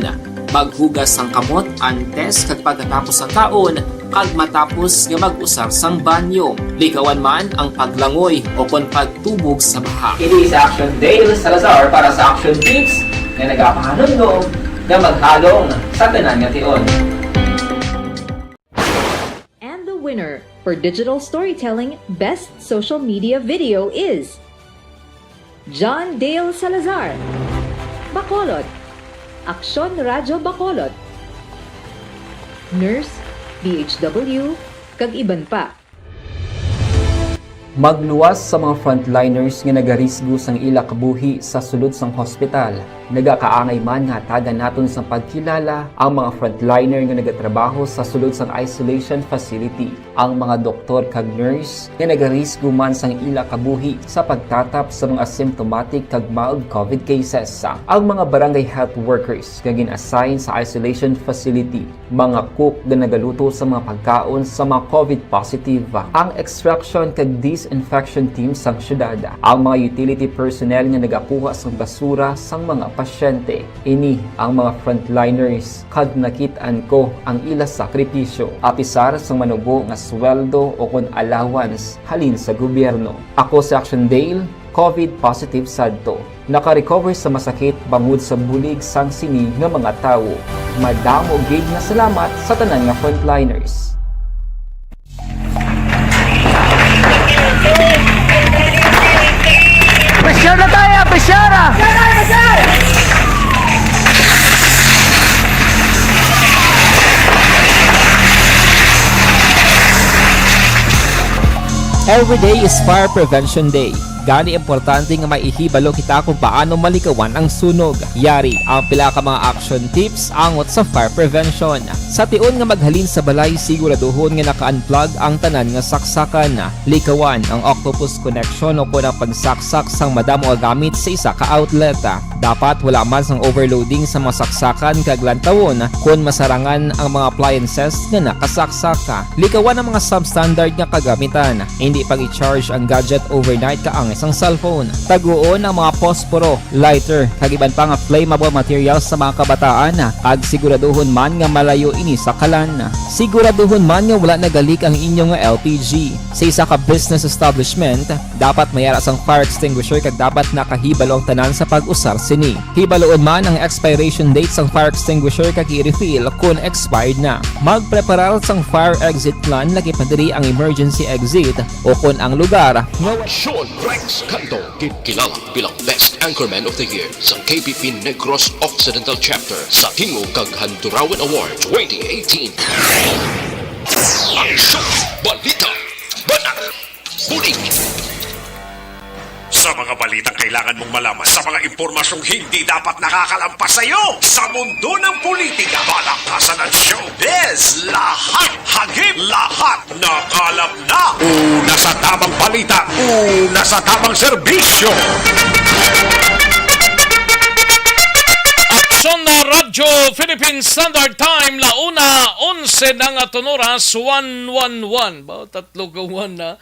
Speaker 23: Maghugas sang kamot antes kag pagkatapos ang kaon kag matapos nga mag-usar sang banyo. Likawan man ang paglangoy o kon pagtubog sa baha. Kini sa Action Dale Salazar para sa Action Tips nga nagapahanundong nga maghalong sa tanan nga tion.
Speaker 20: And the winner for Digital Storytelling Best Social Media Video is John Dale Salazar, Bacolod, Aksyon Radyo Bacolod, Nurse, DHW, kag iban pa.
Speaker 24: Magluwas sa mga frontliners nga nagarisgo sang ila kabuhi sa sulod sang hospital. Nagakaangay man nga tagan naton sa pagkilala ang mga frontliner nga nagatrabaho sa sulod sang isolation facility. Ang mga doktor kag nurse nga nagarisgo man sang ila kabuhi sa pagtatap sa mga asymptomatic kag mild COVID cases. Ang mga barangay health workers nga gin-assign sa isolation facility, mga cook nga nagaluto sa mga pagkaon sa mga COVID positive. Ang extraction kag disinfection team sang syudad, ang mga utility personnel nga nagakuha sang basura sang mga pasyente. Ini ang mga frontliners kag nakit-an ko ang ila sakripisyo apisar sang manubo nga sweldo o kon allowance halin sa gobyerno. Ako si Action Dale, COVID positive sadto. Naka-recover sa masakit bangod sa bulig sang sini nga mga tawo. Madamo gid na salamat sa tanan nga frontliners.
Speaker 18: Pressure na tayo! Pressure!
Speaker 24: Every day is Fire Prevention Day. Gani importante nga maihibalo kita kung paano malikawan ang sunog. Yari ang pila ka mga action tips angot sa fire prevention. Sa tion nga maghalin sa balay, siguraduhon nga naka-unplug ang tanan nga saksakan. Likawan ang octopus connection o kung ang pagsaksak sang madamo gamit sa isa ka outlet. Dapat wala man sang overloading sa mga saksakan kag lantawon kung masarangan ang mga appliances nga nakasaksaka. Likawan ang mga substandard nga kagamitan. Hindi pag i-charge ang gadget overnight kaang isang cellphone. Taguon ang mga posporo, lighter, kag iban pa nga flammable materials sa mga kabataan. Ag siguraduhon man nga malayo ini sa kalan. Siguraduhon man nga wala nagalik ang inyong LPG. Sa isa ka business establishment, dapat mayara sang fire extinguisher kag dapat nakahibalo ang tanan sa pag-usar sini. Hibaloon man ang expiration date sang fire extinguisher kag i-refill kung expired na. Magpreparar sang fire exit plan lagi pa diri ang emergency exit o kung ang lugar
Speaker 2: Action Break Alex Canto, kilala bilang Best Anchorman of the Year sa KPP Negros Occidental Chapter sa Tingog kag Handurawan Award 2018. Aksyon, balita, banat, bulig. Sa mga balitang kailangan mong malaman, sa mga impormasyong hindi dapat nakakalampas sa iyo, sa mundo ng politika, balakasan at showbiz, lahat hagip, lahat nakalap na. Una sa tamang balita, una sa tamang serbisyo.
Speaker 3: Aksyon na Radyo Philippine Standard Time, launa 11 ng aton oras, 111. Ba, tatlo ka 1 na.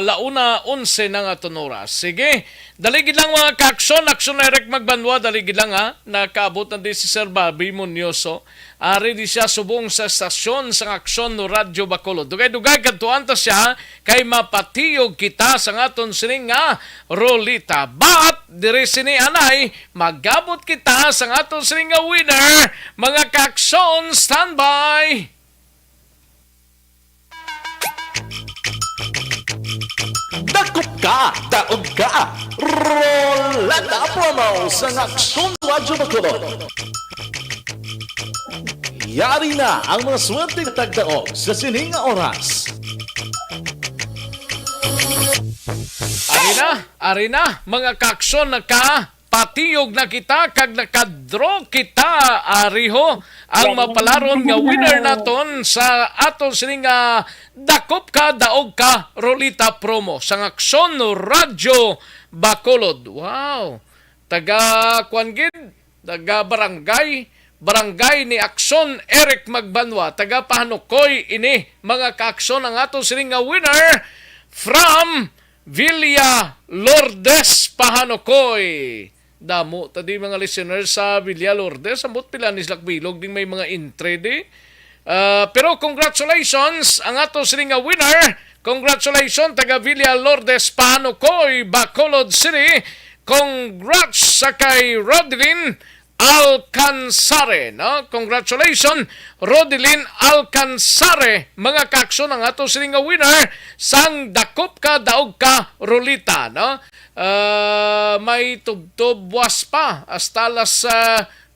Speaker 3: Launa 11 ng aton oras. Sige, daligid lang mga ka-aksyon. Aksyon na Eric Magbanwa, daligid lang ha. Nakaabot na din si Sir Bobby Munyoso. Ari di siya subong sa estasyon sa aksyon no Radyo Bacolod. Dugay-dugay kadtuan ta siya kay mapatiyog kita sa aton sining nga rolita. But diri sini anay magabot kita sa aton sining nga winner. Mga ka-aksyon, standby.
Speaker 17: Dakop ka, daog ka, rolata promo sa Aksyon Radyo Bacolod. Yari na ang mga swerteng tagdaog sa sining nga oras.
Speaker 3: Ari na, mga ka-aksyon patiyog na kita kag nakadraw kita ariho ang mapalaron nga winner naton sa aton sining nga dakop ka daog ka rolita promo sa Aksyon no Radyo Bacolod. Wow, taga Kuangid, taga barangay ni Aksyon Eric Magbanwa, taga Pahanukoy ini mga ka-aksyon ang aton sining nga winner from Villa Lourdes, Pahanukoy. Damo tadi mga listeners sa Villa Lourdes, ambot pila ni Silakbilog ding may mga intrede. Pero congratulations ang ato sining nga winner. Congratulations taga Villa Lourdes, Pahanukoy, Bacolod City. Congrats sa kay Rodelyn Alcansare, no? Congratulations Rodelyn Alcansare, mga ka-aksyon ang ato sining nga winner sang dakop ka daog ka rolita, no? May tubtob buwas pa hasta alas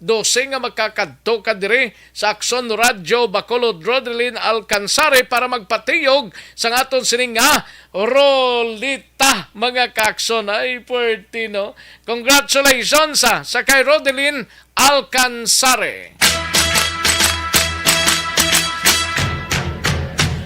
Speaker 3: 12 nga magkakadto ka diri sa Aksyon Radyo Bacolod. Rodelyn Alcansare para magpatiyog sa aton sining nga rolita, mga ka-aksyon. Ay puwerti, no? Congratulations sa kay Rodelyn Alcansare.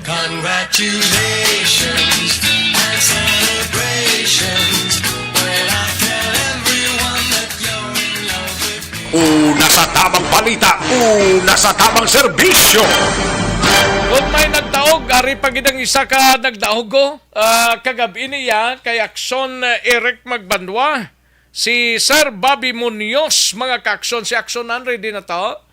Speaker 7: Congratulations and celebrations when I tell everyone that you're in love with me.
Speaker 2: Una sa tamang balita, una sa tamang serbisyo.
Speaker 3: Kung may nagdaog, ari pagidang isa ka nagdaog ko, kagabi niya kay Aksyon Eric Magbanwa, si Sir Bobby Munoz, mga ka-aksyon, si Aksyon ready na to.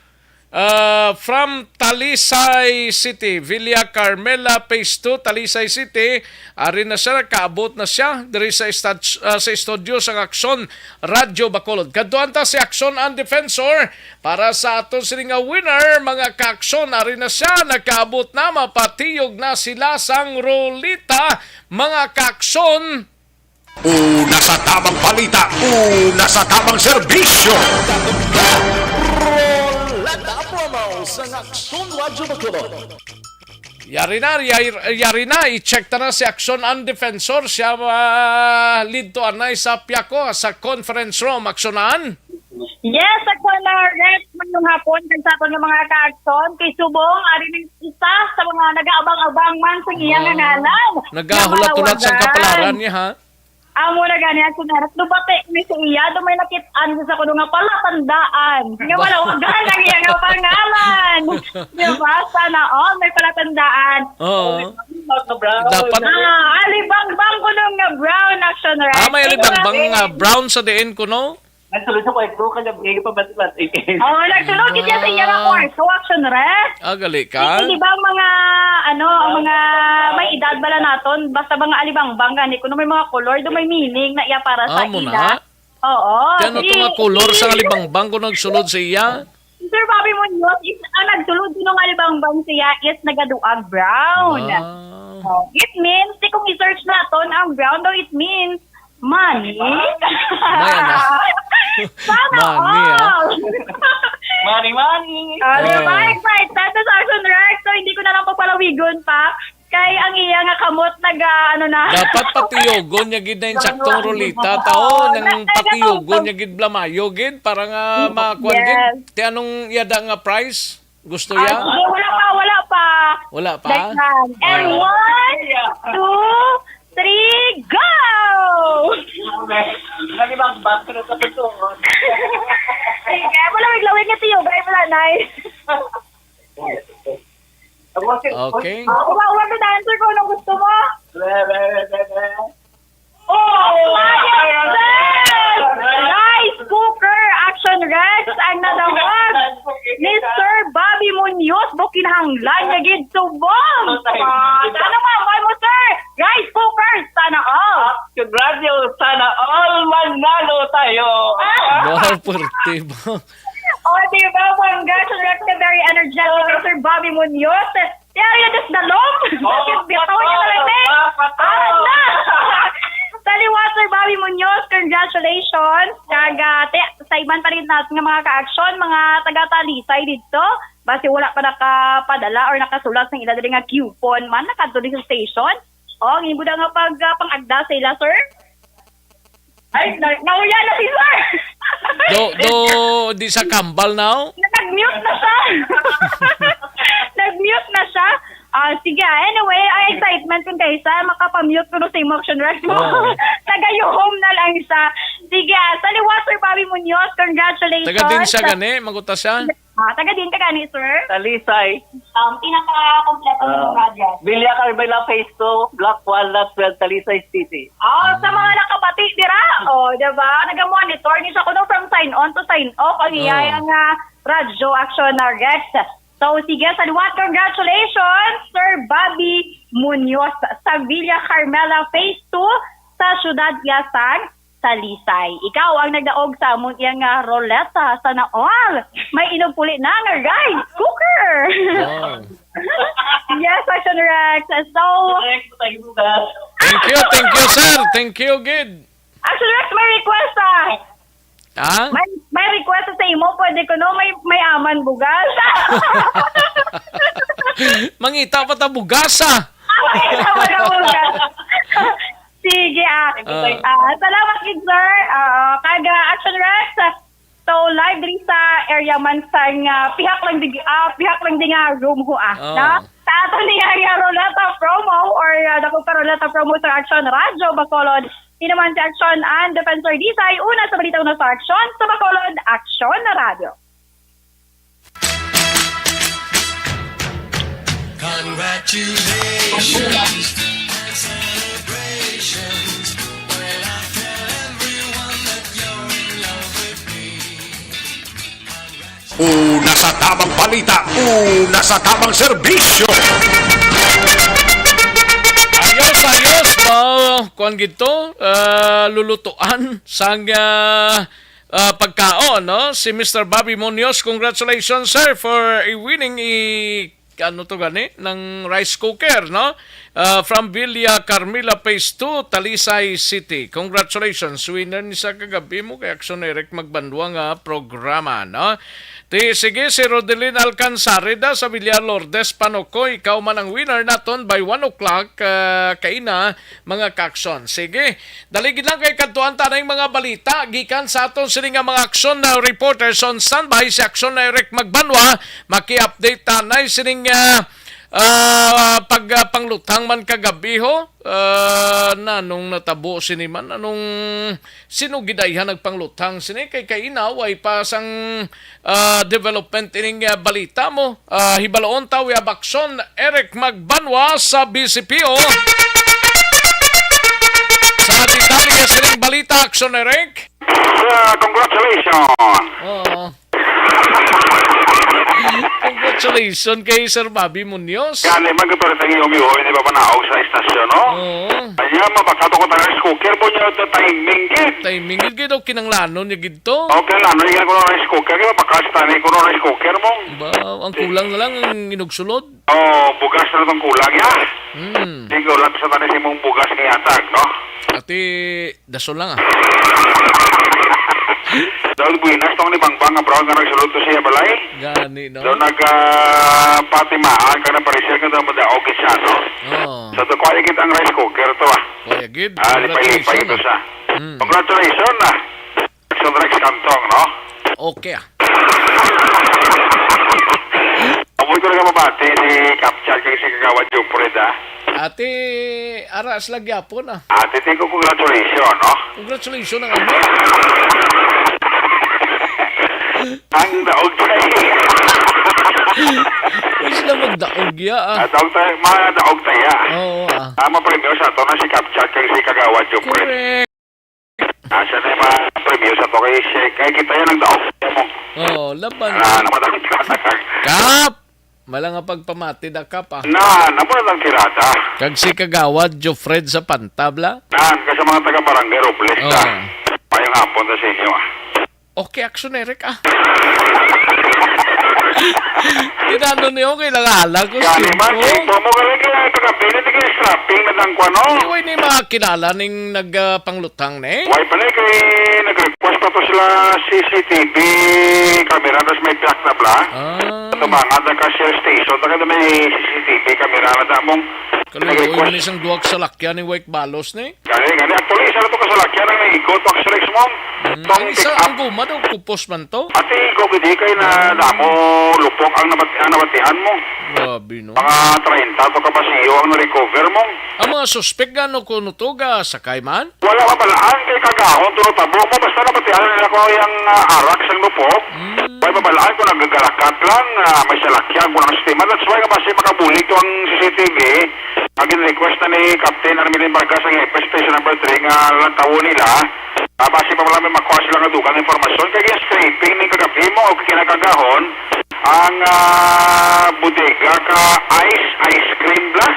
Speaker 3: From Talisay City, Villa Carmela Phase 2, Talisay City. Ari na siya, kaabot na siya diri sa studio sa Aksyon Radyo Bacolod. Kaduan ta si Aksyon ang Defensor para sa aton sining nga winner, mga ka-aksyon. Ari na siya, nakaabot na, mapatiyog na sila sang rolita, mga ka-aksyon.
Speaker 2: Una sa tamang balita, una sa tamang serbisyo.
Speaker 17: Rolata promo sa Aksyon Radyo Bacolod.
Speaker 3: Yari na, i-check ta na si Aksyon ang Defensor. Siya lead to anay sa Piako sa conference room. Aksyonan?
Speaker 8: Yes, ako na rest ngayong hapon sa aton ng mga ka-aksyon. Kay Subong, ari ng isa sa mga nag-aabang-abang man sa iyang ngalan.
Speaker 3: Nagahulat-hulat sa kapalaran niya, ha?
Speaker 8: Amo na ganyan, sunarat. Dubate ni sa iya, dumay nakitaan sa kuno nga palatandaan. Nga wala wagan ang iyang nga pangalan. Diba? Sana all may palatandaan.
Speaker 3: Oo.
Speaker 8: Dapat. Alibang-bang ko nung nga brown action, right?
Speaker 3: May alibang-bang brown sa diin ko, no?
Speaker 6: Nagsulod sa ko kanya bigay pa bat-bat.
Speaker 8: Nagsulod kita sa iya na course. So action, right?
Speaker 3: Gali ka?
Speaker 8: Hindi ba mga ang mga may edad bala naton basta mga alibang-bang gani kuno may mga color do may meaning na iya para sa ila. Oo.
Speaker 3: Kano to nga color sa alibang-bang ko nagsulod sa iya?
Speaker 8: Sir Bobby Munoz is ang nagsulod sino nga libang bang siya is nagaduag brown. Oh, it means, kung i-search natin ang brown daw, it means money. Sana
Speaker 3: Money,
Speaker 8: all.
Speaker 6: Money.
Speaker 8: Diba? Excited sa Action Rex. So, hindi ko na lang pagpalawigon pa. Kay ang iya nga kamot
Speaker 3: Dapat patiyogon niya gid na insaktong rolita tao nang patiyogon niya gid blamayo gid para nga makuan gid. Ti anong yada nga price? Gusto ya?
Speaker 8: Wala pa.
Speaker 3: Wala pa?
Speaker 8: And 1, 2, 3, go!
Speaker 6: Nalibang back to the pito.
Speaker 8: Sige, malawig-lawig nga tiyo. Gaya wala, Nay.
Speaker 3: Okay.
Speaker 8: What the answer ko? Anong gusto mo? Oh, yes! Rice cooker action Rex ang nadawag ni Sir Bobby Munoz bukinhanglan nga gid subong. Sana mabay mo sir. Rice cooker sana all.
Speaker 6: Radio sana all manalo tayo.
Speaker 3: Wow, portibo.
Speaker 8: Oh, diba? Congratulations, Rex, ka very energetic kay Sir Bobby Munoz. Kaya yun, das dalom. Bitaw niya talaga. Na! Saliwa, Sir Bobby Munoz, congratulations. Kagate, sa iban pa rin natin nga mga ka-action, mga taga-talisay dito. Basi wala pa nakapadala or nakasulat ng iladali nga coupon man, nakatuloy sa station. O, ngayon mo nga pang-agda sa ila, sir? Ay, nauya na si sir!
Speaker 3: Di sa kambal now?
Speaker 8: Nag-mute na siya. Nag-mute na siya. Sige, anyway, ang excitement kung kayo sa makapamute ko no sa emotion rush mo. Tagayuhom na lang siya. Sige, saliwa Sir Bobby Munoz, congratulations.
Speaker 3: Taga din siya gani, maguta siya.
Speaker 8: Taga din ka gani, sir.
Speaker 6: Talisay.
Speaker 8: Pinaka-kompleto ng project.
Speaker 6: Bilya Carmela Phase 2, Block 1, Lot 12, Talisay City.
Speaker 8: Sa mga nakabati, dira. Diba? Nag-monitor niya siya kuno from sign on to sign off. Ang iyayang radyo action na Rex. So, sige, saliwat, congratulations, Sir Bobby Munoz sa Villa Carmela Phase 2 sa Syudad Yasan, Talisay. Ikaw ang nagdaog sa among iyang roleta. Sana all. May inugpuli na nga rice cooker.
Speaker 3: Wow.
Speaker 8: Yes, Action Rex. So,
Speaker 3: Thank you, sir. Thank you, good.
Speaker 8: Action Rex, may request May request sa imo, pwede ko no, may aman bugas.
Speaker 3: Mangita pa ta bugasa.
Speaker 8: Sige, salamat kid sir. Kaga Action Rex. So live din sa area man sang pihak lang di nga room ho na. Sa ato ni nga roleta promo or dako pa roleta promo sa Action Radio Bacolod. Inaman si Action and Defensor Disay, una sa balita una sa Action, sa Bacolod, Action na Radio.
Speaker 7: Congratulations and celebrations when I tell everyone that you're in love with me.
Speaker 2: Una sa tamang balita, una sa tamang serbisyo.
Speaker 3: Ayos, kuan gito, lulutuan sang pagkaon, no? Si Mr. Bobby Munoz, congratulations sir for winning ng rice cooker, no? From Villa Carmela Phase 2, Talisay City. Congratulations, winner ni sa kagabi mo kay Action Eric magbandwa nga programa, no? Sige, si Rodelyn Alcanzarida sa Villa Lourdes, Panoco, ikaw man ang winner naton by 1 o'clock kaina, mga kakson. Sige, daligid lang kay kantuan tanay mga balita, gikan sa aton sila nga mga action na reporters on standby, si Action Eric magbanwa, maki-update tanay sining panglutang man kagabi ho, nung natabo siniman, anong sinugidayhan nagpanglutang sini, kay kainaw ay pasang development ining balita mo. Hibaloon taw Action Eric magbanwa sa BCPO. Sa detalye sining balita, Action Eric.
Speaker 15: Congratulations!
Speaker 3: Congratulations. Congratulations kay Sir Bobby Munoz.
Speaker 9: Gani, magkaparitang yung umihoy, di ba manaog sa istasyon, no?
Speaker 3: Oo.
Speaker 9: Kaya mabakato ko tayo ng cooker mo niya ito timing gid.
Speaker 3: Timing gid daw kinanglano ni gidto.
Speaker 9: Okay lang, ano yung rice cooker, kaya mapakastani ko ng rice cooker mo.
Speaker 3: Ba, ang kulang na lang ang inugsulod.
Speaker 9: Oh, bugas na itong kulang, ya. Hindi ko lang sa tanis mong bugas ng yatag, no?
Speaker 3: Ati, daso lang
Speaker 9: Dahil buinas tong ni Bangbang nga brown nga nagsulod to siya balay.
Speaker 3: Gani, no?
Speaker 9: Doon patimaan ka na parisir ka daw madaog siya, no?
Speaker 3: Oo.
Speaker 9: So, to kaya kita ang rice cooker to, ah.
Speaker 3: Kaya gid.
Speaker 9: Lipay ito siya. Congratulations, ah. Sa Rex Cantong, no?
Speaker 3: Okay,
Speaker 9: Amoy ko na mabati si Kapchal kay si Kagawad Jupred, ah.
Speaker 3: Ate, aras lagyapon
Speaker 9: Ate, ko congratulations, no?
Speaker 3: Congratulations ang ano.
Speaker 9: Ang daog tayo.
Speaker 3: Huwag sila magdaog ya,
Speaker 9: Daog tayo, mga daog tayo.
Speaker 3: Oo,
Speaker 9: Mapremyo sa to na si Kapchal kay si Kagawad Jupred.
Speaker 3: Correct.
Speaker 9: Asa na yung mapremyo sa to kay si, kaya kita yan ang daog mo.
Speaker 3: Oo, laban.
Speaker 9: Namatang tirada kag.
Speaker 3: Kap! Malang nga pagpamati da kap,
Speaker 9: Namatang tirada.
Speaker 3: Kag si Kagawad Jofred sa pantabla.
Speaker 9: Kasi mga taga-barangay Robles, Payong hapon na sa inyo,
Speaker 3: Okay, action Eric, Tinano niyo kailangan ko
Speaker 9: Gani man, mo galing kaya taga-bini, di kayo strapping na lang ko, no?
Speaker 3: Iway ni makakilala ning nagpanglutang ne?
Speaker 9: Why pala kay nag-request pa to sila CCTV camera, tapos may black na bla. Tumangan na ka share station, taka may CCTV camera na damong.
Speaker 3: Kaluloy man isang duwag sa lakyan ni Wake Balos ne?
Speaker 9: Gani, actually, isa na to kasalakyan ang naigot to X-Rex mo.
Speaker 3: Ang isa, ang guma daw, kupos man to?
Speaker 9: Ate, ikaw gudi kay na damo lupok ang nabatihan mo.
Speaker 3: Grabe, no?
Speaker 9: Mga 30 to kapasiyo ang na-recover mo.
Speaker 3: Ang mga suspect gano kuno to ga sakay man?
Speaker 9: Wala ka balaan kay kagahon, tunotabo mo, basta nabatihan nila ko yung arak sa lupok. Wala babalaan ko nagagalakat lang, may salakyan ko ng sistema. That's why kasi makabulig to ang CCTV. Agin request na ni Captain Armelin Vargas ang EPS Station number 3 nga lantawo nila. Base pa wala may makuha sila nga dugang informasyon. Kaya yung scraping ni kagabi mo o kinakagahon ang bodega ka ice cream bla.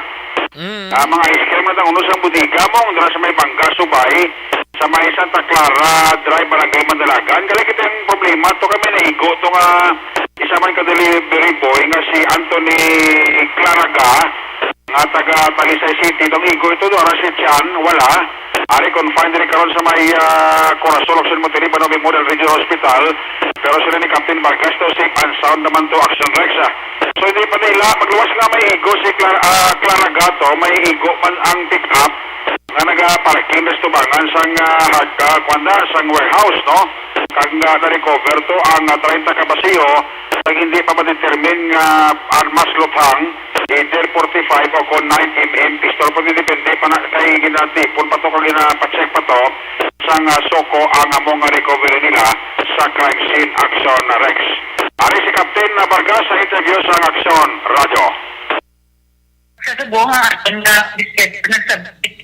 Speaker 9: Mga ice cream na tangunos ang bodega mo. Dala sa may Bangga, Subay, sa may Santa Clara Drive, Barangay Mandalagan. Kaya kita yung problema. Ito kami naigo. Ito nga isa man ka-delivery boy nga si Anthony Claraga nga taga Talisay City. Itong igo ito doon si Chan. Wala. Ari confined rin karon sa may Corazon Oxen Monterrey Bano Memorial Regional Hospital. Pero sila ni Captain Vargas to safe and sound naman to Action Rex. So hindi pa nila magluwas nga may igo si Clara Gato, may igo man ang pick up nga naga-parking na tubangan sang kwanda sang warehouse, no? Kag na-recover to ang 30 kabasiyo nang hindi pa ma-determine nga armas luthang either 45 o kung 9mm pistol pa depende pa na kay ginatipon pa to kag ginapacheck pa to sang soko ang among recovery nila sa crime scene Action Rex. Ari si Captain Vargas sa interview sa Action Radio.
Speaker 5: Sa subong ang bisket nagsabit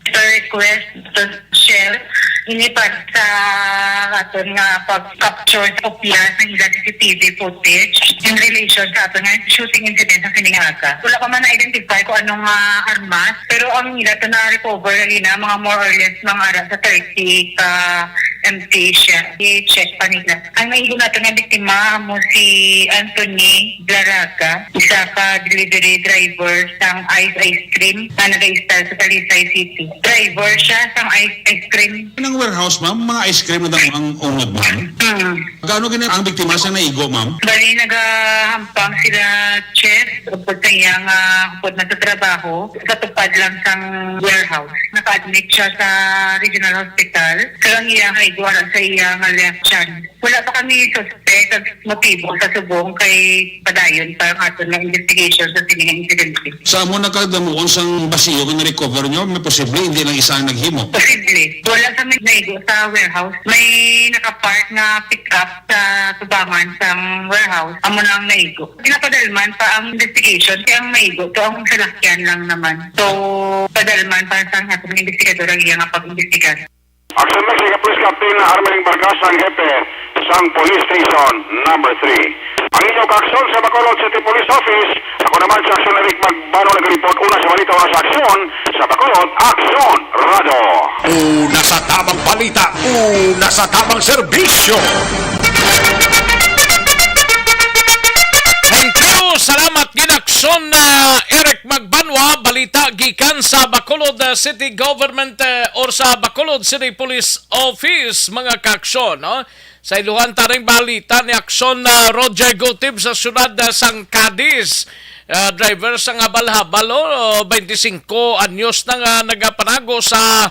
Speaker 5: request to share inipad sa aton nga pag-capture sa kopya ng ilang CCTV footage in relation sa aton nga shooting incident sa Siningaga. Wala pa man na-identify kung anong armas, pero ang ila ito na-recover na mga more or less mga ara sa 30 ka MT siya. I-check pa nila. Ang naigo natin na biktima mo si Anthony Blaraga, isa ka delivery driver sang ice cream na nag-install sa Talisay City. Driver siya sang ice cream.
Speaker 10: Ng warehouse, ma'am, mga ice cream na daw ang ungod, ma'am. Gaano ganyan ang biktima sa naigo, ma'am?
Speaker 5: Bali, nagahampang sila chef, upod sa iyang upod na sa trabaho, sa tupad lang sang warehouse. Naka-admit siya sa regional hospital. Karang iyang haigwara sa iyang left chan. Wala pa kami suspect at motibo sa subong kay padayon pa ang aton ng investigation sa siningang incident.
Speaker 10: Sa mo nakadamuon sang basiyo nga na-recover nyo, may posible hindi lang isa ang naghimo.
Speaker 5: Posible. Wala kami naigo sa warehouse. May nakapark na pick-up sa tubangan sa warehouse. Amo na ang naigo. Pinapadalman pa ang investigation. Kaya ang naigo, ito ang salakyan lang naman. So, padalman pa sa ating investigador ang iyang pag-investigan.
Speaker 9: Action Rex, Police Captain Armelin Vargas ang hepe sang Police Station number 3. Ang inyong kaaksyon sa Bacolod City Police Office. Ako naman si Aksyon Eric Magbano nag-report una sa balita, una sa aksyon sa Bacolod Aksyon Radio.
Speaker 2: Una sa tamang balita, una sa tamang serbisyo.
Speaker 3: Thank you. Salamat ginaksyon na Eric Magbanwa, balita gikan sa Bacolod City Government or sa Bacolod City Police Office, mga kaaksyon, no? Sa iluhan taring balita ni aksyon na Roger Gotib sa syudad sang Cadiz. Driver sa nga balhabalo, 25 anyos na nga nagapanago sa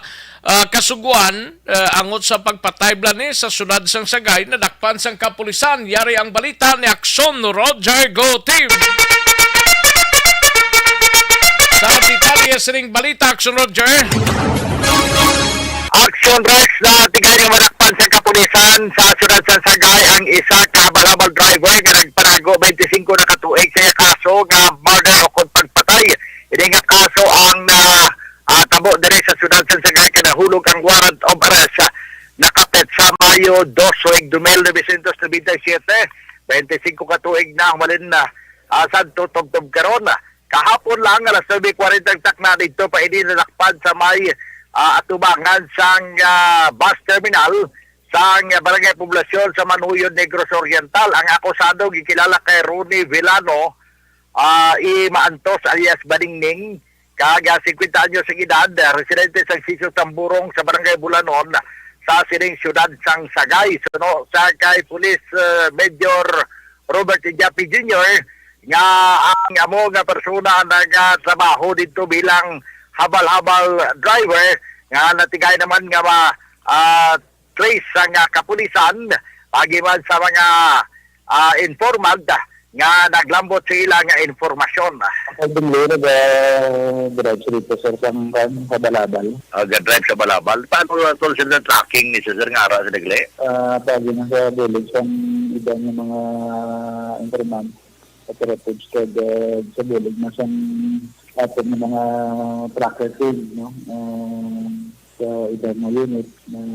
Speaker 3: kasuguan angot sa pagpatay ni sa syudad sang Sagay, nadakpan sang kapulisan. Yari ang balita ni aksyon Roger Gotib. Sa detalye sining balita, aksyon Roger.
Speaker 22: Action Rex na tigay ng madakpan sa kapulisan sa syudad sa Sagay ang isa ka balabal driver nga nagpanago 25 na katuig sa kaso nga murder o kung pagpatay. Ini nga kaso ang tabo dire sa syudad sa Sagay kanahulog ang warrant of arrest nakapit sa Mayo 2, 1997, 25 katuig na humalin na sadto tugtog karon. Kahapon lang alas 9:40 takna dito pa ini nadakpan sa may atubangan sang bus terminal sang barangay poblasyon sa Manuyod, Negros Oriental. Ang akusado gikilala kay Ronnie Villano Maantos alias Baningning, kaga 50 anyos sa edad, residente sa Sisyo Tamburong sa barangay Bulanon sa sining syudad sang Sagay. Suno sa kay Police Major Robert Ijapi Jr. nga ang amo nga persona nagatrabaho dito bilang habal-habal driver nga natigay naman nga trace sa kapulisan pagiman sa mga informant nga naglambot sila nga informasyon. Drive sa dito sir sa Balabal. Drive sa Balabal. Paano tol sila tracking ni sir nga ara sa Nagle?
Speaker 12: Pagi na sa bulig sa ibang mga informant at reports sa bulig na sa atin ng mga tracker team, no? Sa ibang mga unit ng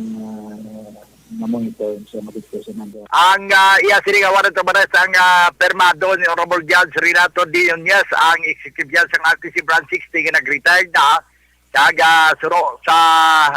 Speaker 12: monitor sa matigasan ng
Speaker 22: ang iya sinigawan ito ba ang permado ni Honorable Judge Renato D. Nunez, ang executive judge ng RTC Branch 60 na nag-retired na kaga suro sa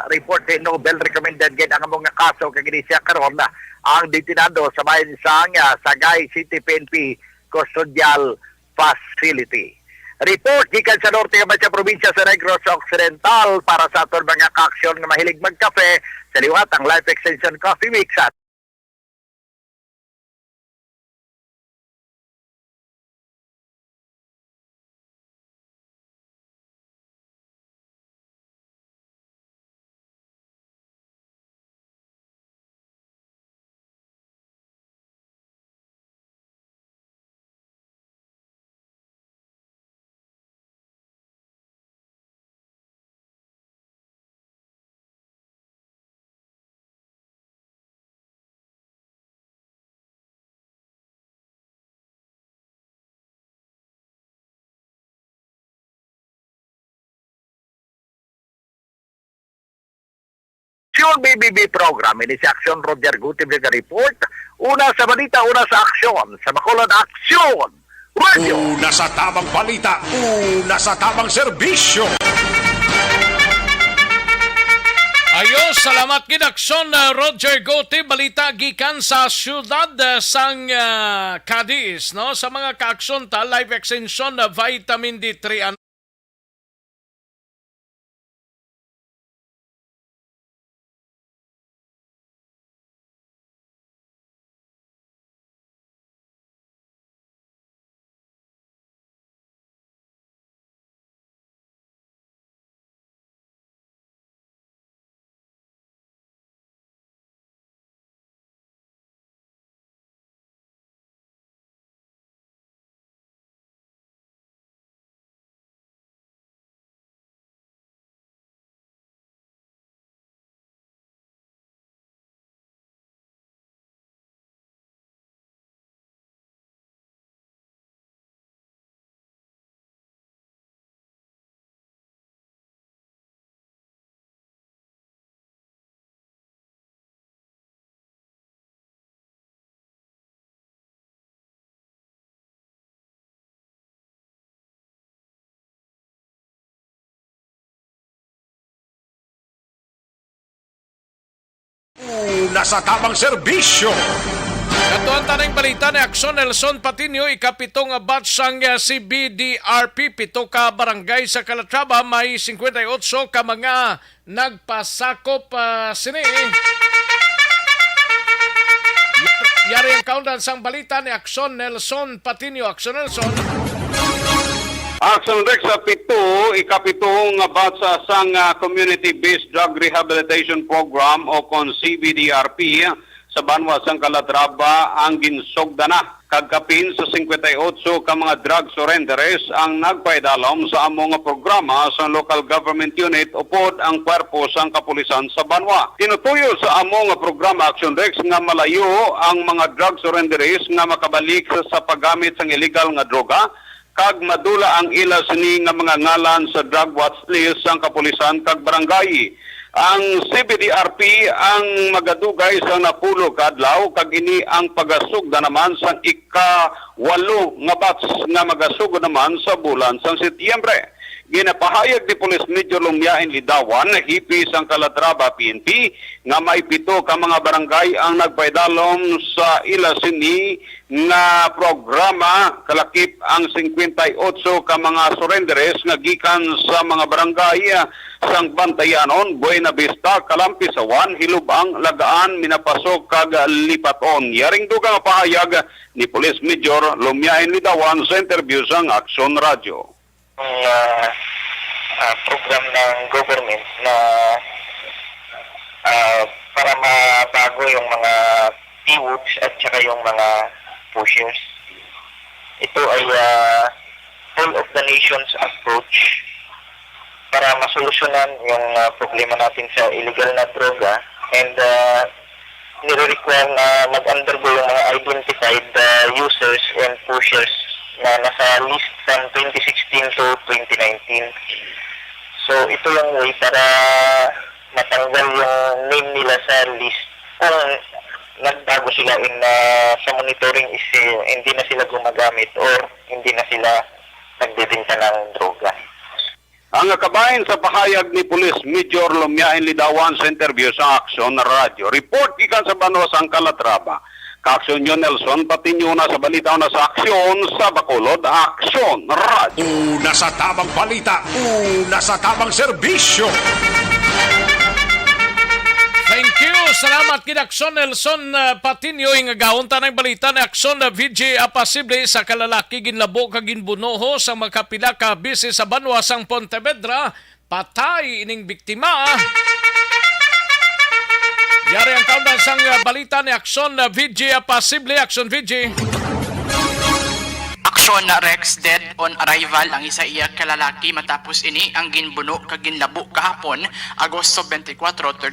Speaker 22: report ni Nobel recommended gate ang mga kaso kaginisya karon na ang detinado sa bayan sa Sagay City PNP Custodial Facility. Report gikan sa norte nga sa probinsya sa Negros Occidental para sa aton mga kaaksyon nga mahilig magkape sa liwat ang Life Extension Coffee Mix. Aksyon BBB program, ini si Aksyon Roger Gutib ng report. Una sa balita, una sa aksyon. Sa Bacolod Aksyon Radio.
Speaker 2: Una sa tamang balita, una sa tamang serbisyo.
Speaker 3: Ayos, salamat ginaksyon Roger Gotib, balita gikan sa syudad sang Cadiz, no? Sa mga kaaksyon ta, live extension na vitamin D3
Speaker 2: nasa tamang serbisyo.
Speaker 3: Katuan tanang balita ni Akson Nelson Patinio, ikapitong batch sang CBDRP, 7 ka barangay sa Calatrava, may 58 ka mga nagpasakop sini. Yari ang kaundan sang balita ni Akson Nelson Patinio. Akson Nelson.
Speaker 9: Action Rex sa ikapitong batch sang Community-Based Drug Rehabilitation Program o kon CBDRP sa Banwa sang Calatrava ang ginsogda na. Kagkapin sa 58 ka mga drug surrenderes ang nagpaidalom sa among programa sa local government unit upod ang kwerpo sang kapulisan sa Banwa. Tinutuyo sa among programa Action Rex nga malayo ang mga drug surrenderes nga makabalik sa paggamit sang illegal nga droga kag madula ang ila sini nga mga ngalan sa drug watch list sang kapulisan kag barangay. Ang CBDRP ang magadugay sa napulo kadlaw kag ini ang pagasugda naman sa ika-8 nga batch nga magasugod naman sa bulan sa Setyembre. Ginapahayag ni Police Major Lumiain Lidawan na hipis ang Calatrava PNP nga may 7 ka mga barangay ang nagpaidalom sa ila sini nga programa, kalakip ang 58 ka mga surrenderes nga gikan sa mga barangay sang Bantayanon, Buena Vista, Kalampisawan, Hilubang, Lagaan, Minapasok kag Lipaton. Yaring dugang pahayag ni Police Major Lumiain Lidawan sa interview sang Action Radio.
Speaker 6: Program ng government na para mabago yung mga PWOs at saka yung mga pushers. Ito ay whole of the nation's approach para masolusyonan yung problema natin sa illegal na droga, and nire-require na mag-undergo yung mga identified users and pushers na nasa list from 2016 to 2019. So ito yung way para matanggal yung name nila sa list kung nagbago sila sa monitoring is hindi na sila gumagamit or hindi na sila nagbibenta ng droga.
Speaker 9: Ang kabayan sa pahayag ni Police Major Lumiain Lidawan sa interview sa Action Radio. Report ikan sa Banwa sang Calatrava. Ka-Action yun Nelson, pati nyo na sa balita na sa Aksyon sa Bacolod, Action Radio.
Speaker 2: Una sa tamang balita, una sa tamang serbisyo.
Speaker 3: Thank you. Salamat kid Akson Nelson Patinio ing gahon tanang balita ni Akson na VJ apasible sa kalalaki ginlabo kag ginbunoho sa makapila ka bisi sa Banwa sang Pontevedra, patay ining biktima. Yari ang kaundan sang balita ni Akson VJ apasible. Akson VJ.
Speaker 13: Aksyon na Rex, dead on arrival ang isa iya kalalaki matapos ini ang ginbuno kag ginlabo kahapon Agosto 24,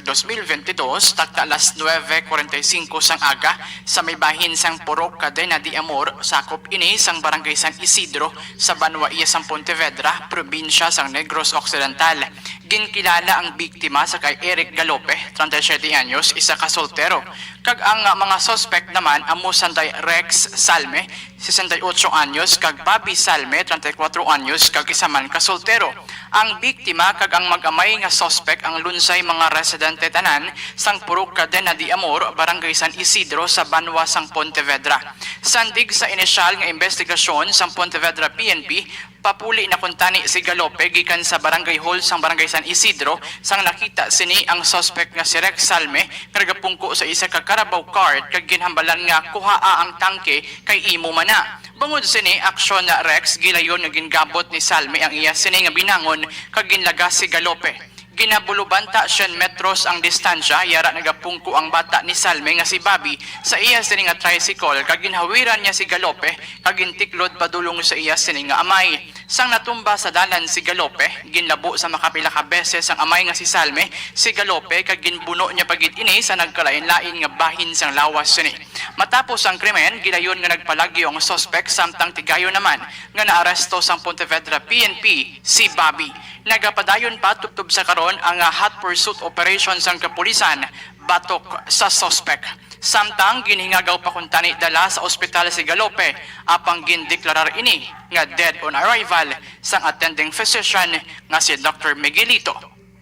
Speaker 13: 2022 takta alas 9:45 sang aga sa may bahin sang Purok, Cadena de Amor, sakop ini sang barangay San Isidro sa Banwa iya sang Pontevedra, probinsya sang Negros Occidental. Ginkilala ang biktima sa kay Eric Galope, 37 anyos, isa ka soltero. Kag ang mga suspect naman amo sanday Rex Salme, 68 anyos, kag Bobby Salme, 34 anyos, kag isa man ka soltero. Ang biktima kag ang mag-amay nga suspect ang lunsay mga residente tanan sang Purok, Cadena de Amor, barangay San Isidro sa Banwa sang Pontevedra. Sandig sa inisyal nga investigasyon sang Pontevedra PNP, papuli na kuntani si Galope gikan sa barangay hall sang barangay San Isidro sang nakita sini ang suspect nga si Rex Salme nagapungko sa isa ka Carabao card kag ginhambalan nga kuhaa ang tangke kay imo mana. Bangod sini aksyon na Rex gilayon nga gingabot ni Salme ang iya sini nga binangon kag ginlagas si Galope. Ginabulubanta 100 metros ang distansya, yara nagapungko ang bata ni Salme nga si Bobby sa iya sini nga tricycle kag ginhawiran niya si Galope kag gintiklod padulong sa iya sini nga amay. Sang natumba sa dalan si Galope, ginlabo sa makapila ka beses ang amay nga si Salme, si Galope kag ginbuno niya pagid ini sa nagkalain-lain nga bahin sang lawas sini. Matapos ang krimen, gidayon nga nagpalagyo ang suspect samtang tigayo naman nga naaresto sang Pontevedra PNP si Bobby. Nagapadayon pa tubtob sa karon ang hot pursuit operation sang kapulisan batok sa suspect. Samtang ginhingagaw pa kuntani dala sa ospital si Galope apang gindeklarar ini nga dead on arrival sang attending physician nga si Dr. Miguelito.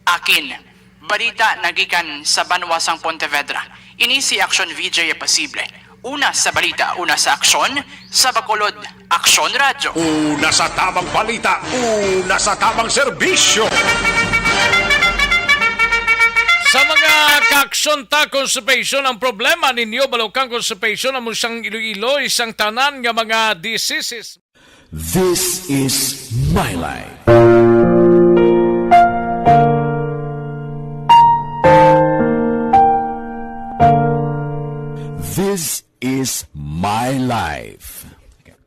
Speaker 13: Akin, balita nagikan sa Banwa sang Pontevedra. Ini si Action VJ Pasible. Una sa balita, una sa aksyon, sa Bacolod, Aksyon Radyo.
Speaker 2: Una sa tamang balita, una sa tamang serbisyo.
Speaker 3: Sa mga ka-aksyon ta constipation, ang problema ninyo balokang constipation amo siyang Iloilo, isang tanan nga mga diseases.
Speaker 1: This is my life. This is my life.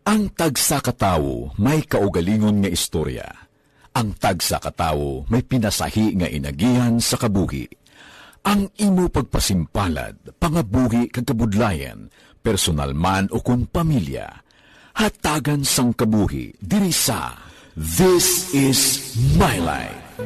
Speaker 1: Ang tagsakatawo may kaugalingon nga istorya. Ang tagsakatawo may pinasahi nga inagihan sa kabuhi. Ang imo pagpasimpalad, pangabuhi kag kabudlayan, personal man o kung pamilya, hatagan sang kabuhi diri sa This is my life.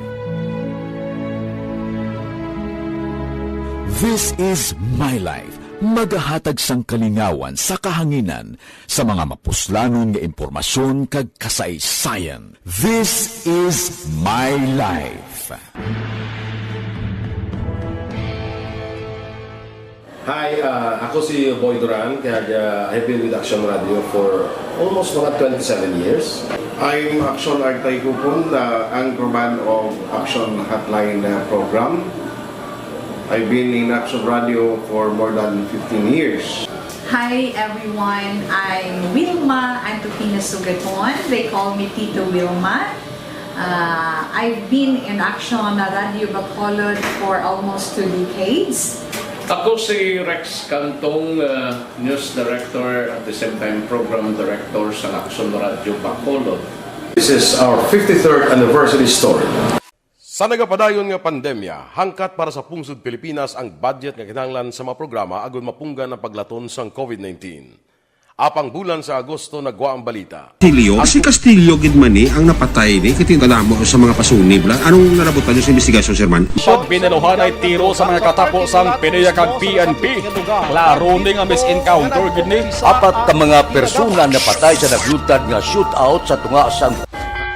Speaker 1: This is my life. Magahatag sang kalingawan sa kahanginan sa mga mapuslanon nga impormasyon kag kasaysayan. This is my life.
Speaker 14: Hi, ako si Boy Duran, kaya I've been with Action Radio for almost mga 27 years.
Speaker 19: I'm Action Artay Kupon, anchorman of Action Hotline program. I've been in Action Radio for more than 15 years.
Speaker 21: Hi everyone, I'm Wilma Antokina Sugaton. They call me Tito Wilma. I've been in Action Radio Bacolod for almost 2 decades.
Speaker 3: Ako si Rex Cantong, News Director at the same time Program Director sa Action Radio Bacolod.
Speaker 14: This is our 53rd anniversary story.
Speaker 25: Sa nagapadayon nga pandemya, hangkat para sa pungsod Pilipinas ang budget nga kinahanglan sa mga programa agon mapunggan ang paglaton sang COVID-19. Apang bulan sa Agosto nagwa ang balita.
Speaker 26: Castillo, si Castillo gidmani ang napatay ni kitingalamo sa mga pasunib lang. Anong narabutan niyo sa investigasyon, Sir Man?
Speaker 27: Siyod binaluhan ay tiro sa mga katapos ang PNP kag PNP. Laro ni nga misencounter gid ni.
Speaker 16: Apat ka mga persona napatay sa naglutad nga shootout sa tunga sang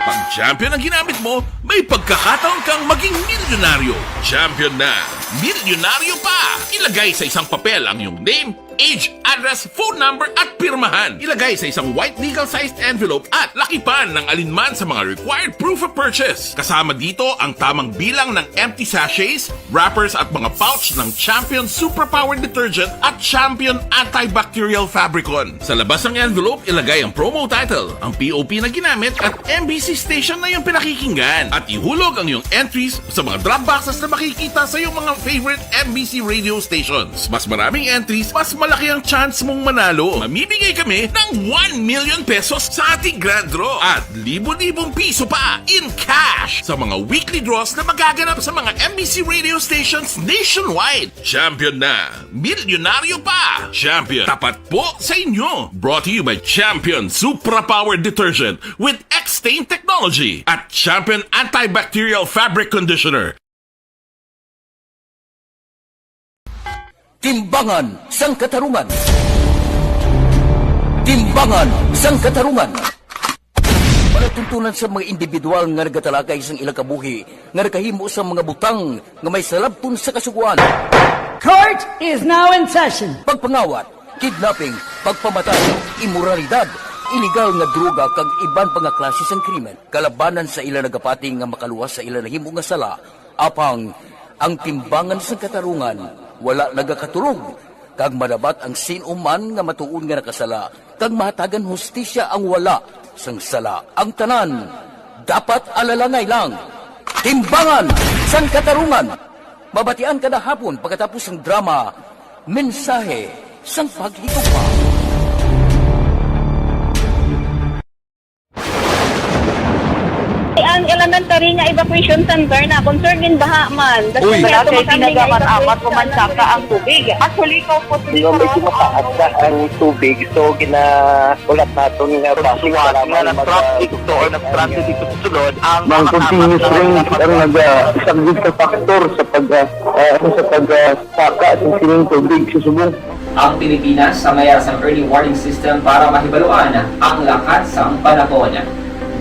Speaker 11: Pag champion ang ginamit mo, may pagkakataon kang maging milyonaryo. Champion na, milyonaryo pa! Ilagay sa isang papel ang iyong name, age, address, phone number at pirmahan. Ilagay sa isang white legal-sized envelope at lakipan ng alinman sa mga required proof of purchase. Kasama dito ang tamang bilang ng empty sachets, wrappers at mga pouch ng Champion Superpower Detergent at Champion Antibacterial Fabricon. Sa labas ng envelope, ilagay ang promo title, ang POP na ginamit at MBC station na yung pinakikinggan. At ihulog ang iyong entries sa mga drop boxes na makikita sa iyong mga favorite MBC radio stations. Mas maraming entries, mas malaki ang chance mong manalo. Mamimigay kami ng 1 million pesos sa ating grand draw at libo-libong piso pa in cash sa mga weekly draws na magaganap sa mga MBC radio stations nationwide. Champion na, milyonaryo pa. Champion, tapat po sa inyo. Brought to you by Champion Superpower Detergent with X-Stain Technology at Champion Antibacterial Fabric Conditioner.
Speaker 16: Timbangan sang katarungan. Timbangan sang katarungan. Panatuntunan sa mga individual nga nagatalakay sang ilang kabuhi nga nakahimo sa mga butang nga may salabton sa kasuguan.
Speaker 18: Court is now in session.
Speaker 16: Pagpangawat, kidnapping, pagpamatay, imoralidad, iligal nga droga kag iban pa nga klase sang krimen. Kalabanan sa ilang nagapati nga makaluwas sa ilang nahimo nga sala. Apang ang timbangan sang katarungan wala nagakatulog, kag madabat ang sinuman nga matuon nga nakasala, kag mahatagan hustisya ang wala sang sala. Ang tanan, dapat alalangay lang. Timbangan sang katarungan. Mabatian kada hapon pagkatapos ng drama, mensahe sang paghigugma.
Speaker 5: Ang elementary nga evacuation center na concern din baha man.
Speaker 4: Uy, kasi pinagaman-amat pumansaka ang tubig. Actually, ikaw po medyo mataas na ang tubig. So, ginaulat natin nga basuhan na nag-traffic to or nag-transit dito sa sulod. Ang
Speaker 12: continuous rain ang nag-subject sa factor sa pagsaka at sining tubig sa subong.
Speaker 23: Ang Pilipinas sa mayroon sa early warning system para mahibaluan ang lakat sang panahon.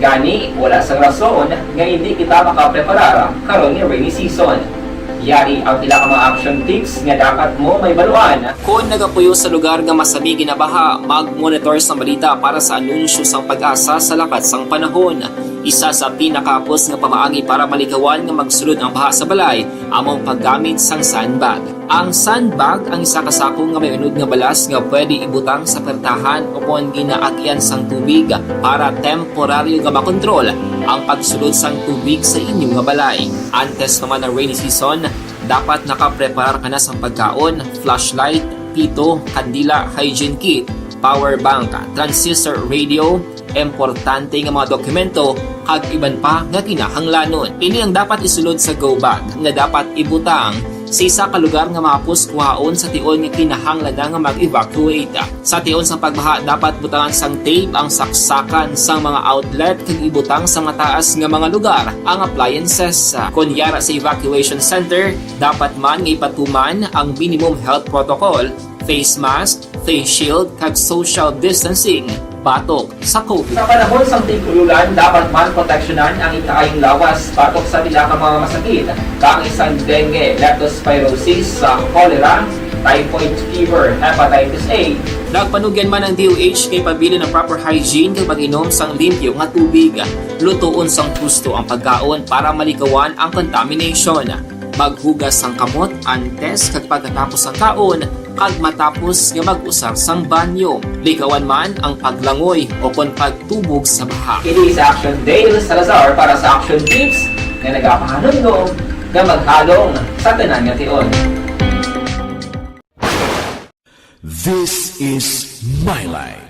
Speaker 23: Gani, wala sa rason nga hindi kita makapreparara karon ni rainy season. Yari ang pila ka mga action tips nga dapat mo may baluan.
Speaker 7: Kung nagapuyo sa lugar nga masabi ginabaha, mag-monitor sa balita para sa anunsyo sang pag-asa sa lakat sang panahon. Isa sa pinakapos nga pamaagi para malikawan nga magsulod ang baha sa balay, among paggamit sang sandbag. Ang sandbag ang isa kasakong nga may unod nga balas nga pwede ibutang sa pertahan upon ginaagyan sang tubig para temporaryo nga makontrol ang pagsulod sang tubig sa inyong nga balay. Antes naman ng rainy season, dapat nakapreparar ka na sa pagkaon, flashlight, pito, kandila, hygiene kit, power bank, transistor radio, importante nga mga dokumento, kag iban pa nga kinahanglanon. Ini ang dapat isulod sa go bag nga dapat ibutang sa isa ka lugar nga mapus kuhaon sa tion nga kinahanglan nga mag-evacuate. Sa tion sa pagbaha dapat butangan sang tape ang saksakan sang mga outlet kag ibutang sa mga taas nga mga lugar ang appliances. Kunyara sa evacuation center, dapat man nga ipatuman ang minimum health protocol, face mask, face shield kag social distancing batok sa COVID.
Speaker 23: Sa panahon sa tigululan, dapat man proteksyonan ang ikaayong lawas batok sa pila ka mga masakit, kang isang dengue, leptospirosis, cholera, typhoid fever, hepatitis A.
Speaker 7: Nagpanugyan man ang DOH kay pabili ng proper hygiene kay pag-inom sang limpyo nga tubig. Lutuon sang gusto ang pagkaon para malikawan ang contamination. Maghugas sang kamot antes kag pagkatapos ang kaon kag matapos nga mag-usar sang banyo. Likawan man ang paglangoy o kon pagtubog sa baha.
Speaker 23: Kini sa Action Dale Salazar para sa action tips nga nagapahanong nga maghalong sa tanan nga tion.
Speaker 1: This is My Life.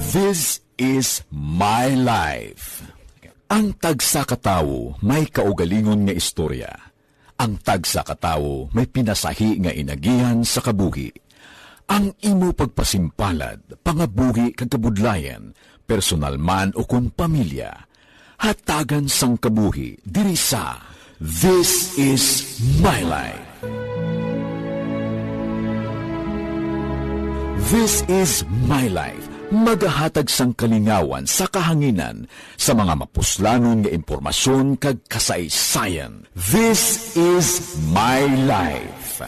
Speaker 1: This is My Life. Ang tagsakatawo may kaugalingon nga istorya. Ang tagsakatawo may pinasahi nga inagihan sa kabuhi. Ang imo pagpasimpalad, pangabuhi kag kabudlayan, personal man o kung pamilya, hatagan sang kabuhi diri sa This is My Life. This is My Life. Magahatag sang kalingawan sa kahanginan sa mga mapuslanon nga impormasyon kag kasaysayan. This is My Life.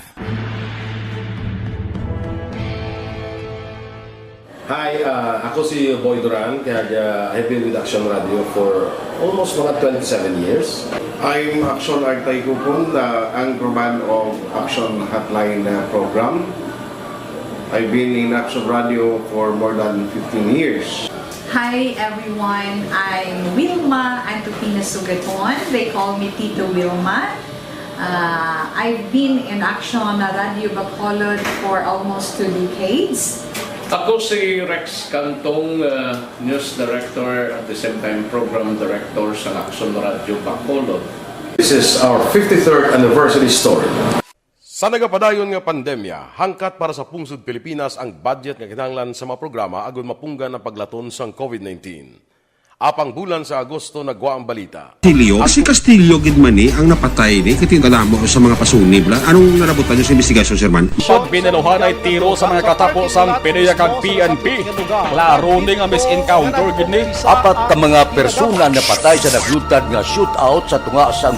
Speaker 14: Hi, ako si Boy Duran, kaya I've been with Action Radio for almost mga 27 years.
Speaker 19: I'm Action Artay Kupon, anchorman of Action Hotline program. I've been in Action Radio for more than 15 years.
Speaker 21: Hi everyone, I'm Wilma Antofina Sugaton. They call me Tito Wilma. I've been in Action Radio Bacolod for almost 2 decades.
Speaker 3: Ako si Rex Cantong, News Director at the same time Program Director sa Action Radio Bacolod.
Speaker 14: This is our 53rd anniversary story.
Speaker 25: Sa nagapadayon nga pandemya, hangkat para sa pungsod Pilipinas ang budget nga kinahanglan sa mga programa agon mapunggan ang paglaton sang COVID-19. Apang bulan sa Agosto nagwa ang balita.
Speaker 26: Castillo, si Castillo gidmani ang napatay ni katingkalamo sa mga pasunib. Anong narabutan niyo sa investigasyon, Sir Man?
Speaker 27: Binaluhan ay tiro sa mga katapos ang PDEA kag PNP. Laro ning ang misencounter gini.
Speaker 16: Apat ka mga persona na patay sa naglutad nga shootout sa tunga sang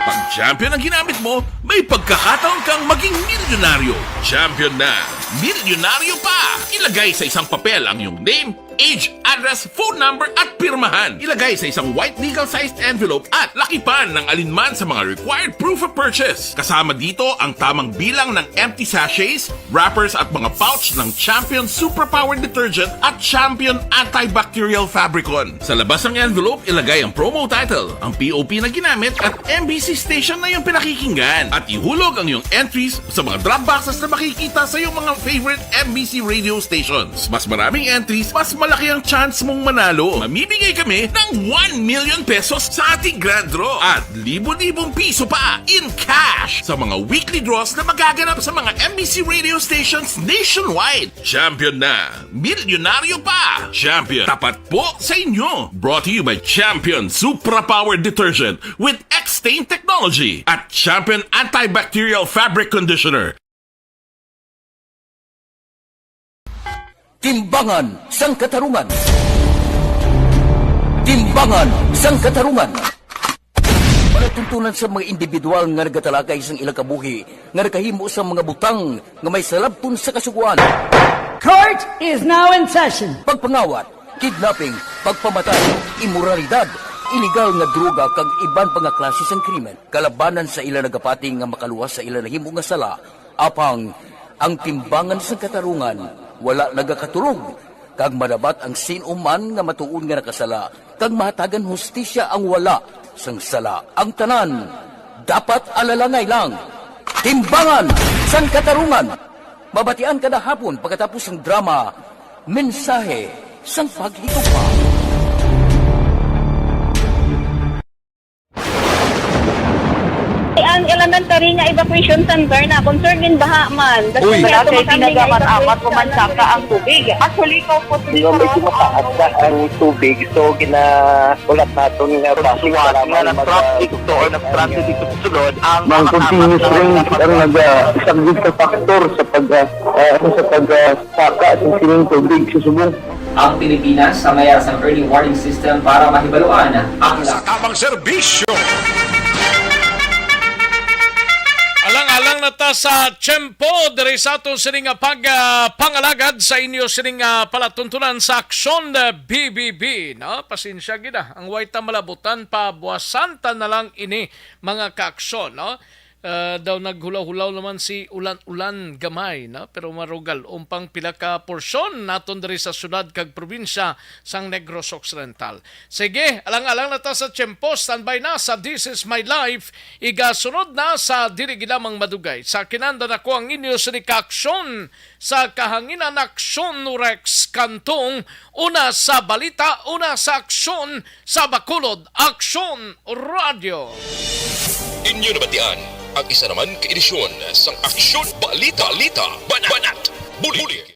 Speaker 11: Pag champion ang ginamit mo, may pagkakataon kang maging milyonaryo. Champion na, milyonaryo pa! Ilagay sa isang papel ang iyong name, age, address, phone number at pirmahan. Ilagay sa isang white legal-sized envelope at lakipan ng alinman sa mga required proof of purchase. Kasama dito ang tamang bilang ng empty sachets, wrappers at mga pouch ng Champion Superpower Detergent at Champion Antibacterial Fabricon. Sa labas ng envelope, ilagay ang promo title, ang POP na ginamit at MBC station na yung pinakikinggan. At ihulog ang iyong entries sa mga drop boxes na makikita sa iyong mga favorite MBC radio stations. Mas maraming entries, mas malaki ang chance mong manalo. Mamimigay kami ng 1 million pesos sa ating grand draw at libo-libong piso pa in cash sa mga weekly draws na magaganap sa mga MBC radio stations nationwide. Champion na, milyonaryo pa. Champion, tapat po sa inyo. Brought to you by Champion Superpower Detergent with X-Stain Technology at Champion Antibacterial Fabric Conditioner.
Speaker 16: Timbangan sang katarungan. Timbangan sang katarungan. Palatuntunan sa mga individual nga nagatalakay sang ilang kabuhi nga nakahimo sa mga butang nga may salabton sa kasuguan.
Speaker 8: Court is now in session.
Speaker 16: Pagpangawat, kidnapping, pagpamatay, imoralidad, illegal nga droga kag iban pa nga klase sang krimen kalabanan sa ilang nagapati nga makaluwas sa ilang nahimo nga sala apang ang timbangan sa katarungan wala nagakatulog kag madabat ang sinuman nga matuon nga nakasala kag mahatagan hustisya ang wala sang sala ang tanan dapat alalangay lang. Timbangan sang katarungan. Mabatian kada hapon pagkatapos ng drama Mensahe sang Paghitupa.
Speaker 10: Ang elementary nga evacuation center na concern din baha man.
Speaker 4: Uy, kasi pinagaman amat kumansaka ang tubig. Actually, ikaw po medyo mataas na ang tubig. So, ulat natin nga basiwat nga nag-trap dito or nag-transit dito sa sulod. Ang continuous rain ang nag-isagid sa factor sa pagsaka sa sining tubig sa subong.
Speaker 23: Ang Pilipinas sa mayroon sa early warning system para mahibaluan ang
Speaker 2: Sakamang serbisyo.
Speaker 3: Alang-alang na ta sa tiyempo diri sa atong sining pangalagad sa inyo sining palatuntunan sa aksyon BBB. No? Pasensya gina. Ang way ta malabutan pabuwasan ta na lang ini mga kaaksyon. No? Daw naghulaw-hulaw naman si ulan-ulan gamay, no? Pero marugal umpang pila ka porsyon naton diri sa syudad kag probinsya sang Negros Occidental. Sige, alang-alang na ta sa tiyempo, standby na sa This Is My Life, igasunod na sa dili ginamang madugay. Sa kinanda na ko ang inyo sa kaaksyon sa kahanginan aksyon Rex Kantong, una sa balita, una sa aksyon sa Bacolod, Aksyon Radio.
Speaker 2: Inyo nabatian ang isa naman ka edisyon sa Aksyon Balita Banat Bulig.